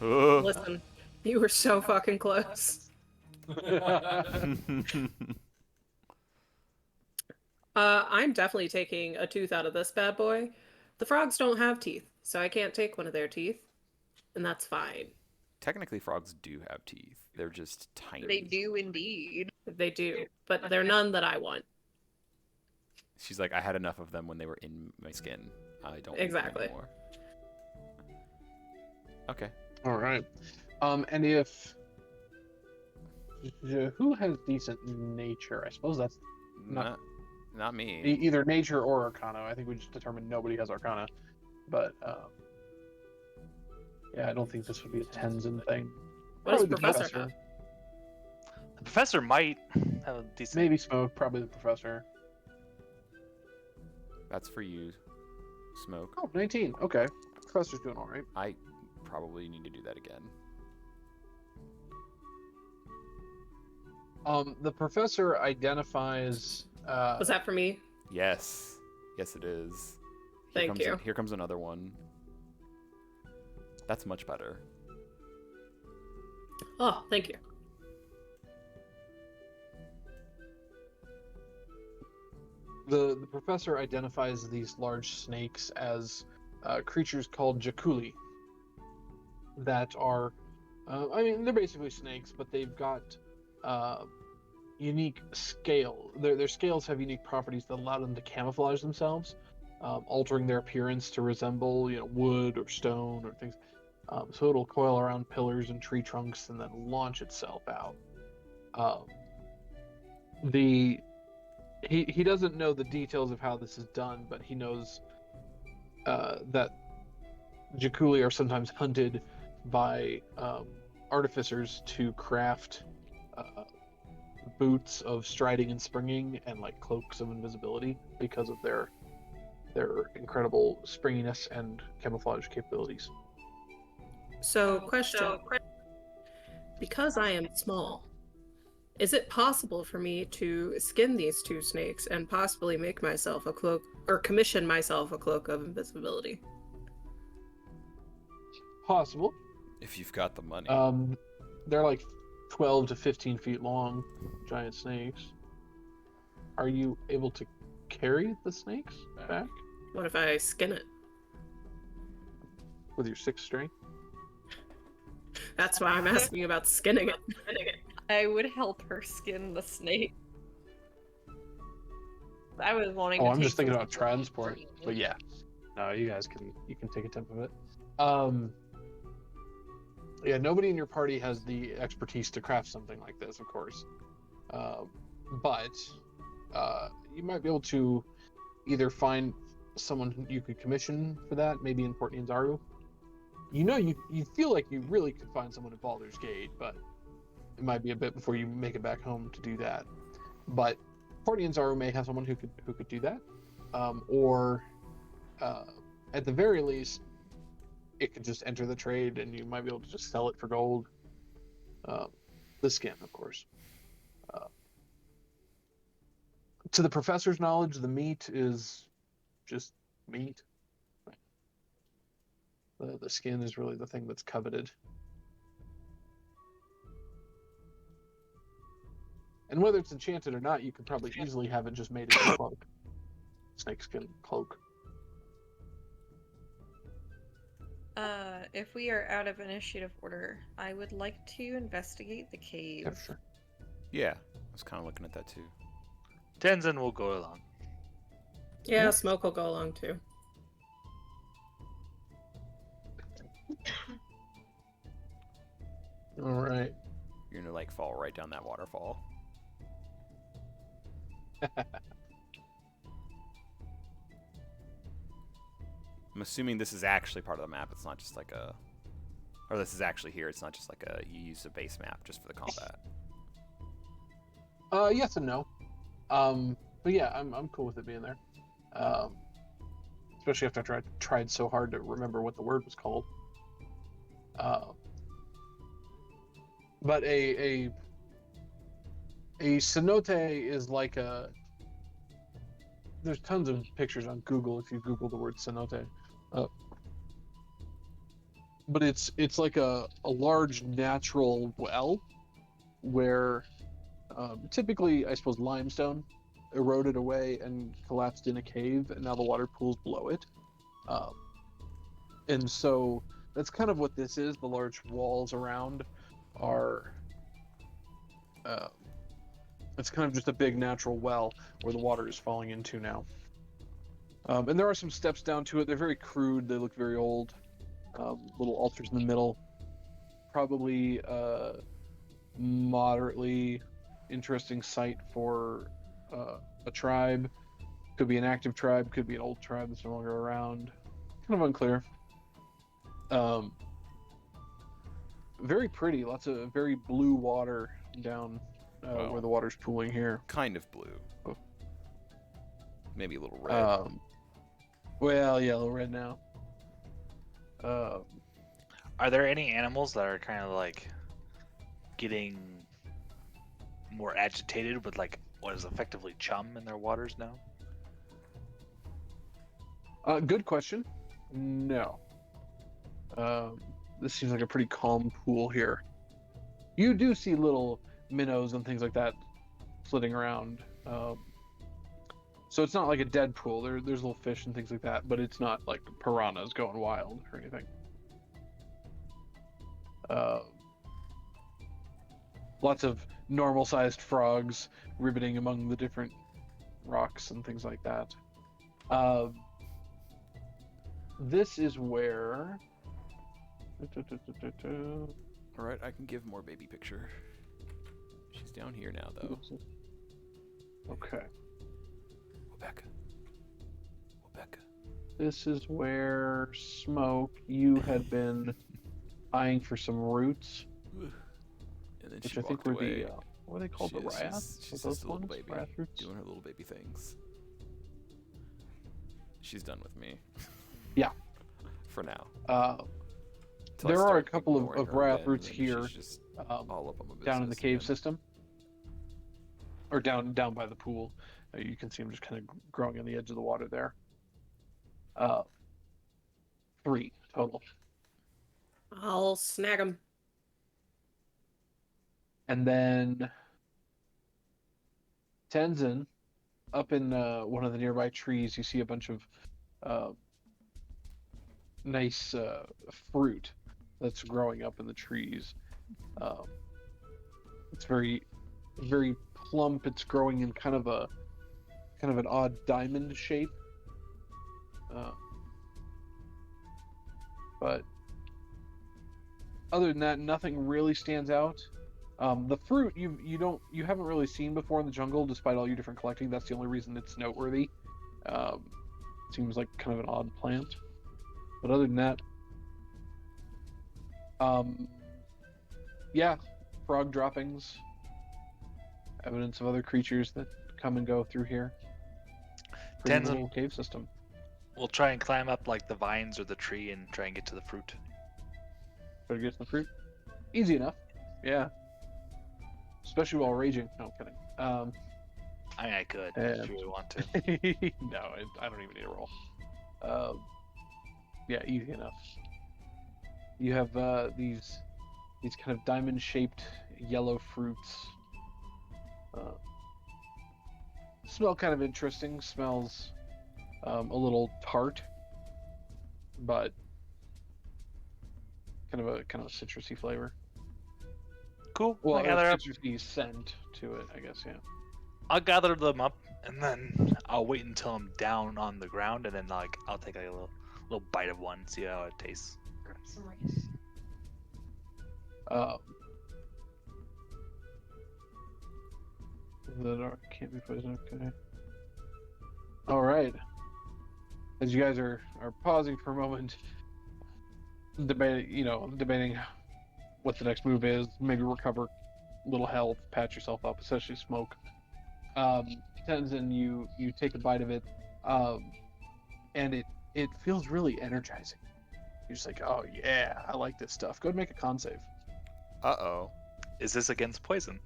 Ugh. Listen, you were so fucking close. I'm definitely taking a tooth out of this bad boy. The frogs don't have teeth, so I can't take one of their teeth, and that's fine. Technically, frogs do have teeth. They're just tiny. They do indeed. They do, but they're none that I want. She's like, I had enough of them when they were in my skin. I don't need them Exactly. anymore. Okay. All right. And if who has decent nature? I suppose that's Not me. either nature or arcana. I think we just determined nobody has arcana, but yeah, I don't think this would be a Tenzin thing. What does Probably the Professor have? The professor might have a decent. Maybe Smoke. Probably the professor. That's for you, Smoke. Oh, 19. Okay. Professor's doing all right. I probably need to do that again. The professor identifies. Was that for me? Yes. Yes, it is. Thank you. Here comes another one. That's much better. Oh, thank you. The professor identifies these large snakes as creatures called Jakuli. That are, I mean, they're basically snakes, but they've got unique scale. Their scales have unique properties that allow them to camouflage themselves, altering their appearance to resemble, wood or stone or things. So it'll coil around pillars and tree trunks and then launch itself out. He doesn't know the details of how this is done, but he knows that Jakuli are sometimes hunted by artificers to craft boots of striding and springing and like cloaks of invisibility because of their incredible springiness and camouflage capabilities. So, question. Because I am small, is it possible for me to skin these two snakes and possibly make myself a cloak, or commission myself a cloak of invisibility? Possible. If you've got the money. They're like 12 to 15 feet long, giant snakes. Are you able to carry the snakes back What if I skin it? with your 6 strength? That's why I'm asking about skinning it. I would help her skin the snake. I was wanting Oh, to I'm take just thinking some about transport. But yeah, no, you can take a tip of it. Yeah, nobody in your party has the expertise to craft something like this, of course. But you might be able to either find someone who you could commission for that, maybe in Port Nianzaru. You feel like you really could find someone at Baldur's Gate, but it might be a bit before you make it back home to do that. But Port Nianzaru may have someone who could do that, or at the very least, it could just enter the trade, and you might be able to just sell it for gold. The skin, of course. To the professor's knowledge, the meat is just meat. The skin is really the thing that's coveted. And whether it's enchanted or not, you could probably easily have it just made into a cloak. Snakeskin cloak. If we are out of initiative order, I would like to investigate the cave. Yeah, sure. Yeah, I was kind of looking at that too. Tenzin will go along. Yeah, Smoke will go along too. All right. You're gonna like fall right down that waterfall. I'm assuming this is actually part of the map. It's not just like a, or this is actually here. It's not just like a, you use a base map just for the combat. Yes and no. But yeah, I'm cool with it being there. Especially after I tried so hard to remember what the word was called. But a cenote is like a. There's tons of pictures on Google if you Google the word cenote. But it's like a large natural well where typically, I suppose, limestone eroded away and collapsed in a cave, and now the water pools below it. And so that's kind of what this is. The large walls around are. It's kind of just a big natural well where the water is falling into now. And there are some steps down to it. They're very crude. They look very old. Little altars in the middle. Probably moderately interesting site for a tribe. Could be an active tribe, could be an old tribe that's no longer around. Kind of unclear. Very pretty. Lots of very blue water down Wow. where the water's pooling here. Kind of blue. Oh. Maybe a little red. Well, yeah, a little red now. Are there any animals that are kind of like getting more agitated with like what is effectively chum in their waters now? Good question. No. This seems like a pretty calm pool here. You do see little minnows and things like that flitting around. So it's not like a dead pool. There's little fish and things like that, but it's not like piranhas going wild or anything. Lots of normal-sized frogs ribbiting among the different rocks and things like that. This is where. All right, I can give more baby picture. She's down here now, though. Okay. Rebecca. This is where Smoke, you had been eyeing for some roots, And then which she I think walked were away. the what are they called? The wrath? She's Were those just a little ones? baby, Wrath roots? doing her little baby things. She's done with me. Yeah. For now. Till I There are a start couple ignoring of her wrath again, roots then here, she's just all up on my down in the business cave again. system, or down by the pool. You can see them just kind of growing on the edge of the water there. 3 total. I'll snag them. And then Tenzin, up in one of the nearby trees, you see a bunch of nice fruit that's growing up in the trees. It's very, very plump. It's growing in kind of an odd diamond shape. But other than that, nothing really stands out. The fruit you haven't really seen before in the jungle, despite all your different collecting. That's the only reason it's noteworthy. Seems like kind of an odd plant. But other than that, yeah, frog droppings, evidence of other creatures that come and go through here. Pretty little cave system. We'll try and climb up like the vines or the tree and try and get to the fruit. Try to get to the fruit. Easy enough. Yeah. Especially while raging. No, I'm kidding. I mean, I could if you really want to. No, I don't even need a roll. Yeah, easy enough. You have these kind of diamond-shaped yellow fruits. Smell kind of interesting. Smells a little tart, but kind of a citrusy flavor. Cool. Well, I'll gather a up. citrusy scent to it, I guess. Yeah. I'll gather them up and then I'll wait until I'm down on the ground and then I'll take a little bite of one, see how it tastes. Grab some rice. The dark can't be poisoned. Okay. All right. As you guys are pausing for a moment, debating what the next move is, maybe recover a little health, patch yourself up, especially smoke. Tenzin, you take a bite of it, and it feels really energizing. You're just like, oh yeah, I like this stuff. Go ahead and make a con save. Uh-oh. Is this against poison?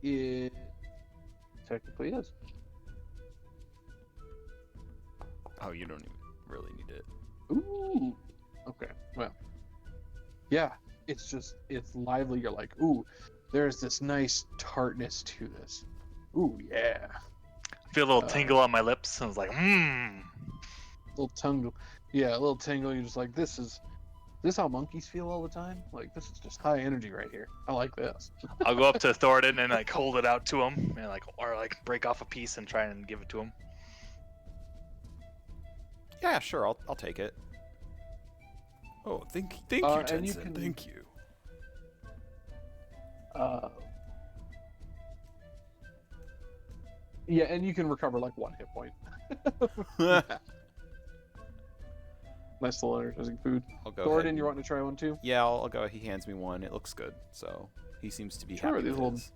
It technically is. Oh, you don't even really need it. Ooh. Okay. Well. Yeah. It's lively. You're like, ooh, there's this nice tartness to this. Ooh, yeah. I feel a little tingle on my lips. I was like, Little tingle. Yeah, a little tingle. You're just like, this is how monkeys feel all the time? Like, this is just high energy right here. I like this. I'll go up to Thoradin and hold it out to him and or break off a piece and try and give it to him. Yeah, sure. I'll take it. Oh, thank you, Tenzin. Thank you. Yeah, and you can recover like 1 hit point. Nice little energizing food. I'll go. Thoradin, you wanting to try one too? Yeah, I'll go. He hands me one. It looks good, so he seems to be happy with his.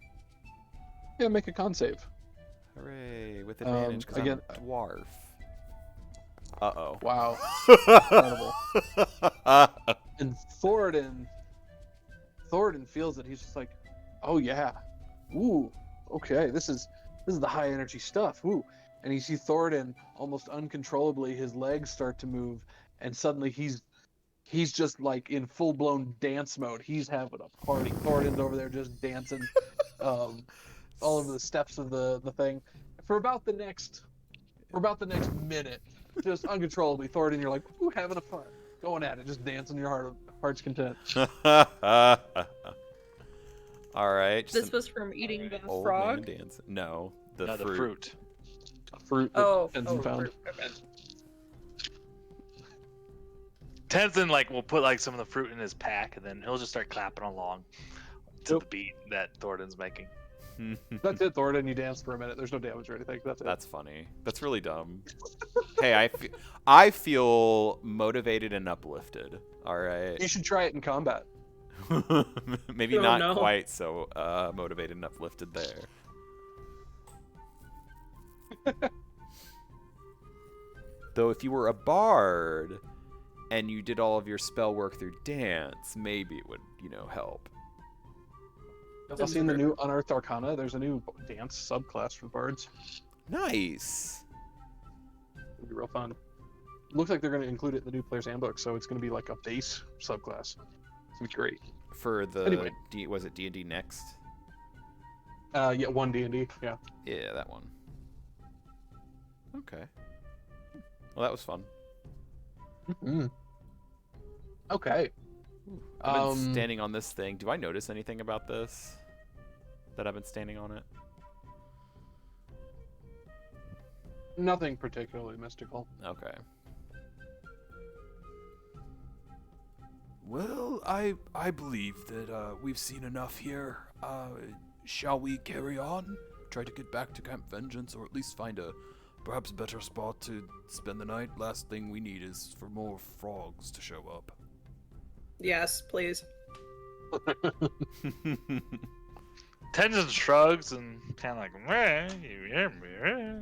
Yeah, make a con save. Hooray! With advantage because I'm a dwarf. Uh-oh. Wow. Incredible. And Thoradin feels it. He's just like, oh yeah, ooh, okay, this is the high energy stuff. Ooh, and you see Thoradin almost uncontrollably, his legs start to move, and suddenly he's just like in full blown dance mode. He's having a party. Thoradin's over there just dancing, all over the steps of the thing, for about the next minute. Just uncontrollably, Thoradin, you're like, ooh, having a fun, going at it, just dancing your heart's content. All right. This was from eating the old frog? man dancing. No, The fruit. Fruit. Tenzin found. Okay. Tenzin will put some of the fruit in his pack and then he'll just start clapping along to the beat that Thoradin's making. That's it, Thoradin. You dance for a minute. There's no damage or anything. That's it. That's funny. That's really dumb. Hey, I feel motivated and uplifted. All right. You should try it in combat. Maybe not quite so motivated and uplifted there. Though if you were a bard and you did all of your spell work through dance, maybe it would, help. I've seen the new Unearthed Arcana. There's a new dance subclass for bards. Nice. It'll be real fun. Looks like they're going to include it in the new player's handbook, so it's going to be like a base subclass. It's going to be great. For the Anyway. was it D&D Next? Yeah, 1 D&D. Yeah. Yeah, that one. Okay. Well, that was fun. Mm-hmm. Okay. I've been standing on this thing. Do I notice anything about this? That I've been standing on it? Nothing particularly mystical. Okay. Well, I believe that we've seen enough here. Shall we carry on? Try to get back to Camp Vengeance, or at least find a perhaps better spot to spend the night? Last thing we need is for more frogs to show up. Yes, please. Tenzin shrugs and kind of like, "Meh, you hear me, eh?"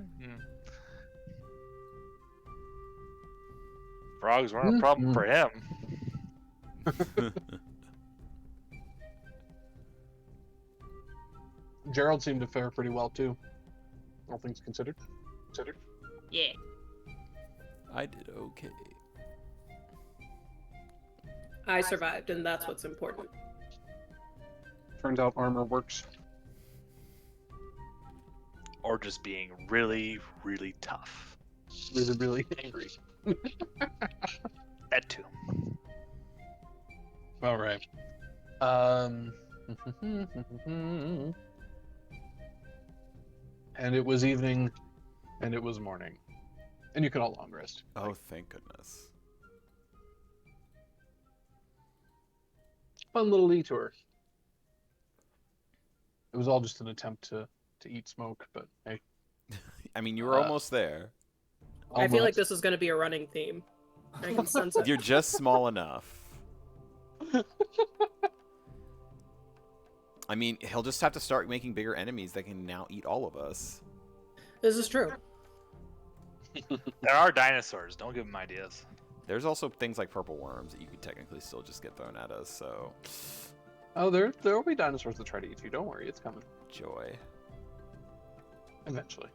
Frogs weren't a problem for him. Gerald seemed to fare pretty well too, all things considered. Yeah. I did okay. I survived, and that's what's important. Turns out armor works. Or just being really, really tough. Really, really angry. That too. All right. And it was evening, and it was morning, and you could all long rest. Oh, thank goodness. Fun little detour. It was all just an attempt to eat smoke, but hey. I mean, you were almost there. I feel like this is going to be a running theme. I can sense it. You're just small enough. I mean, he'll just have to start making bigger enemies that can now eat all of us. This is true. There are dinosaurs. Don't give them ideas. There's also things like purple worms that you could technically still just get thrown at us, so... Oh, there will be dinosaurs that try to eat you. Don't worry, it's coming. Joy. Eventually.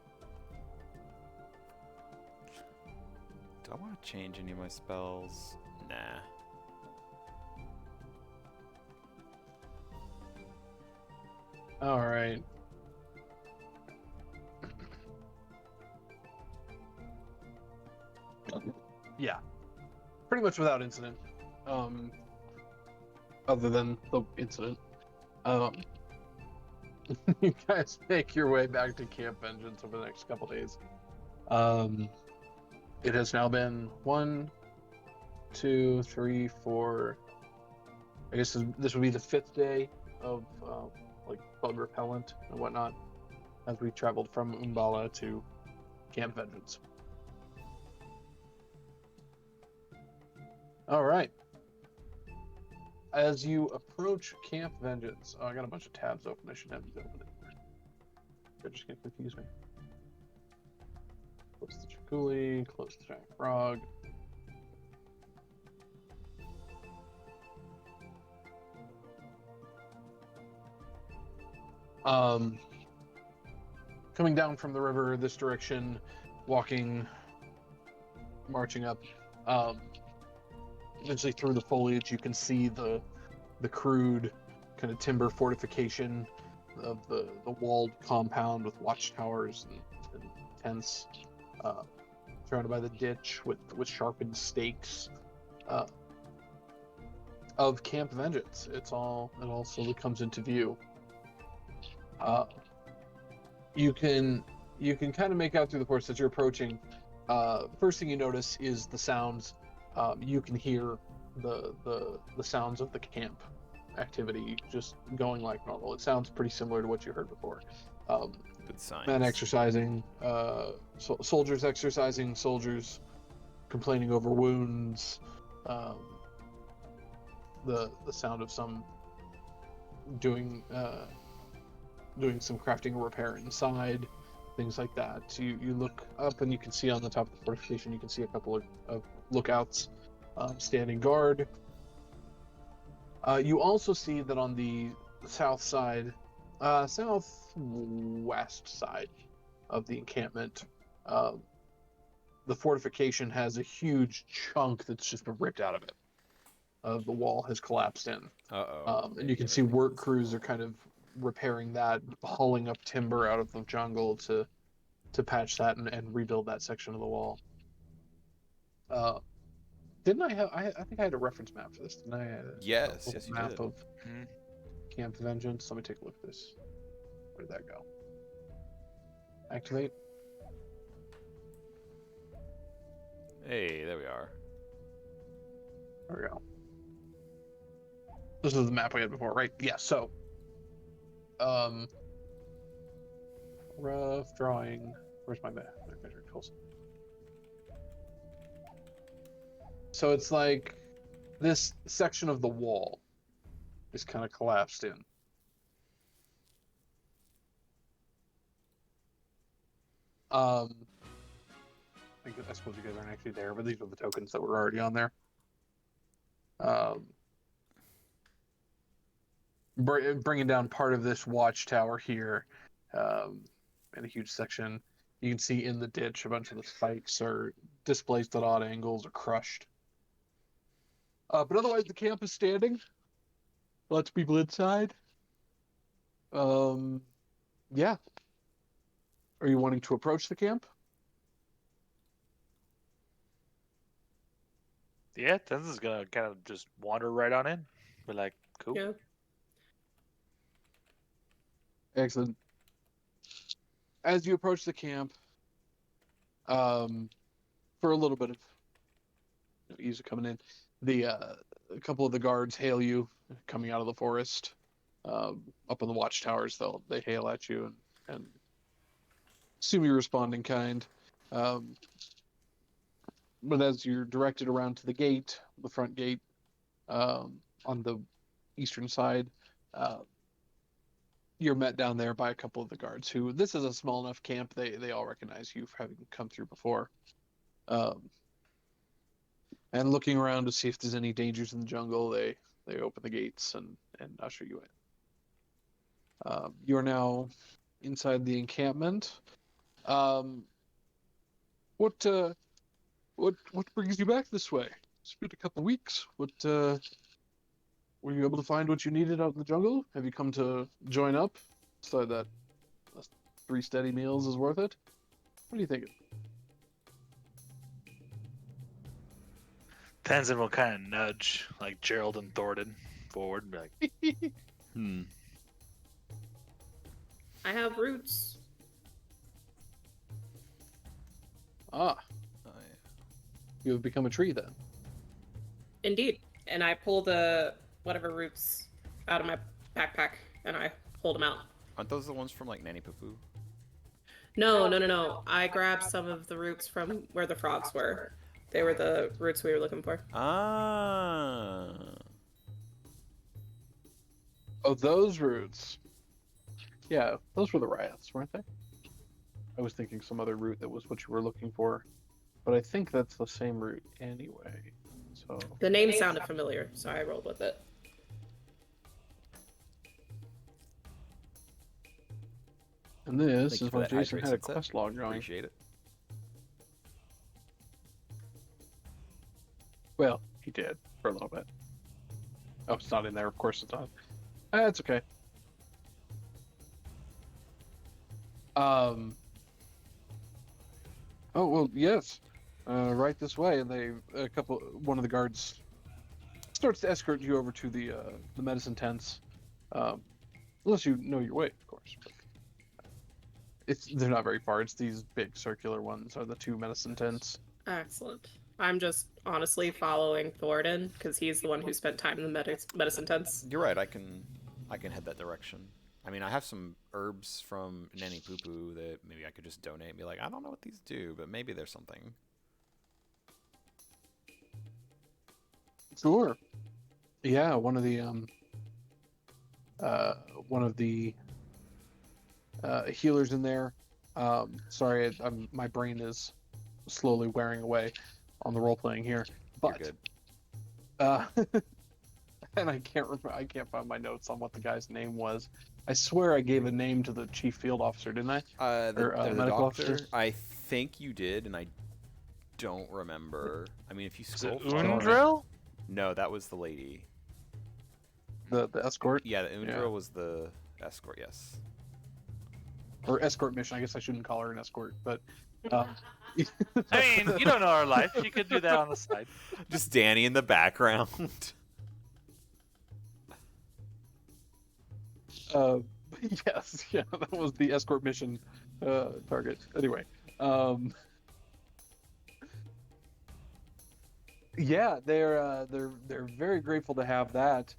Do I want to change any of my spells? Nah. All right. Yeah. Pretty much without incident. Other than the incident. You guys make your way back to Camp Vengeance over the next couple days. It has now been 1, 2, 3, 4. I guess this would be the 5th day of like bug repellent and whatnot, as we traveled from Umbala to Camp Vengeance. All right. As you approach Camp Vengeance, I got a bunch of tabs open. I should have these open. They're just gonna confuse me. Close the Chikuli, close the giant frog. Coming down from the river this direction, marching up, eventually through the foliage, you can see the crude kind of timber fortification of the walled compound with watchtowers and tents, surrounded by the ditch with sharpened stakes of Camp Vengeance. It all slowly comes into view. You can kind of make out through the forest as you're approaching. First thing you notice is the sounds. You can hear the sounds of the camp activity just going like normal. It sounds pretty similar to what you heard before. Good signs. Men exercising, soldiers exercising, soldiers complaining over wounds. The sound of some doing some crafting or repair inside, things like that. So you look up and you can see on the top of the fortification, you can see a couple of lookouts standing guard. You also see that on the southwest side of the encampment, the fortification has a huge chunk that's just been ripped out of it. The wall has collapsed in. And you can see work crews are kind of repairing that, hauling up timber out of the jungle to patch that and rebuild that section of the wall. Didn't I have? I think I had a reference map for this. Didn't I? Yes, A yes, you map did. of Mhm. Camp Vengeance. Let me take a look at this. Where did that go? Activate. Hey, there we are. There we go. This is the map we had before, right? Yeah. So, rough drawing. Where's my map? My measuring tools. So it's like this section of the wall is kind of collapsed in. I suppose you guys aren't actually there, but these are the tokens that were already on there. Bringing down part of this watchtower here, in a huge section. You can see in the ditch a bunch of the spikes are displaced at odd angles or crushed. But otherwise, the camp is standing. Lots of people inside. Yeah. Are you wanting to approach the camp? Yeah, Tenzin's gonna kind of just wander right on in. Be like, cool. Yeah. Excellent. As you approach the camp, for a little bit of ease coming in, a couple of the guards hail you coming out of the forest. Up on the watchtowers, they hail at you and assume you respond in kind. But as you're directed around to the gate, the front gate, on the eastern side, uh, you're met down there by a couple of the guards who, this is a small enough camp, they all recognize you for having come through before. And looking around to see if there's any dangers in the jungle, they open the gates and usher you in. You are now inside the encampment. Um, what brings you back this way? It's been a couple weeks. Were you able to find what you needed out in the jungle? Have you come to join up so that 3 steady meals is worth it? What do you think? Tenzin will kind of nudge like Gerald and Thornton forward and be like, Hmm. I have roots. Ah, Oh, yeah. you have become a tree then. Indeed. And I pull the whatever roots out of my backpack and I hold them out. Aren't those the ones from like Nanny Poo Poo? No. I grabbed some of the roots from where the frogs were. They were the roots we were looking for. Ah. Oh, those roots. Yeah, those were the riots, weren't they? I was thinking some other route that was what you were looking for, but I think that's the same route anyway. So The name sounded familiar, so I rolled with it. and this Thank you is for what that Jason hydrate had a sunset. quest log going. Appreciate it. Well, he did for a little bit. Oh, it's not in there. Of course it's not. That's okay. Oh well, yes. Right this way, and one of the guards starts to escort you over to the medicine tents. Unless you know your way, of course. But they're not very far. It's these big circular ones are the 2 medicine tents. Excellent. I'm just honestly following Thornton because he's the one who spent time in the medicine tents. You're right. I can head that direction. I mean, I have some herbs from Nanny Poo Poo that maybe I could just donate and be like, I don't know what these do, but maybe there's something. Sure. Yeah, one of the healers in there. Sorry, my brain is slowly wearing away on the role playing here. But You're good. And I can't remember. I can't find my notes on what the guy's name was. I swear I gave a name to the chief field officer, didn't I? The medical doctor. officer? I think you did, and I don't remember. I mean, if you is scroll it far Undril? No, that was the lady. The escort? Yeah, the Undril Yeah. was the escort. Yes. Or escort mission. I guess I shouldn't call her an escort, but Um, I mean, you don't know our life. She could do that on the side. Just Danny in the background. uh, yes, yeah, that was the escort mission target. Anyway, um, yeah, they're very grateful to have that,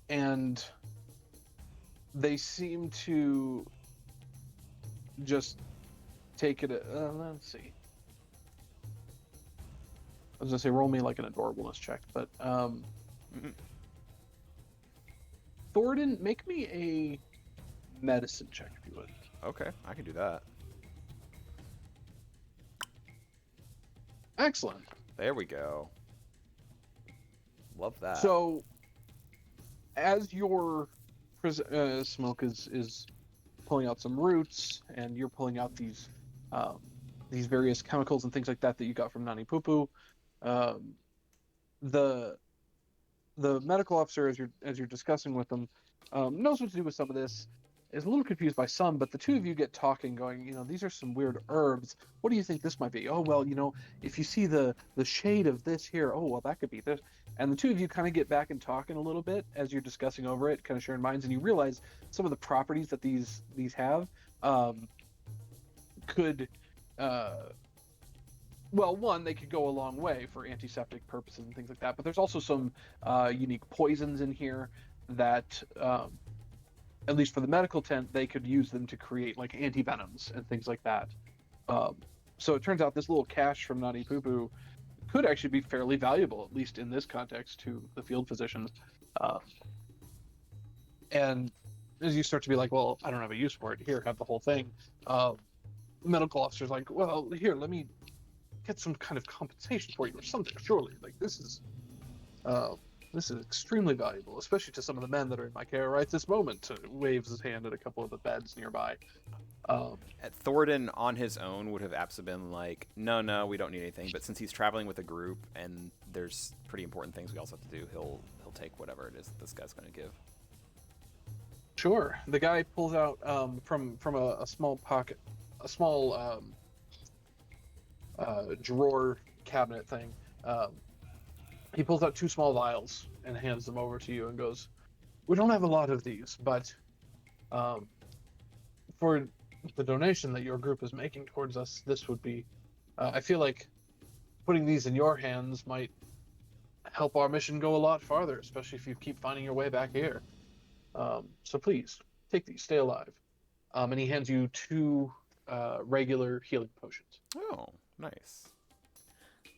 and they seem to just take it. Let's see. I was gonna say roll me like an adorableness check, but Mhm. Thornton, make me a medicine check if you would. Okay, I can do that. Excellent. There we go. Love that. So, as your smoke is pulling out some roots, and you're pulling out these various chemicals and things like that you got from Nani Pupu, um, the medical officer, as you're discussing with them, knows what to do with some of this. Is a little confused by some, but the two of you get talking, going, these are some weird herbs. What do you think this might be? Oh, well, if you see the shade of this here, oh, well, that could be this. And the two of you kind of get back and talking a little bit as you're discussing over it, kind of sharing minds, and you realize some of the properties that these have could, well, one, they could go a long way for antiseptic purposes and things like that, but there's also some unique poisons in here that, at least for the medical tent, they could use them to create like antivenoms and things like that. So it turns out this little cache from Nani Pupu could actually be fairly valuable, at least in this context, to the field physicians. And as you start to be like, well, I don't have a use for it. Here, have the whole thing. Medical officer's like, well, here, let me get some kind of compensation for you or something. Surely, like this is extremely valuable, especially to some of the men that are in my care right this moment. Waves his hand at a couple of the beds nearby. Thornton on his own would have absolutely been like, no, we don't need anything. But since he's traveling with a group and there's pretty important things we also have to do, he'll take whatever it is that this guy's going to give. Sure. The guy pulls out from a small pocket, a small drawer cabinet thing. He pulls out 2 small vials and hands them over to you and goes, "We don't have a lot of these, but for the donation that your group is making towards us, this would be. I feel like putting these in your hands might help our mission go a lot farther, especially if you keep finding your way back here. So please take these, stay alive." And he hands you 2 regular healing potions. Oh, nice.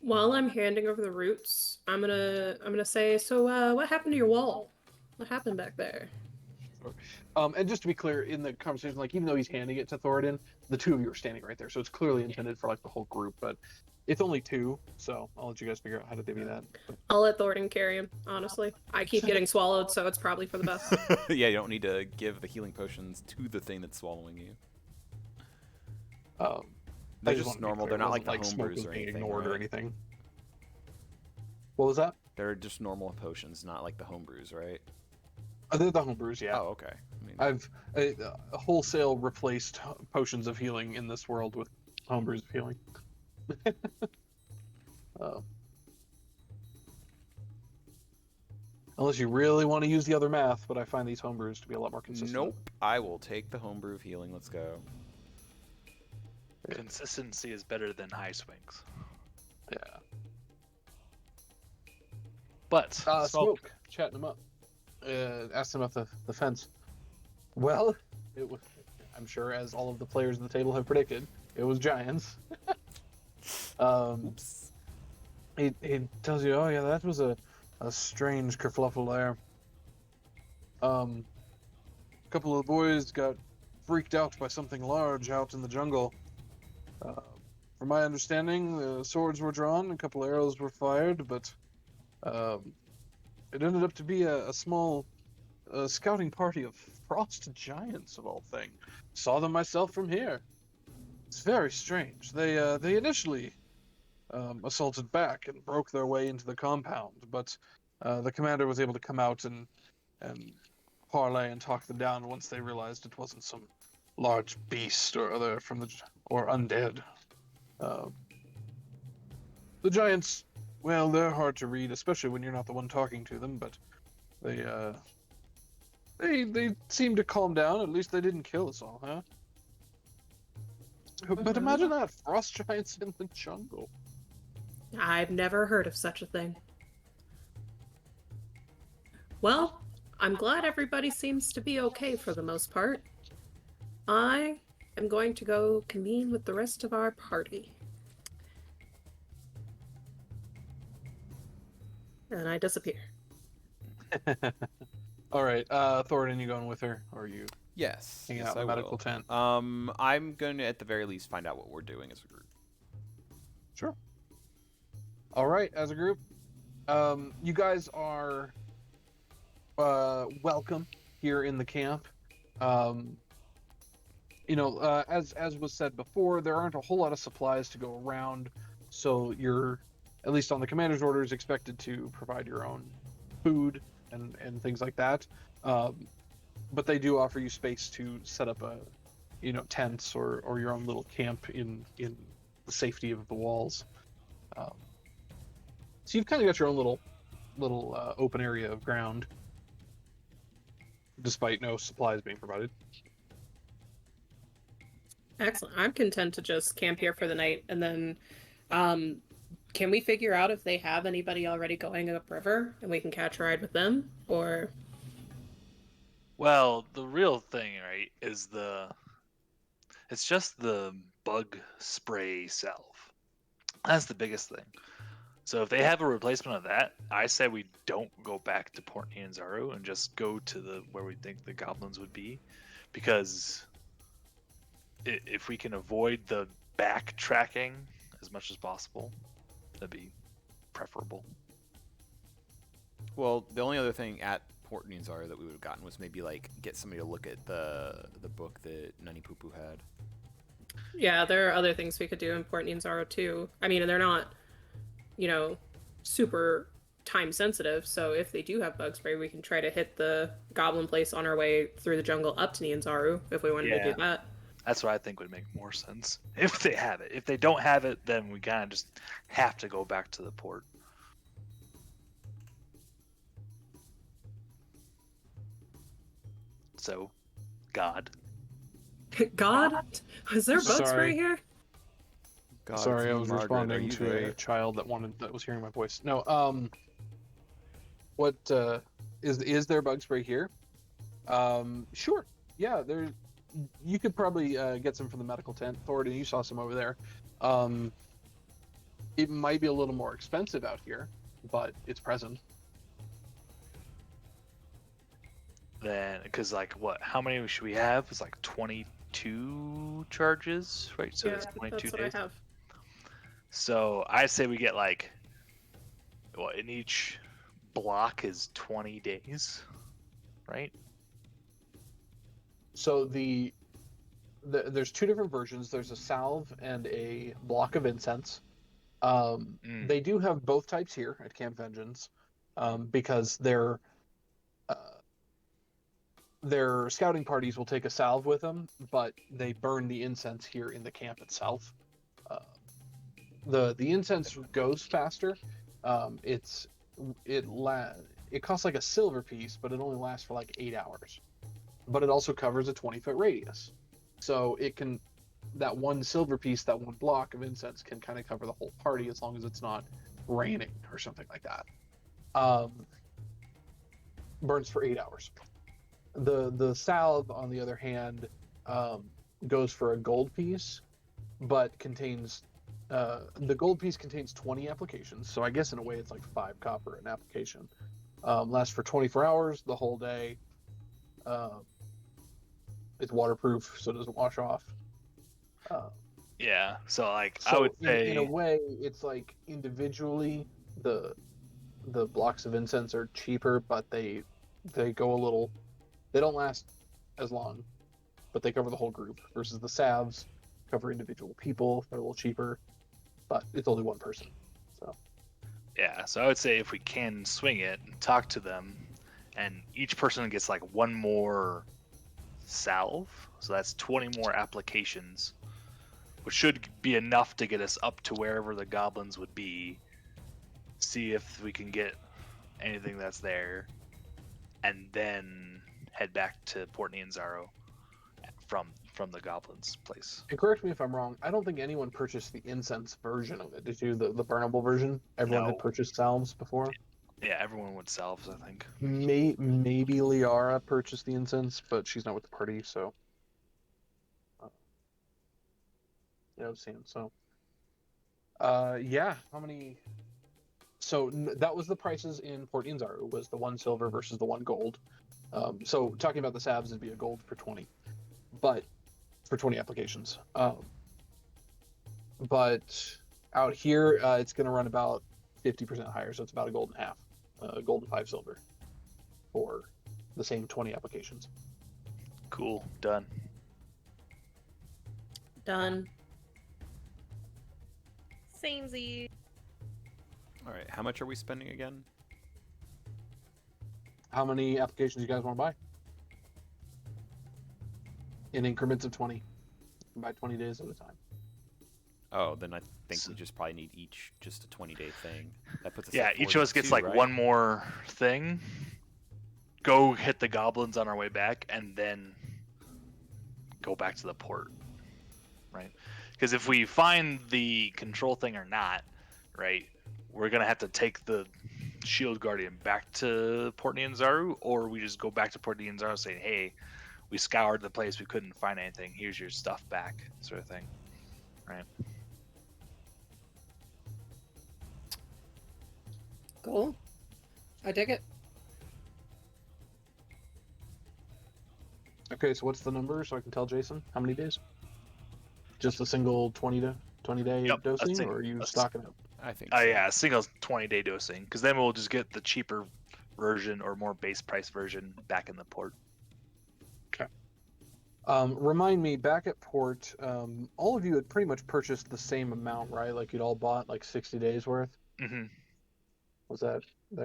While I'm handing over the roots, I'm gonna say, so what happened to your wall? What happened back there? And just to be clear, in the conversation, like even though he's handing it to Thoradin, the 2 of you are standing right there, so it's clearly intended for like the whole group. But it's only 2, so I'll let you guys figure out how to divvy that. I'll let Thoradin carry him. Honestly, I keep getting swallowed, so it's probably for the best. Yeah, you don't need to give the healing potions to the thing that's swallowing you. They're just normal. They're not like the homebrews or anything. Ignored right? or anything. What was that? They're just normal potions, not like the homebrews, right? They're the homebrews, yeah. Oh, okay. I mean, I've wholesale replaced potions of healing in this world with homebrews of healing. Unless you really want to use the other math, but I find these homebrews to be a lot more consistent. Nope. I will take the homebrew of healing. Let's go. Consistency is better than high swings. Yeah. But Smoke, chatting him up. Asked him about the fence. Well, it was, I'm sure, as all of the players at the table have predicted, it was giants. Oops. He tells you, oh yeah, that was a strange kerfluffle there. A couple of the boys got freaked out by something large out in the jungle. From my understanding, the swords were drawn, a couple arrows were fired, but it ended up to be a small scouting party of frost giants, of all things. Saw them myself from here. It's very strange. They initially assaulted back and broke their way into the compound, but the commander was able to come out and parlay and talk them down once they realized it wasn't some large beast or other from the or undead. The giants, well, they're hard to read, especially when you're not the one talking to them. But they seem to calm down. At least they didn't kill us all, huh? But imagine that, frost giants in the jungle. I've never heard of such a thing. Well, I'm glad everybody seems to be okay for the most part. I am going to go convene with the rest of our party. And I disappear. All right, Thorin, you going with her, or are you Yes. hanging Yes, out in I the medical will. tent? I'm going to, at the very least, find out what we're doing as a group. Sure. All right, as a group, you guys are welcome here in the camp. As was said before, there aren't a whole lot of supplies to go around, so you're, at least on the commander's orders, expected to provide your own food and things like that. But they do offer you space to set up tents or your own little camp in the safety of the walls. So you've kind of got your own little open area of ground, despite no supplies being provided. Excellent. I'm content to just camp here for the night, and then can we figure out if they have anybody already going upriver and we can catch a ride with them? Or Well, the real thing, right, is it's just the bug spray salve. That's the biggest thing. So if they have a replacement of that, I say we don't go back to Port Nianzaru and just go to where we think the goblins would be, because if we can avoid the backtracking as much as possible, that'd be preferable. Well, the only other thing at Port Nianzaru that we would have gotten was maybe like get somebody to look at the book that Nani Pupu had. yeah, there are other things we could do in Port Nianzaru too. I mean, they're not, super time sensitive. So if they do have bug spray, we can try to hit the goblin place on our way through the jungle up to Nianzaru if we wanted to do that. That's what I think would make more sense if they have it. If they don't have it, then we kind of just have to go back to the port. So, God. God? Is there bug Sorry. spray here? God, Sorry, it's I me, was Margaret. Are responding you to there? a child that was hearing my voice. No, what is there bug spray here? Sure. Yeah, you could probably get some from the medical tent. Thornton, you saw some over there. It might be a little more expensive out here, but it's present. Then, because how many should we have? It's like 22 charges, right? So yeah, it's 22 that's days. what I have. So I say we get in each block is 20 days, right? So there's two different versions. There's a salve and a block of incense. They do have both types here at Camp Vengeance, because their scouting parties will take a salve with them, but they burn the incense here in the camp itself. The incense goes faster. It costs like a silver piece, but it only lasts for like 8 hours. But it also covers a 20-foot radius, so that one silver piece, that one block of incense can kind of cover the whole party as long as it's not raining or something like that. Burns for 8 hours. The salve, on the other hand, goes for a gold piece, but contains the gold piece contains 20 applications. So I guess in a way it's like 5 copper an application. Lasts for 24 hours, the whole day. It's waterproof, so it doesn't wash off. Yeah. So I So would say in a way, it's like individually the blocks of incense are cheaper, but they go a little. They don't last as long, but they cover the whole group. Versus the salves cover individual people. They're a little cheaper, but it's only one person. So yeah. So I would say if we can swing it and talk to them, and each person gets like one more salve, so that's 20 more applications. which should be enough to get us up to wherever the goblins would be. See if we can get anything that's there, and then head back to Port Nianzaro from the goblins' place. And correct me if I'm wrong. I don't think anyone purchased the incense version of it. Did you? The burnable version? Everyone had No. purchased salves before. Yeah, everyone would salves, I think. Maybe Liara purchased the incense, but she's not with the party, so. Yeah, I've seen. So. Yeah. How many? So that was the prices in Port Nianzaro. Was the 1 silver versus the 1 gold. So talking about the salves, it'd be a gold for 20, but for 20 applications. But out here, it's going to run about 50% higher, so it's about a gold and a half, gold and 5 silver for the same 20 applications. Cool. Done. Done. Samey. All right, how much are we spending again? How many applications you guys want to buy? In increments of 20. Buy 20 days at a time. Oh, then I think we just probably need each just a 20-day thing. That puts us Yeah, at each of us gets 42, like right? one more thing. Go hit the goblins on our way back, and then go back to the port. Right? Because if we find the control thing or not, right, we're gonna have to take the Shield Guardian back to Port Nianzaro, or we just go back to Port Nianzaro saying, "Hey, we scoured the place, we couldn't find anything. Here's your stuff back," sort of thing. Right? Cool. I dig it. Okay, so what's the number so I can tell Jason how many days? Just a single 20 day Yep, dosing, or are you stocking up? I think Oh so. yeah, a single 20-day dosing, because then we'll just get the cheaper version or more base price version back in the port. Okay. Remind me, back at port, all of you had pretty much purchased the same amount, right? Like you'd all bought like 60 days worth. Mm-hmm. Was that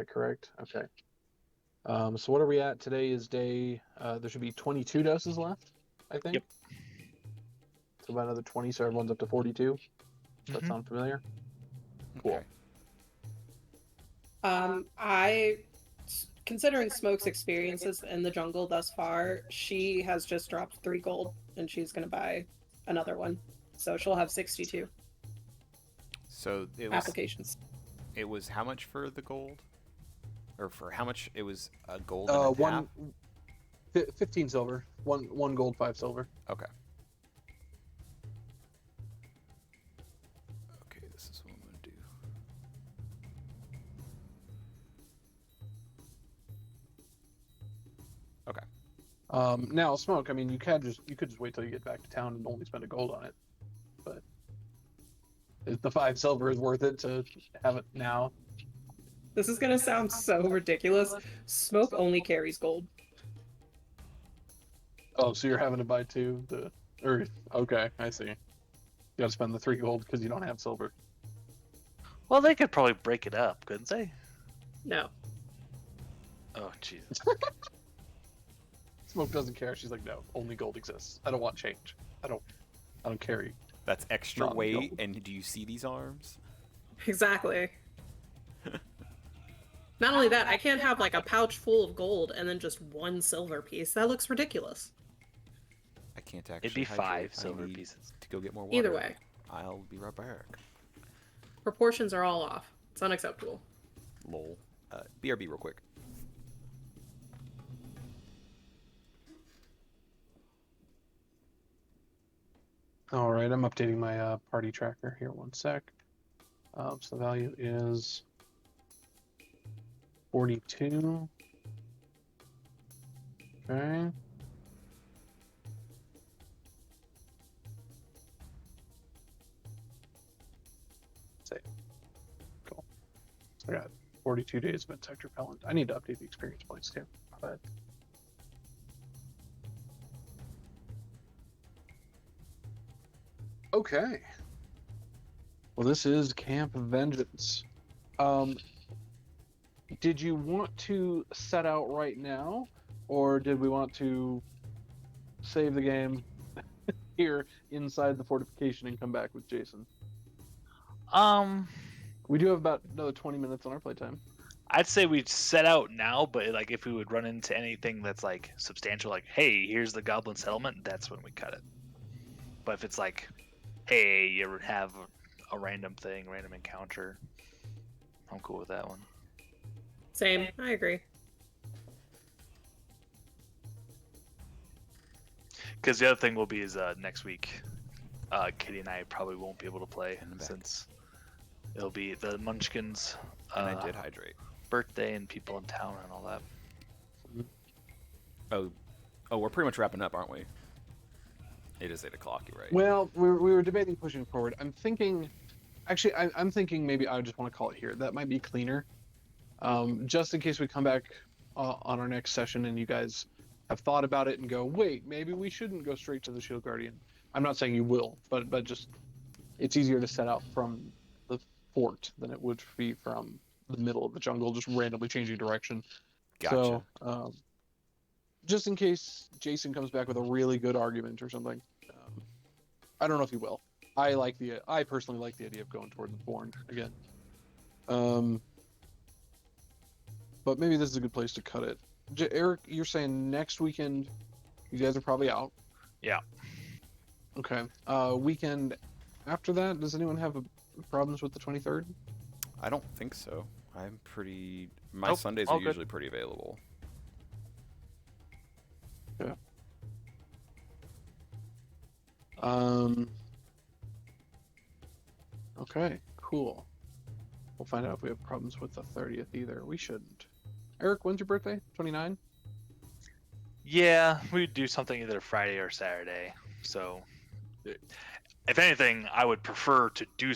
correct? Okay. So what are we at? Today is day. There should be 22 doses left, I think. Yep. So about another 20, so everyone's up to 42. Does that sound familiar? Cool. Okay. Considering Smoke's experiences in the jungle thus far, she has just dropped 3 gold, and she's gonna buy another one, so she'll have 62 So it was applications. It was how much for the gold? Or for how much? It was a gold and a half? 15 silver. One gold, 5 silver. Okay. Okay, this is what I'm going to do. Okay. Now, Smoke, I mean, you could just wait till you get back to town and only spend a gold on it. But if the 5 silver is worth it to have it now. This is gonna sound so ridiculous. Smoke only carries gold. Oh, so you're having to buy 2? Okay, I see. You gotta spend the 3 gold because you don't have silver. Well, they could probably break it up, couldn't they? No. Oh, Jesus. Smoke doesn't care. She's like, no, only gold exists. I don't want change. I don't carry. That's extra Not weight, gold. and do you see these arms? Exactly. Not only that, I can't have like a pouch full of gold and then just 1 silver piece. That looks ridiculous. I can't actually It'd be hydrate. 5 silver I need pieces. to go get more water. Either way, I'll be right back. proportions are all off. It's unacceptable. Lol. BRB real quick. All right, I'm updating my party tracker here. 1 sec. So the value is 42. Okay. Save. Cool. So I got 42 days of Insect Repellent. I need to update the experience points too. But okay. Well, this is Camp Vengeance. Did you want to set out right now, or did we want to save the game here inside the fortification and come back with Jason. Um, We do have about another 20 minutes on our playtime. I'd say we'd set out now, but like if we would run into anything that's like substantial, like hey, here's the goblin settlement, that's when we cut it. But if it's like, hey, you ever have a random thing, random encounter, I'm cool with that one. Same. I agree. Because the other thing will be is next week, Kitty and I probably won't be able to play since it'll be the Munchkins' And I did hydrate. birthday and people in town and all that. Oh, we're pretty much wrapping up, aren't we? It is 8 o'clock, you're right. Well, we were debating pushing forward. I'm thinking maybe I just want to call it here. That might be cleaner. Just in case we come back on our next session and you guys have thought about it and go, wait, maybe we shouldn't go straight to the Shield Guardian. I'm not saying you will, but just it's easier to set out from the fort than it would be from the middle of the jungle, just randomly changing direction. Gotcha. So, just in case Jason comes back with a really good argument or something, I don't know if he will. I personally like the idea of going toward the Bourne again. But maybe this is a good place to cut it. Eric, you're saying next weekend you guys are probably out. Yeah. Okay. Weekend after that, does anyone have problems with the 23rd? I don't think so. I'm pretty... My Sundays are usually pretty available. Yeah. Okay, cool. We'll find out if we have problems with the 30th either. We shouldn't. Eric, when's your birthday? 29? Yeah, we'd do something either Friday or Saturday. So, if anything, I would prefer to do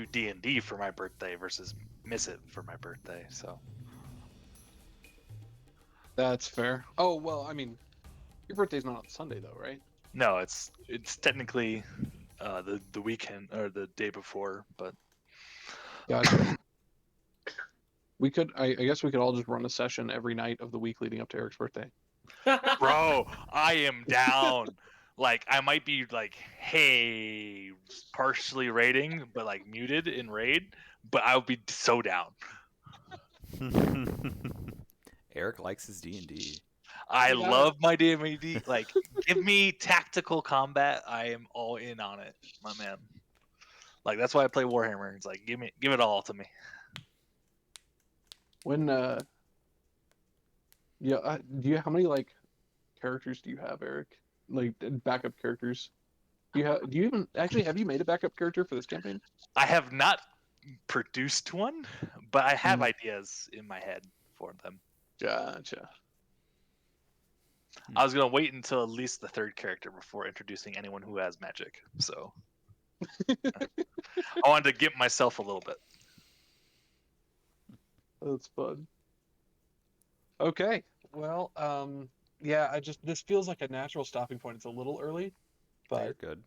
D&D for my birthday versus miss it for my birthday. So that's fair. Oh well, I mean, your birthday's not on Sunday though, right? no, it's technically the weekend or the day before, but gotcha. We could, I guess, we could all just run a session every night of the week leading up to Eric's birthday. Bro, I am down. Like, I might be like, hey, partially raiding, but like muted in raid, but I would be so down. Eric likes his D&D. I love my D&D. Like, give me tactical combat. I am all in on it, my man. Like, that's why I play Warhammer. It's like, give it all to me. When how many like characters do you have, Eric? Like backup characters? Have you made a backup character for this campaign? I have not produced one, but I have ideas in my head for them. Gotcha. I was gonna wait until at least the third character before introducing anyone who has magic. So I wanted to get myself a little bit. That's fun. Okay. Well, yeah, this feels like a natural stopping point. It's a little early, but you're good.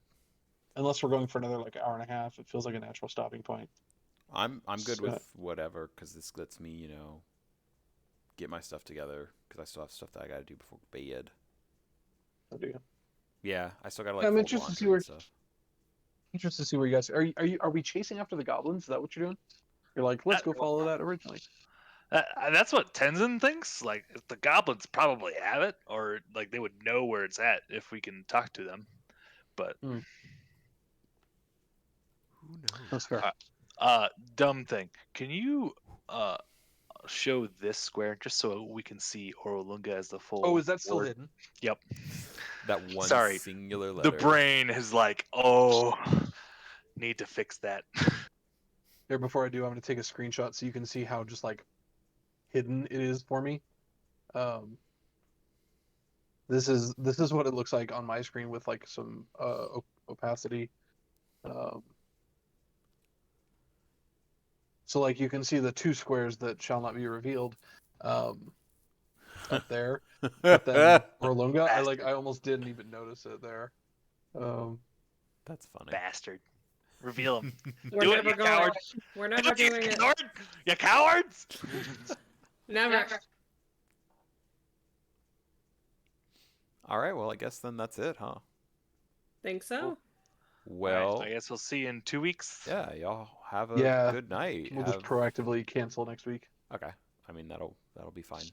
Unless we're going for another like hour and a half, it feels like a natural stopping point. I'm good with whatever, because this lets me, get my stuff together, because I still have stuff that I got to do before bed. Oh, do you? Yeah, I still got to like. I'm interested to see where. Interested to see where you guys are we chasing after the goblins? Is that what you're doing? You're like, let's go follow that originally. That's what Tenzin thinks. Like, the goblins probably have it, or like they would know where it's at if we can talk to them. But who knows? That's fair. Dumb thing. Can you show this square just so we can see Orolunga as the full? Oh, is that still word? hidden? Yep. That one singular letter. The brain is like, need to fix that. Here, before I do, I'm going to take a screenshot so you can see how just like hidden it is for me. This is what it looks like on my screen with like some opacity. So like you can see the two squares that shall not be revealed up there. But then Orlunga, I almost didn't even notice it there. That's funny. Bastard. Reveal him. Do it, you coward. We're never doing it. You cowards! Never. All right, well, I guess then that's it, huh? Think so. Well, All right, I guess we'll see you in 2 weeks. yeah, y'all have a Yeah, good night. we'll just proactively cancel next week. Okay. I mean, that'll be fine.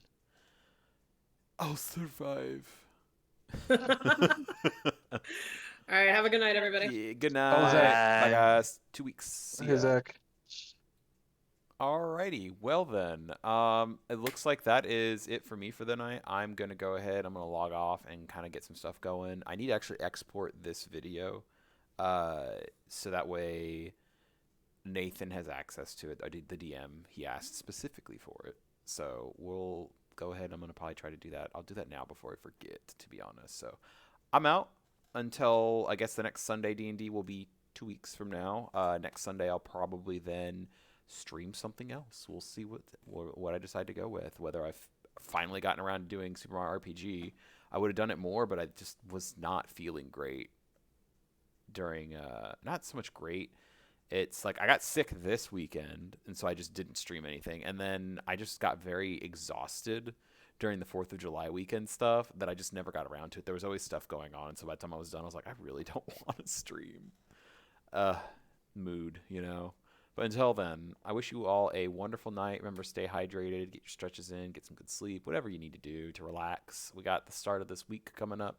I'll survive. All right. Have a good night, everybody. Yeah, good Oh, night. Zach. Bye, guys. 2 weeks. See Hey, ya. Zach. Alrighty. Well then, it looks like that is it for me for the night. I'm gonna go ahead. I'm gonna log off and kind of get some stuff going. I need to actually export this video, so that way Nathan has access to it. I did the DM. He asked specifically for it, so we'll go ahead. I'm gonna probably try to do that. I'll do that now before I forget, to be honest. So I'm out until I guess the next Sunday. D&D will be 2 weeks from now. Next Sunday I'll probably then stream something else. We'll see what I decide to go with. Whether I've finally gotten around to doing Super Mario RPG. I would have done it more, but I just was not feeling great during not so much great. It's like I got sick this weekend, and so I just didn't stream anything. And then I just got very exhausted during the 4th of July weekend stuff that I just never got around to it. There was always stuff going on, and so by the time I was done, I was like, I really don't want to stream. Mood, you know. But until then, I wish you all a wonderful night. Remember, stay hydrated, get your stretches in, get some good sleep, whatever you need to do to relax. We got the start of this week coming up,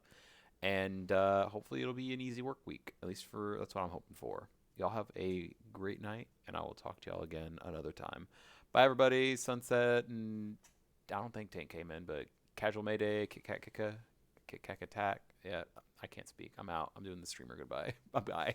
and hopefully it'll be an easy work week. At least that's what I'm hoping for. Y'all have a great night, and I will talk to y'all again another time. Bye, everybody. Sunset, and I don't think Tank came in, but Casual Mayday, Kit Kat Kika, Kit Kat Attack. Yeah, I can't speak. I'm out. I'm doing the streamer goodbye. Bye-bye.